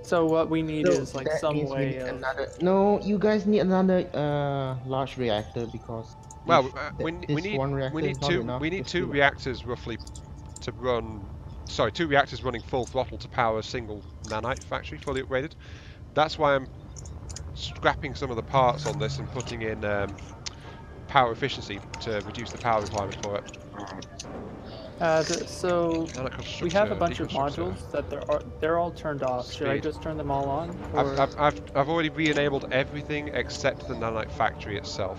So what we need So is like that some means we way need of. another. No, you guys need another large reactor because. Well, if we this need one reactor we need is not two enough we need to two fill it. reactors roughly to run sorry, 2 reactors running full throttle to power a single nanite factory, fully upgraded. That's why I'm scrapping some of the parts on this and putting in power efficiency to reduce the power requirement for it. So Nanite we have a constructor, bunch of deconstructor. modules that they're all turned off. Should I Speed. just turn them all on? Or... I've already re-enabled everything except the nanite factory itself.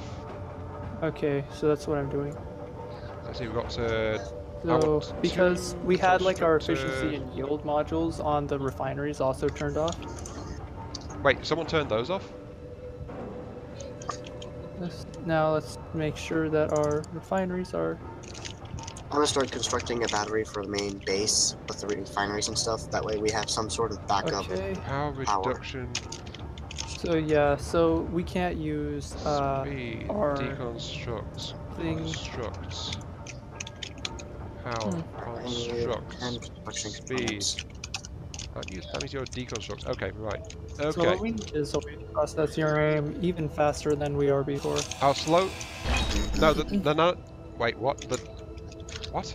Okay, so that's what I'm doing. Let's see, we've got to. So because we had like our constructor- efficiency and yield modules on the refineries also turned off. Wait, someone turned those off? Now let's make sure that our refineries are. I'm gonna start constructing a battery for the main base with the refineries and stuff. That way we have some sort of backup. Okay. Power reduction. So yeah, so we can't use Speed. our Deconstruct. thing. Construct. Power. Construct. And construction Speed. components. That means you're deconstruct. Okay, right. So Okay. what we need is a way to process uranium even faster than we are before. How slow? No, the no. Wait, what? The what?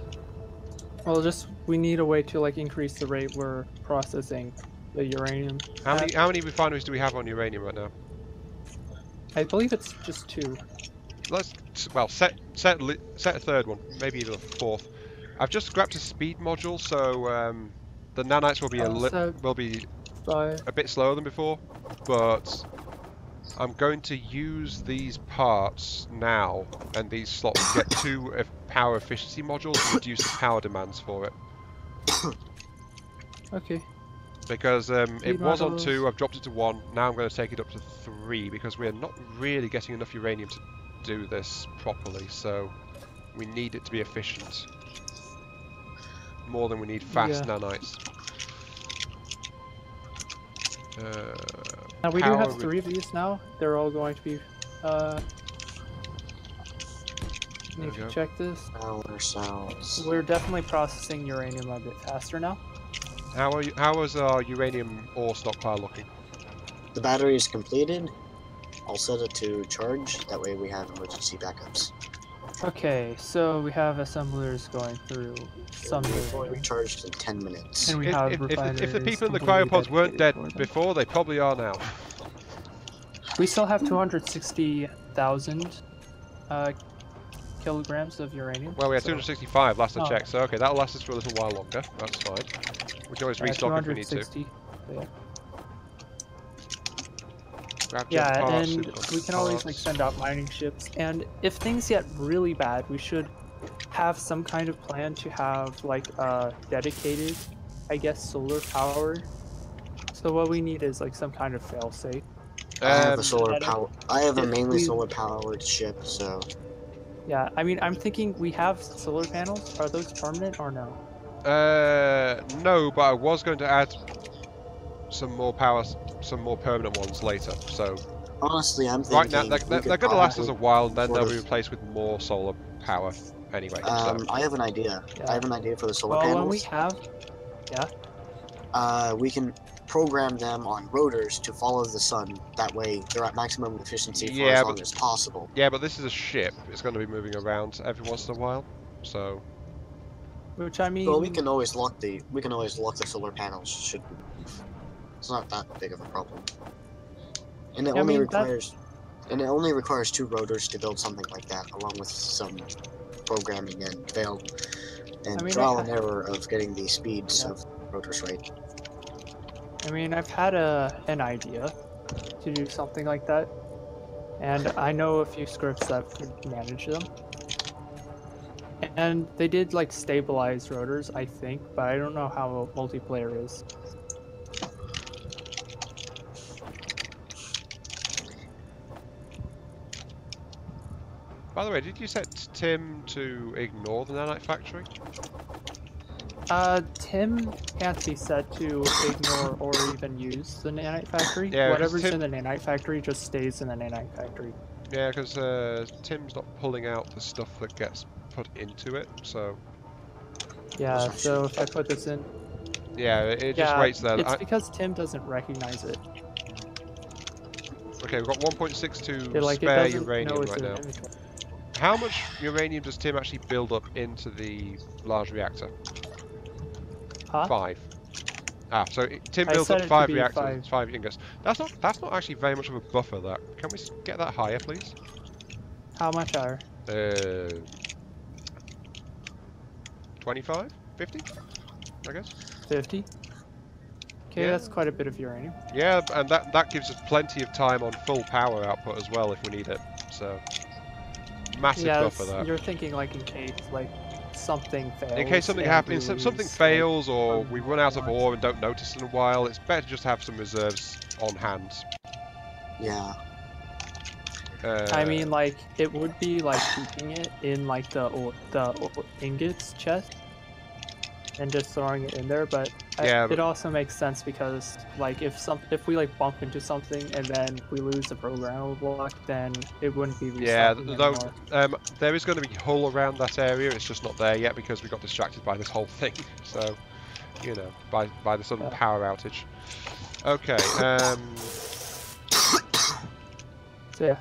Well, just we need a way to like increase the rate we're processing the uranium. How many refineries do we have on uranium right now? I believe it's just 2. Let's set a third one, maybe even a fourth. I've just grabbed a speed module, so the nanites will be a bit slower than before, but I'm going to use these parts now and these slots to get 2 power efficiency modules to reduce the power demands for it. Okay. Because it was on modules. 2, I've dropped it to 1, now I'm going to take it up to 3 because we're not really getting enough uranium to do this properly, so we need it to be efficient. More than we need fast nanites. Now we do Power have 3 of these now. They're all going to be need to check this. Power cells. We're definitely processing uranium a bit faster now. How is our uranium ore stockpile looking? The battery is completed. I'll set it to charge. That way we have emergency backups. Okay, so we have assemblers going through some It will be uranium. recharged in 10 minutes. And we have If the refineries people in the completely cryopods weren't dedicated dead for them. before, they probably are now. We still have 260,000 kilograms of uranium. Well, we had so 265 last I Oh. checked, so okay, that'll last us for a little while longer. That's fine. We can always restock if we need to. 260. Grab Yeah, jump parts, and super we can always like parts. send out mining ships. And if things get really bad, we should have some kind of plan to have like dedicated, I guess, solar power. So what we need is like some kind of failsafe. I have a solar I don't- power. I have a if mainly we- solar powered ship, so Yeah, I mean, I'm thinking we have solar panels. Are those permanent or no? No, but I was going to add some more permanent ones later. So honestly, I'm thinking right now they're going to last us a while, and then sort they'll be of- replaced with more solar power anyway. So I have an idea. Yeah. I have an idea for the solar Well, panels. when we have, We can program them on rotors to follow the sun. That way, they're at maximum efficiency for Yeah, as long but- as possible. yeah, but this is a ship. It's going to be moving around every once in a while. So which I mean, Well, we can always lock the solar panels. Should we? It's not that big of a problem. And it Yeah, I only mean, that- requires 2 rotors to build something like that, along with some programming and I mean, trial I- and error of getting the speeds Yeah. of rotors right. I mean, I've had an idea to do something like that, and I know a few scripts that could manage them. And they did like stabilize rotors, I think, but I don't know how multiplayer is. by the way, did you set Tim to ignore the nanite factory? Tim can't be set to ignore or even use the nanite factory. Yeah, 'cause Whatever's Tim- in the nanite factory just stays in the nanite factory. Yeah, because Tim's not pulling out the stuff that gets put into it, so Yeah, That's so actually- if I put this in, yeah, it just yeah, waits there. it's because Tim doesn't recognize it. Okay, we've got 1.62 It, like, it spare doesn't uranium know it's right in now. inventory. How much uranium does Tim actually build up into the large reactor? Huh? 5. Ah, so Tim I builds set up it to 5 be reactors, 5. it's 5 ingots. That's not actually very much of a buffer. That can we get that higher, please? How much are? 25, 50, I guess. 50? Okay, Yeah. that's quite a bit of uranium. Yeah, and that gives us plenty of time on full power output as well if we need it. So massive Yeah, buffer that. you're thinking like in case like something fails. In case something and happens, we something lose, fails, or from we run out of launch. ore and don't notice in a while, it's better just to have some reserves on hand. Yeah. I mean, like it would be like keeping it in like the ingots chest and just throwing it in there, but Yeah, it also makes sense because like if we like bump into something and then we lose the programmable block, then it wouldn't be yeah, restocking though anymore. there is going to be hull around that area. It's just not there yet because we got distracted by this whole thing. So, you know, by the sudden Yeah. power outage. Okay. So yeah,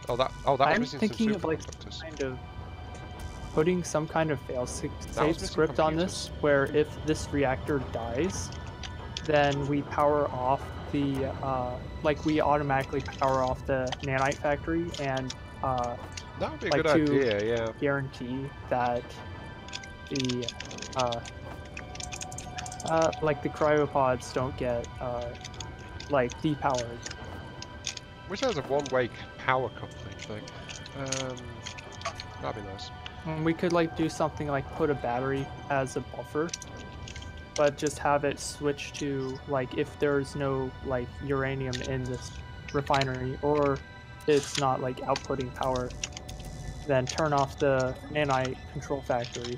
That was I'm missing thinking some of like superconductors. kind of putting some kind of fail-safe missing script on this, where if this reactor dies, then we power off the like we automatically power off the nanite factory and That would be a like good to idea. Yeah. guarantee that the like the cryopods don't get like depowered. Wish there was a one-way power coupling thing. That'd be nice. And we could like do something like put a battery as a buffer, but just have it switch to like if there's no like uranium in this refinery or it's not like outputting power, then turn off the nanite control factory.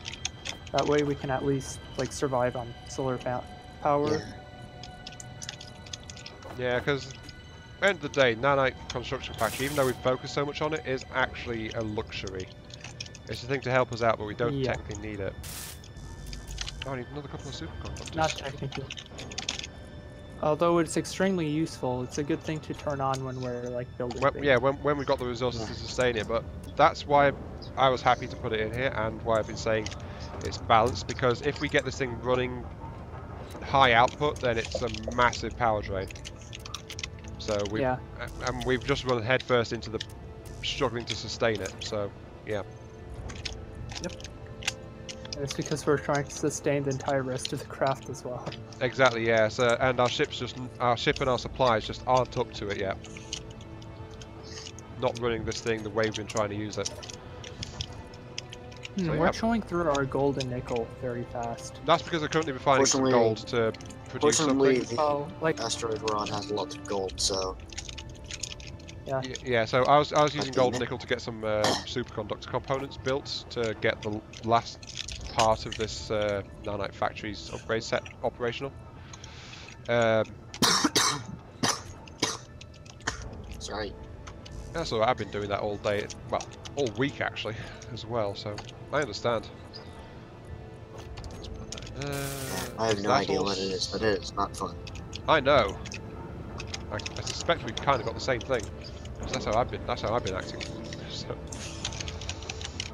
That way we can at least like survive on solar power. Yeah. Yeah, because end of the day, nanite construction factory, even though we focus so much on it, is actually a luxury. It's a thing to help us out, but we don't Yeah. technically need it. Oh, I need another couple of superconductors. Not technically. Although it's extremely useful, it's a good thing to turn on when we're like building things. Yeah, when we got the resources to sustain it, but that's why I was happy to put it in here, and why I've been saying it's balanced, because if we get this thing running high output, then it's a massive power drain. So we've just run headfirst into the struggling to sustain it. So yeah. Yep. And it's because we're trying to sustain the entire rest of the craft as well. Exactly. Yeah. So and our ship and our supplies just aren't up to it yet. Not running this thing the way we've been trying to use it. So, We're showing through our gold and nickel very fast. That's because they're currently refining some gold to produce Fortunately, something. the asteroid we're on has lots of gold, so... Yeah. Yeah, so I was using gold and nickel to get some superconductor components built to get the last part of this nanite factory's upgrade set operational. Sorry. Yeah, so I've been doing that all day, well, all week actually, as well, so I understand. I have no idea what it is, but it is not fun. I know. I suspect we've kind of got the same thing. 'Cause that's how I've been acting. So.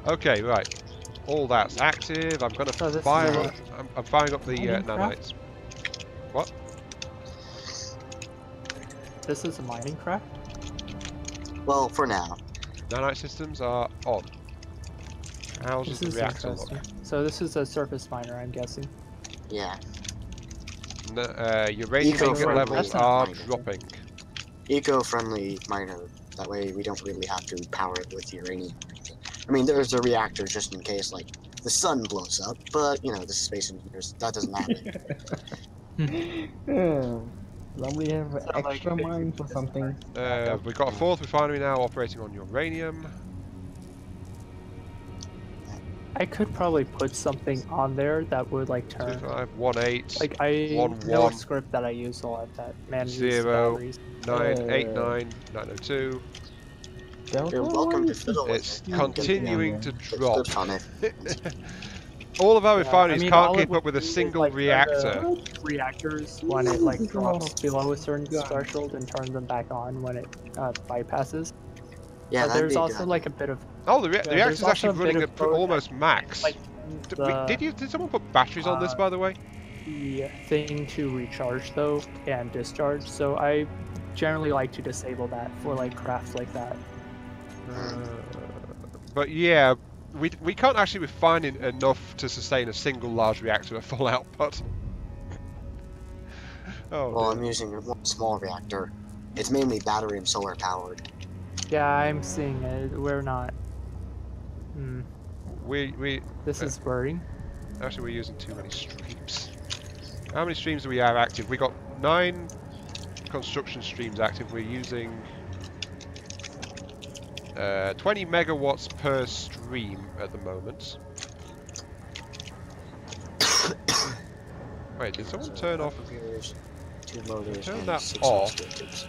Okay, right. All that's active. I'm gonna fire up. I'm firing up the nanites. What? This is a mining craft? Well, for now. Nanite systems are on. How does the reactor look? So this is a surface miner, I'm guessing. Yeah. Uranium ingot levels are dropping. Eco-friendly miner. That way we don't really have to power it with uranium. I mean, there's a reactor just in case, like, the sun blows up, but, you know, this is space engineers, that doesn't happen. Somebody have extra mine for something. We've got a fourth refinery now operating on uranium. I could probably put something on there that would like turn 2518 like I 11 know a script that I use a lot that manages 0 batteries. 989 902. You're welcome to fiddle with It's it. continuing to It's drop. good fun. All of our refineries can't all it keep would up with a do is, single like, turn reactor. the reactors when it like drops below a certain threshold and turn them back on when it bypasses. Yeah, But that'd there's be also good. like a bit of Oh, the reactor's there's actually also a bit running of at code almost max. like Did someone put batteries on this, by the way? The thing to recharge though and discharge, so I generally like to disable that for like crafts like that. But yeah, we can't actually refine enough to sustain a single large reactor at full output. Oh, Well, dear. I'm using a small reactor. It's mainly battery and solar powered. Yeah, I'm seeing it. We're not. This is worrying. Actually, we're using too many streams. How many streams do we have active? We got 9 construction streams active. We're using 20 megawatts per stream at the moment. Wait, did someone turn off? Two motors Turn and that 6 off. reactors.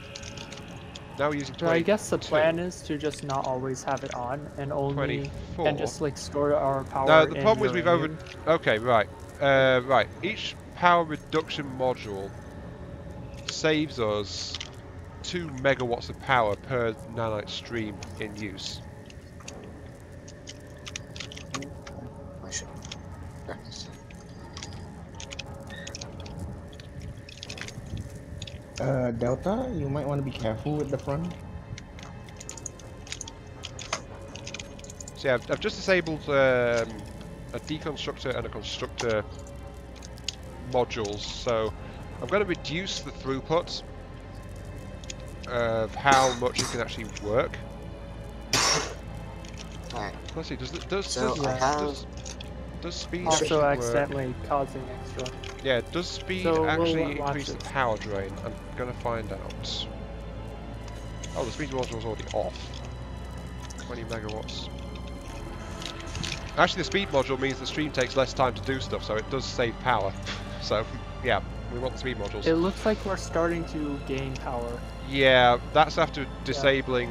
Now we're using So 22. I guess the plan is to just not always have it on and only 24. and just like store our power. No, the in problem is we've over. uranium. Okay, right. Right. Each power reduction module saves us 2 megawatts of power per nanite stream in use. I should practice. Delta, you might want to be careful with the front. So yeah, I've just disabled a deconstructor and a constructor modules, so I'm going to reduce the throughput of how much it can actually work. Alright, Let's see, does speed Also actually work? accidentally causing extra. Yeah, does speed So we'll actually watch increase the it. power drain? I'm gonna find out. Oh, the speed module's already off. 20 megawatts. Actually, the speed module means the stream takes less time to do stuff, so it does save power. So, yeah, we want the speed modules. It looks like we're starting to gain power. Yeah, that's after disabling,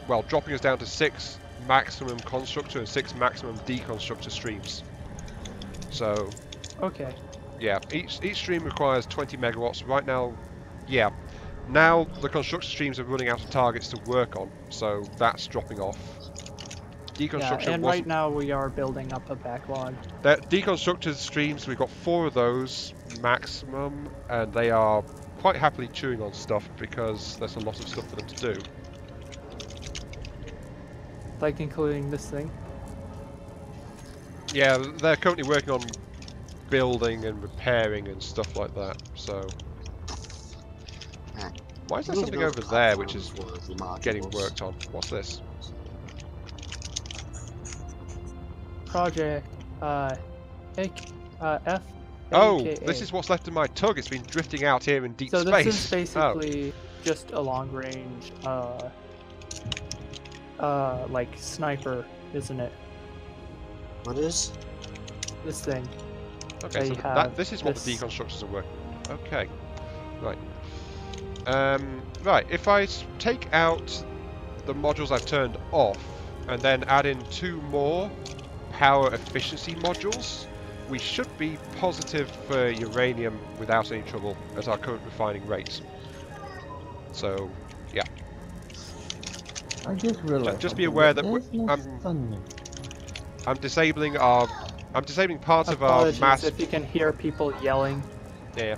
well, dropping us down to 6 maximum constructor and 6 maximum deconstructor streams. So, Okay. yeah, each stream requires 20 megawatts. Right now, yeah, now the construction streams are running out of targets to work on, so that's dropping off. Deconstruction Yeah, and wasn't- right now we are building up a backlog. The deconstructed streams, we've got 4 of those maximum, and they are quite happily chewing on stuff because there's a lot of stuff for them to do. Like including this thing. Yeah, they're currently working on building and repairing and stuff like that, so... Alright. Why is there We need to something build over there which is platforms for the getting modules. worked on? What's this? Project F. Oh, AKA. this is what's left of my tug. It's been drifting out here in deep So space. this is basically just a long range like sniper, isn't it? What is? This thing. Okay, they so have this is what the this- deconstructors are working on. Okay, right. Right, if I take out the modules I've turned off and then add in 2 more power efficiency modules, we should be positive for uranium without any trouble at our current refining rates. So, yeah. I just realized. Just be something, aware that there's no I'm- sun. I'm disabling parts of our Apologies mass. if you can hear people yelling. Yeah.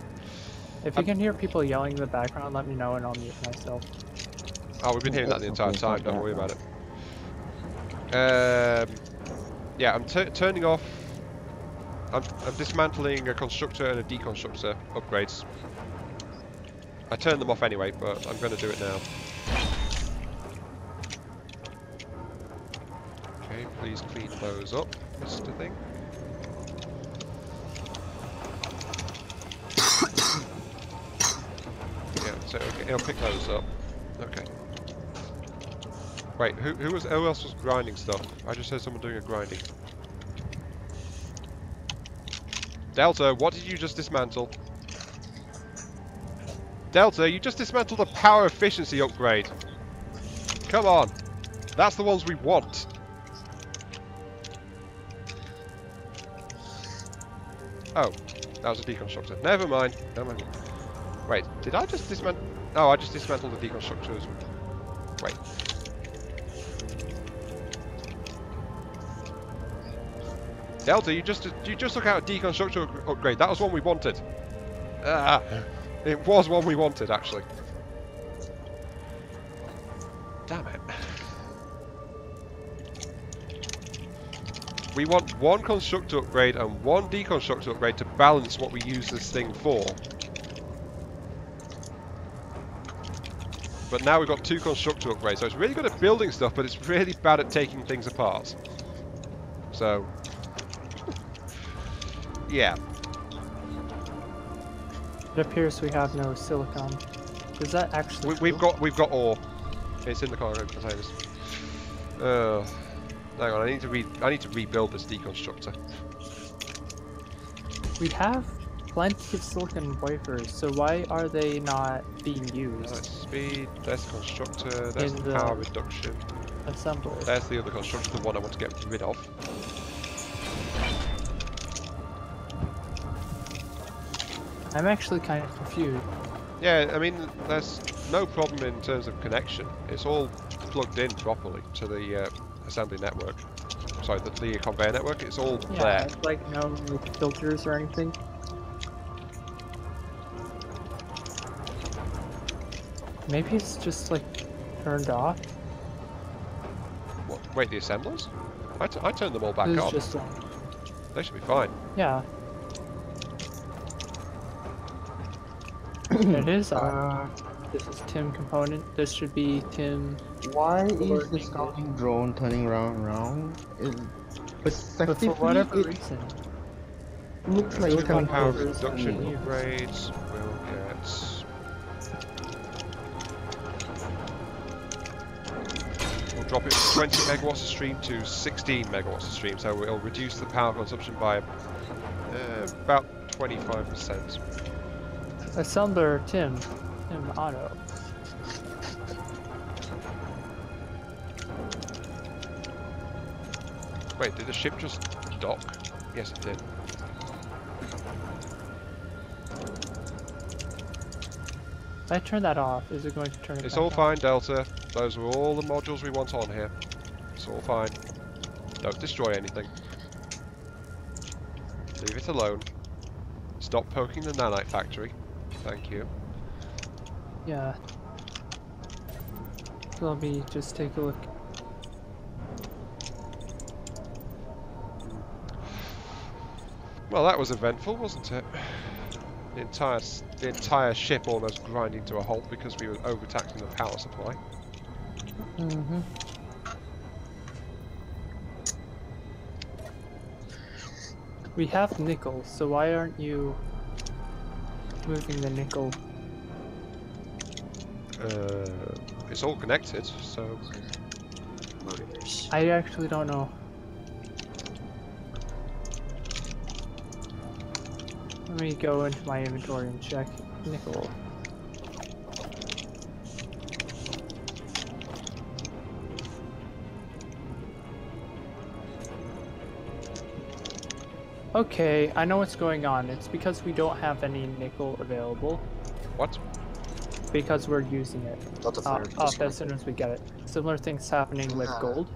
If you can hear people yelling in the background, let me know and I'll mute myself. Oh, we've been hearing that the entire Okay, time. not Don't that worry bad. about it. Yeah, I'm turning off. I'm dismantling a constructor and a deconstructor upgrades. I turned them off anyway, but I'm going to do it now. Okay, please clean those up, Mr. Thing. Yeah, so okay, he'll pick those up. Okay. Wait, who else was grinding stuff? I just heard someone doing a grinding. Delta, what did you just dismantle? Delta, you just dismantled a power efficiency upgrade. Come on. That's the ones we want. Oh, that was a deconstructor. Never mind. Never mind. Wait, did I just dismantle? Oh, I just dismantled the deconstructors. Wait. Delta, you just took out a deconstructor upgrade. That was one we wanted. Ah, it was one we wanted, actually. Damn it. We want one constructor upgrade and one deconstructor upgrade to balance what we use this thing for. But now we've got 2 constructor upgrades, so it's really good at building stuff, but it's really bad at taking things apart. So, yeah. It appears we have no silicon. Is that actually We've got ore. It's in the cargo containers. Hang on, I need to rebuild this deconstructor. We have plenty of silicon wafers, so why are they not being used? Right, speed, there's constructor, there's In the the power reduction. assembler? There's the other constructor, the one I want to get rid of. I'm actually kind of confused. Yeah, I mean, there's no problem in terms of connection. It's all plugged in properly to the assembly network. Sorry, the conveyor network. It's all Yeah, there. it's like no filters or anything. Maybe it's just like turned off. What? Wait, the assemblers? I turned them all back It's on. just They should be fine. yeah. It is on. This is Tim component. This should be Tim. Why is Working the good. scouting drone turning around? But for whatever reason, it looks like Two it's coming power closer to reduction me. upgrades will get. We'll drop it from 20 megawatts a stream to 16 megawatts a stream, so it'll reduce the power consumption by about 25%. assembler Tim Otto. Wait, did the ship just dock? Yes, it did. If I turn that off, is it going to turn it It's back all on? fine, Delta. Those are all the modules we want on here. It's all fine. Don't destroy anything. Leave it alone. Stop poking the nanite factory. Thank you. Yeah. So let me just take a look. Well, that was eventful, wasn't it? The entire ship almost grinding to a halt because we were overtaxing the power supply. Mm-hmm. We have nickel, so why aren't you moving the nickel? It's all connected, so Motors. I actually don't know. Let me go into my inventory and check nickel. Okay, I know what's going on. It's because we don't have any nickel available. what? Because we're using it Delta Flare up as soon as we get it. Similar things happening with gold.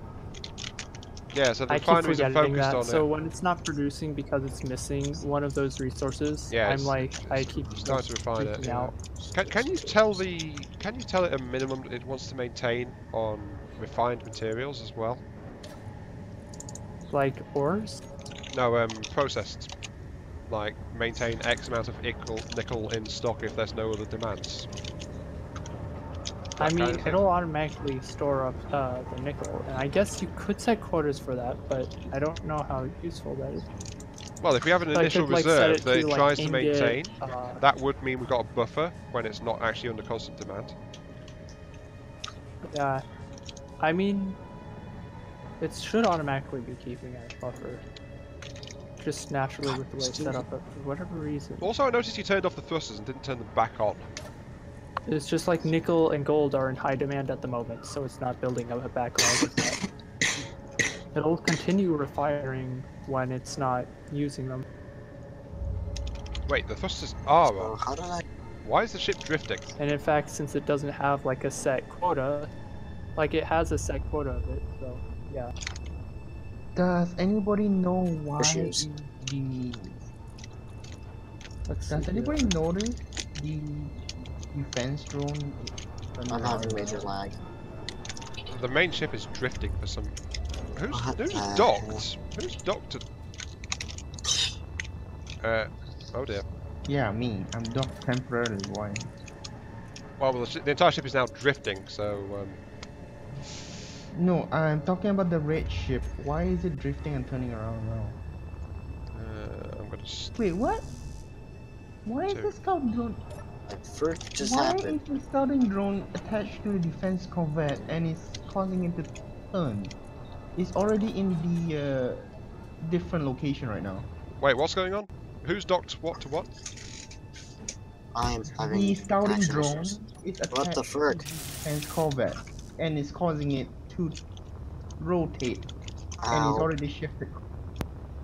Yeah, so the I keep refineries are forgetting focused that. on So it. when it's not producing because it's missing one of those resources, Yeah, I'm like, I keep starting to refine it. freaking Yeah. out. Can you tell it a minimum it wants to maintain on refined materials as well? Like ores? No, processed. Like maintain X amount of nickel in stock if there's no other demands. I That mean, kind of thing. it'll automatically store up the nickel, and I guess you could set quotas for that, but I don't know how useful that is. Well, if we have an So I initial could, like, set reserve it that it to, like, tries to ingot, maintain, that would mean we've got a buffer when it's not actually under constant demand. Yeah, I mean, it should automatically be keeping a buffer. Just naturally with the way it's set up, but for whatever reason. Also, I noticed you turned off the thrusters and didn't turn them back on. It's just like nickel and gold are in high demand at the moment, so it's not building up a backlog of that. It'll continue refiring when it's not using them. Wait, the thrusters are So on. how did I? Why is the ship drifting? And in fact, since it doesn't have like a set quota, like it has a set quota of it, so yeah. Does anybody know why Issues. the Let's Does see anybody here. notice the defense drone turning I'm having around major now? lag. The main ship is drifting for some. Who's What the hell? docked? Who's docked? Oh dear. Yeah, me. I'm docked temporarily. Why? Well, the entire ship is now drifting, so No, I'm talking about the red ship. Why is it drifting and turning around now? I'm gonna. Wait, what? Why is Two. the scout drone? Like, first just Why happened. is the scouting drone attached to the defense corvette and it's causing it to turn? It's already in the different location right now. Wait, what's going on? Who's docked what to what? I'm The having scouting connection drone issues. is What attached the to frick? the defense corvette and it's causing it to rotate and it's Ow. already shifted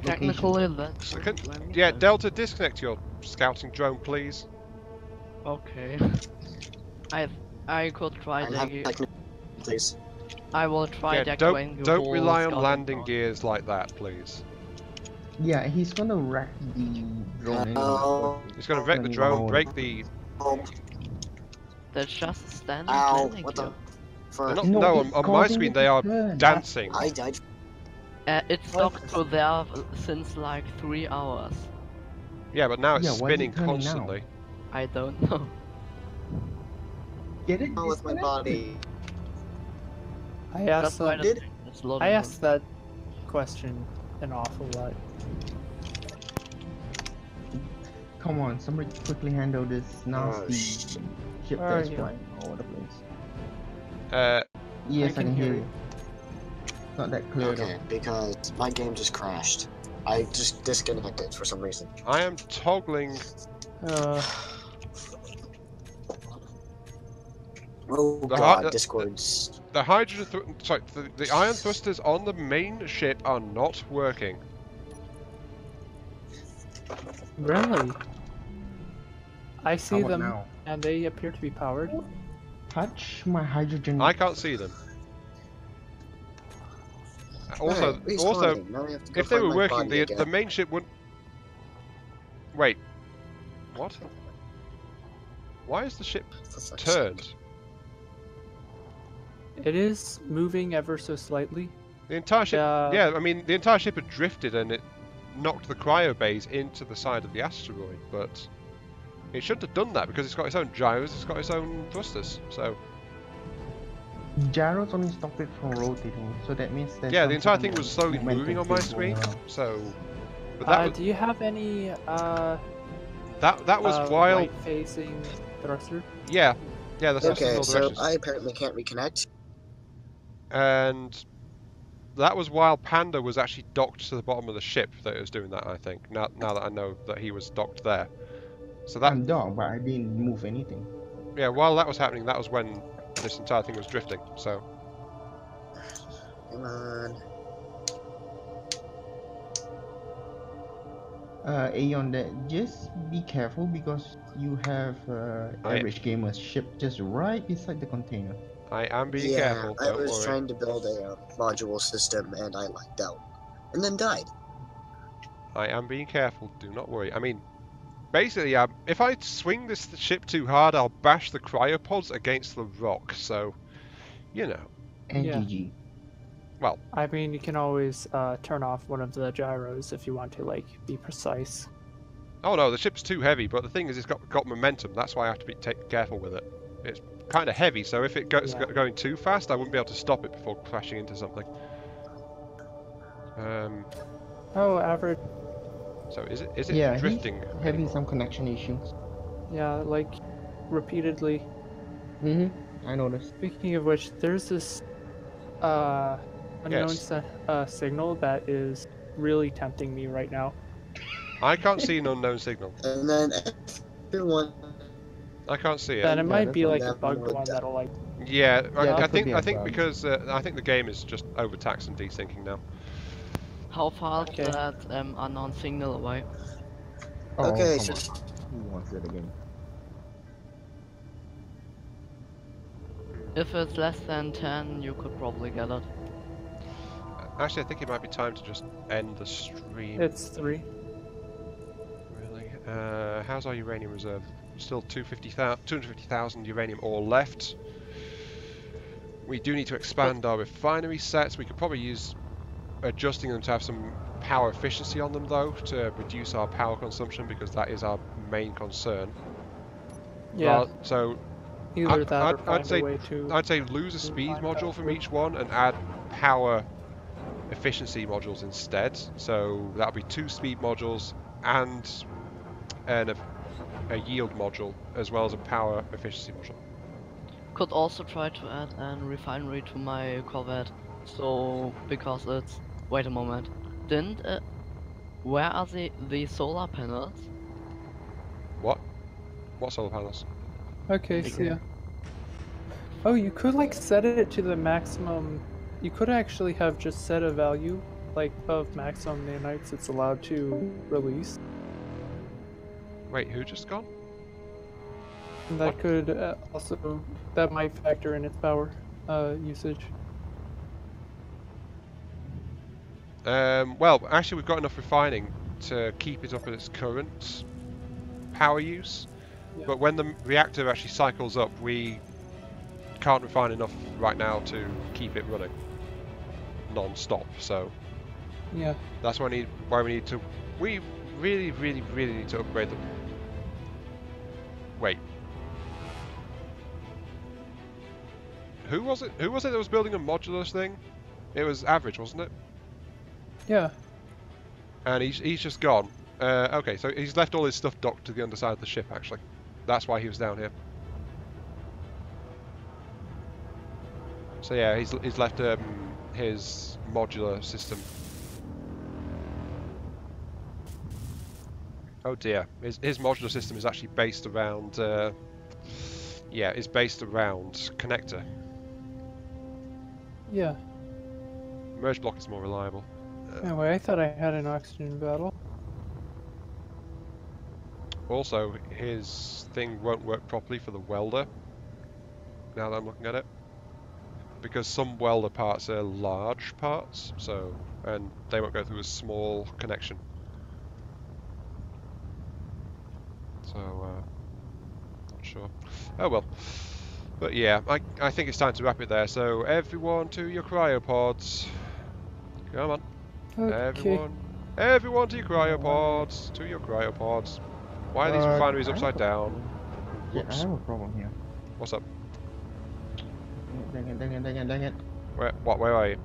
location. Technically, that So shouldn't do anything. yeah, Delta, disconnect your scouting drone, please. Okay. I could try I'm having Daggy. technical please. I will try Yeah, deactivating the don't whole rely on scouting landing drone. gears like that, please. Yeah, he's gonna wreck the drone anyway. Oh. He's gonna wreck the drone, break the. That's just a standard Ow. landing What gear. the frick? No, no, it's on my causing screen it they to are turn. dancing. I died. It's stuck to there since like 3 hours. Yeah, but now it's Yeah, why is it spinning turning now? constantly. I don't know. Get it? Oh, with my disconnected? body. I That's asked why that. the did- thing is loading. I asked that question an awful lot. Come on, somebody quickly handle this nasty shit. ship Where that's are you? flying all over the place. Uh, Yes, I can hear you. you. Not that clear Okay, because my game just crashed. I just disconnected for some reason. I am toggling. Oh The god, Discord's... The hydrogen, the ion thrusters on the main ship are not working. Really? I How see about them, now? and they appear to be powered. Touch my hydrogen. I can't see them. Also, Alright, respawning. Now we have to go if they find were my working, body the again. main ship wouldn't. Wait, what? Why is the ship For fuck's turned? sake. It is moving ever so slightly. The entire ship. Yeah. Yeah, I mean, the entire ship had drifted and it knocked the cryo bays into the side of the asteroid, but it shouldn't have done that because it's got its own gyros, it's got its own thrusters. So Gyros only stop it from rotating, so that means that. yeah, the entire thing was slowly moving on my screen. So, but that was Do you have any that was while right-facing thruster? yeah, the thrusters in Okay, all so directions. I apparently can't reconnect. And that was while Panda was actually docked to the bottom of the ship that it was doing that, I think. Now that I know that he was docked there. So that, I'm down, but I didn't move anything. yeah, while that was happening, that was when this entire thing was drifting, so. Come on. Aeon, that just be careful because you have average gamer's ship just right beside the container. I am being Yeah, careful, I don't was worry. trying to build a module system and I lucked out. And then died. I am being careful, do not worry. I mean, basically, if I swing this ship too hard, I'll bash the cryopods against the rock, so, you know. And Yeah. GG. Well, I mean, you can always turn off one of the gyros if you want to, like, be precise. oh no, the ship's too heavy, but the thing is it's got momentum, that's why I have to be careful with it. It's kind of heavy, so if it goes going too fast, I wouldn't be able to stop it before crashing into something. Oh, average. So is it Yeah, drifting? he's having some connection issues. Yeah, like, repeatedly. I noticed. Speaking of which, there's this unknown signal that is really tempting me right now. I can't see an unknown signal. And then everyone... I can't see Then it. it might that's be what like a that bugged would one do. that'll like. Yeah, that I could be a think bug. because I think the game is just overtaxed and desyncing now. How far is Okay. that unknown signal away? Oh, Okay, come so... on. Who wants it again? If it's less than 10, you could probably get it. Actually, I think it might be time to just end the stream. It's 3. Really? How's our uranium reserve? Still 250,000 uranium ore left. We do need to expand our refinery sets. We could probably use adjusting them to have some power efficiency on them, though, to reduce our power consumption, because that is our main concern. Yeah. So Either that or find I'd say a way to. I'd say lose a speed find module out from which- each one and add power efficiency modules instead. So that'll be 2 speed modules and a yield module, as well as a power efficiency module. Could also try to add a refinery to my Corvette. So because it's wait a moment. Didn't where are the solar panels? What? What solar panels? Okay, so yeah. Oh, you could like set it to the maximum. You could actually have just set a value like of maximum nanites it's allowed to release. Wait, who just gone? And that could also that might factor in its power usage. Well, actually, we've got enough refining to keep it up at its current power use. Yeah. But when the reactor actually cycles up, we can't refine enough right now to keep it running non-stop. So Yeah. that's why we really need to upgrade them. Wait. Who was it that was building a modular thing? It was Average, wasn't it? Yeah. And he's just gone. Okay, so he's left all his stuff docked to the underside of the ship, actually. That's why he was down here. So yeah, he's left his modular system. Oh dear, his modular system is actually based around it's based around connector. Yeah. Merge block is more reliable. Anyway, I thought I had an oxygen battle. Also, his thing won't work properly for the welder, now that I'm looking at it. Because some welder parts are large parts, and they won't go through a small connection. So, not sure. Oh well. But yeah, I think it's time to wrap it there. So, everyone to your cryopods. Come on. Okay. Everyone to your cryopods. To your cryopods. Why are these refineries upside down? Yeah, I have a problem here. What's up? Dang it. Where are you?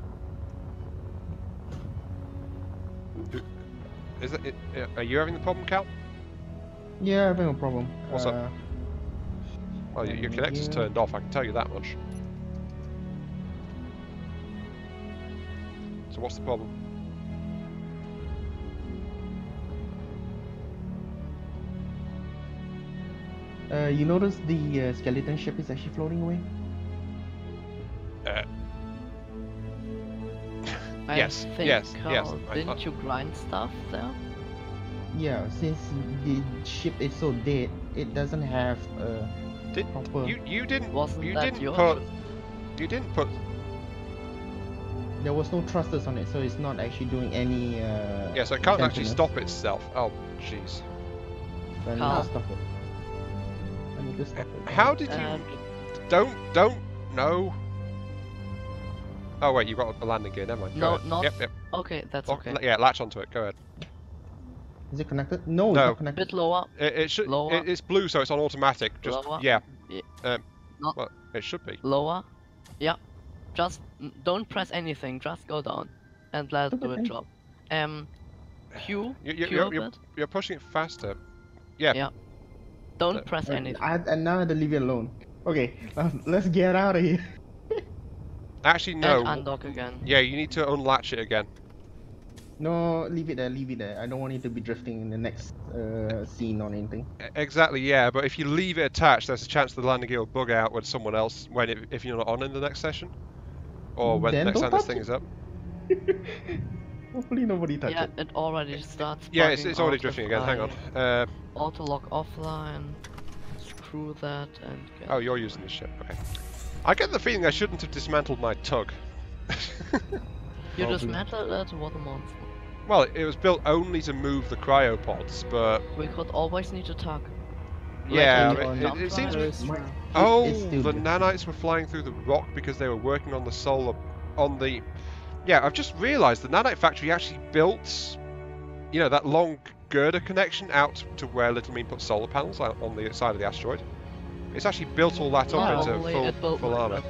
Are you having the problem, Cal? Yeah, I'm having a problem. What's up? Well, your connector's turned off, I can tell you that much. So what's the problem? You notice the skeleton ship is actually floating away? Yes, I think, yes. Didn't you grind stuff there? Yeah, since the ship is so dead, it doesn't have proper... You didn't put. There was no thrusters on it, so it's not actually doing any Yeah, so it can't actually maintenance. stop itself. Oh, jeez. So I need How? to stop it. I need to stop it. How did you? Don't no. Oh wait, you've got a landing gear. Never mind. Go No, ahead. not. Yep. Okay, that's Lock- okay. Yeah, latch onto it. Go ahead. Is it connected? No, it's No. not A connected. bit lower. It should. Lower. It's blue, so it's on automatic. Just Lower. yeah. Not- Well, it should be. Lower. Yeah. Just don't press anything. Just go down, and let Okay, it thank drop. Q. You're pushing it faster. Yeah. Yeah. Don't press anything. And now I had to leave it alone. Okay, let's get out of here. Actually, no. And undock again. Yeah, you need to unlatch it again. No, leave it there. I don't want it to be drifting in the next scene or anything. Exactly. Yeah, but if you leave it attached, there's a chance the landing gear will bug out with someone else if you're not on in the next session, or when Then next don't time this touch thing it. is up. Hopefully nobody touches Yeah, it. it already starts. Yeah, it's bugging already out drifting if again. Hang I on. Auto lock offline. Screw that and get. Oh, you're using the ship. Okay. I get the feeling I shouldn't have dismantled my tug. You probably. dismantled it, what a monster. Well, it was built only to move the cryopods, but We could always need to talk. yeah, Like, I mean, jump it seems. drive? It's My true. ship Oh, is still the drifting. nanites were flying through the rock because they were working on the solar, on the. Yeah, I've just realised the nanite factory actually built, you know, that long girder connection out to where Little Mean put solar panels out on the side of the asteroid. It's actually built all that up Yeah. into Only it built full my armor. ship.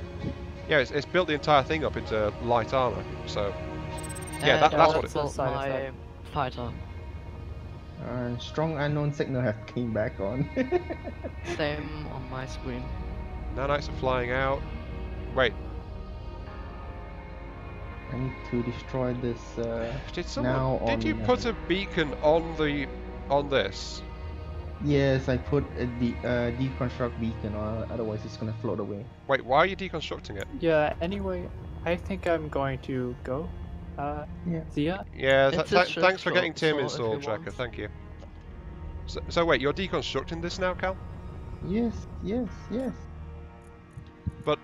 Yeah, it's built the entire thing up into light armor. So yeah, And that's what it it. built side my effect. fighter. Strong unknown signal have came back on. Same on my screen. Nanites are flying out. Wait, I need to destroy this. did now someone? Did on, you put a beacon on this? Yes, I put the deconstruct beacon, or otherwise it's gonna float away. Wait, why are you deconstructing it? Yeah, anyway, I think I'm going to go. Yeah. See ya. Yeah, It's a ship thanks for getting shop, Tim so if installed, you Tracker. want- Thank you. So wait, you're deconstructing this now, Cal? Yes, yes, yes. But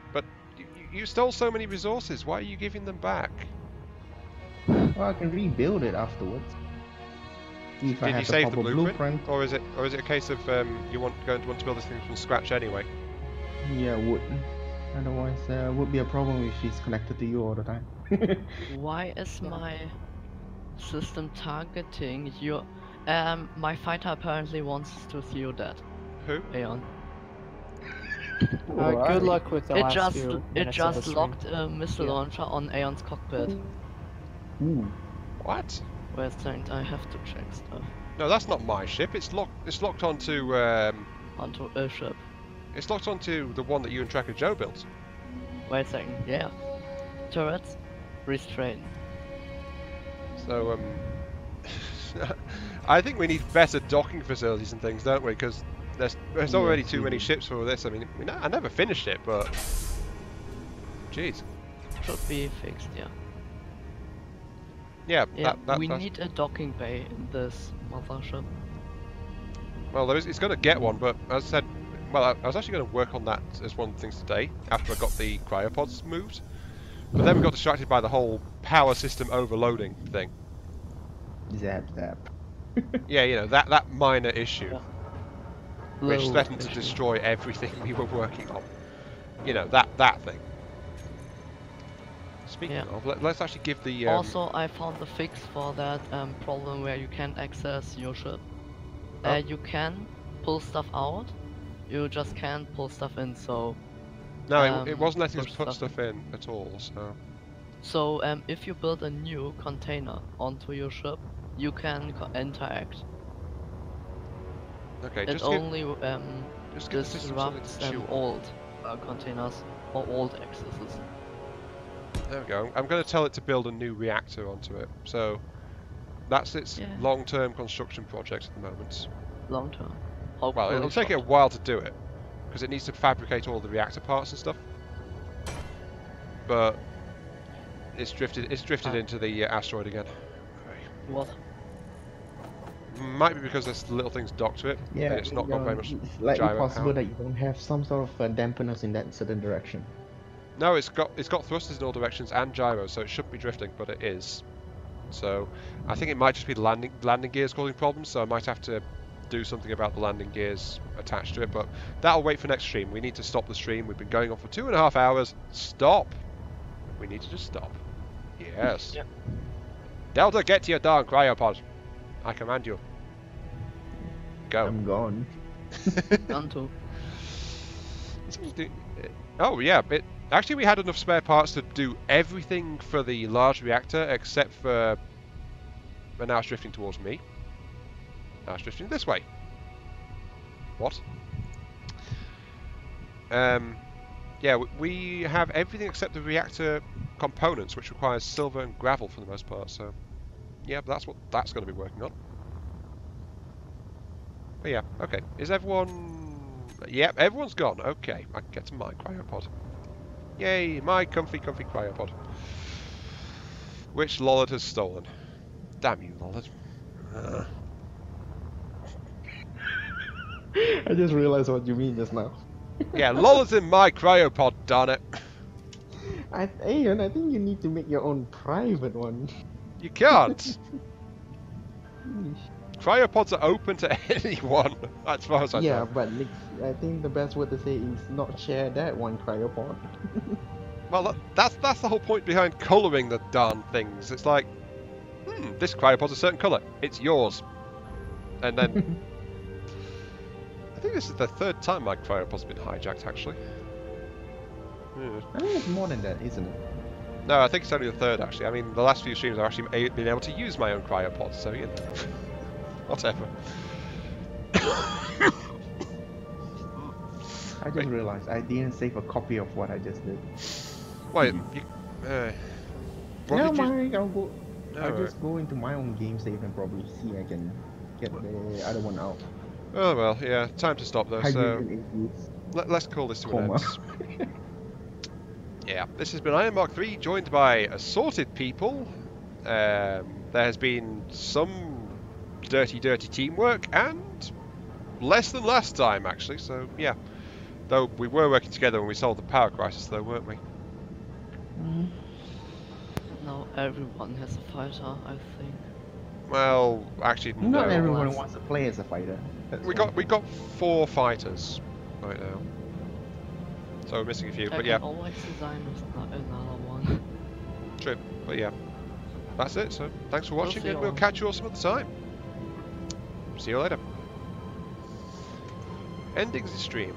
you stole so many resources. Why are you giving them back? Well, I can rebuild it afterwards. If I Did you have the save the proper blueprint, or is it a case of you going to want to build this thing from scratch anyway? Yeah, would. Otherwise, would be a problem if she's connected to you all the time. Why is my system targeting you? My fighter apparently wants to see you dead, Who? Aeon. Alright. Good luck with the It last just few it minutes of the just stream. locked a missile Yeah. launcher on Aeon's cockpit. Ooh. What? Wait a second, I have to check stuff No, that's not my ship. It's locked. It's locked onto. onto a ship. It's locked onto the one that you and Tracker Joe built. Wait a second, yeah. Turrets, restrain. So I think we need better docking facilities and things, don't we? Because there's already Yes, too we many do. ships for this. I mean, I never finished it, but jeez. Should be fixed, yeah. Yeah, Yeah, we that's, need a docking bay in this mothership. well, it's going to get one, but as I said, well, I was actually going to work on that as one of the things today after I got the cryopods moved. But then we got distracted by the whole power system overloading thing. Zap, zap. Yeah, you know, that minor issue, Yeah. which Low threatened to issue. destroy everything we were working on. You know, that thing. Speaking Yeah. of, let's actually give the Also, I found the fix for that problem where you can't access your ship. Oh. You can pull stuff out, you just can't pull stuff in. So, no, it wasn't letting us push put stuff stuff in at all. So if you build a new container onto your ship, you can interact. okay, It just only give the system something disrupts to chew on. old containers or old accesses. There we go. I'm going to tell it to build a new reactor onto it. So that's its Yeah. long-term construction project at the moment. Long term. Well, Hopefully it'll take it a short. while to do it because it needs to fabricate all the reactor parts and stuff. But it's drifted Ah. into the asteroid again. What? Might be because there's little things docked to it. Yeah, and it's not got very much it's likely gyro possible power. that you don't have some sort of dampeners in that certain direction. No, it's got thrusters in all directions and gyros, so it shouldn't be drifting, but it is. So I think it might just be the landing gears causing problems. So I might have to do something about the landing gears attached to it, but that'll wait for next stream. We need to stop the stream. We've been going on for 2.5 hours. Stop. We need to just stop. Yes. Yeah. Delta, get to your darn cryopod. I command you. Go. I'm gone. Done too. Oh yeah, actually we had enough spare parts to do everything for the large reactor except for... But now it's drifting towards me. Now it's drifting this way. What? Yeah, we have everything except the reactor components, which requires silver and gravel for the most part, so... Yeah, that's what that's going to be working on. But yeah, okay. Is everyone... Yep, everyone's gone. Okay, I can get to my cryopod. Yay, my comfy cryopod. Which Lollard has stolen. Damn you, Lollard. I just realized what you mean just now. Yeah, Lollard's in my cryopod, darn it. Aeon, I think you need to make your own private one. You can't. Yeesh. Cryopods are open to anyone, as far as I Yeah, know. but I think the best word to say is not share that one cryopod. Well, that's the whole point behind colouring the darn things. It's like, this cryopod's a certain colour. It's yours. And then... I think this is the third time my cryopod's been hijacked, actually. I think it's more than that, isn't it? No, I think it's only the third, actually. I mean, the last few streams I've actually been able to use my own cryopod, so, you know. Whatever. I just realized I didn't save a copy of what I just did. Wait, you... what Never did you... mind, I'll go. I'll Alright. just go into my own game save and probably see I can get the other one out. Oh, well, yeah. Time to stop, though, so... Hydrogen infused Let's call this to an coma. end. Yeah, this has been Iron Mark 3, joined by assorted people. There has been some dirty teamwork, and less than last time, actually, so yeah. Though we were working together when we solved the power crisis, though, weren't we? Now everyone has a fighter, I think. Well, actually, Not no. everyone wants to play as a fighter. That's We one got 4 fighters right now. So we're missing a few, I but can yeah, always design with another one. true. But yeah, that's it. So thanks for watching, see and you we'll all. catch you all some other time. See you later. Ending the stream.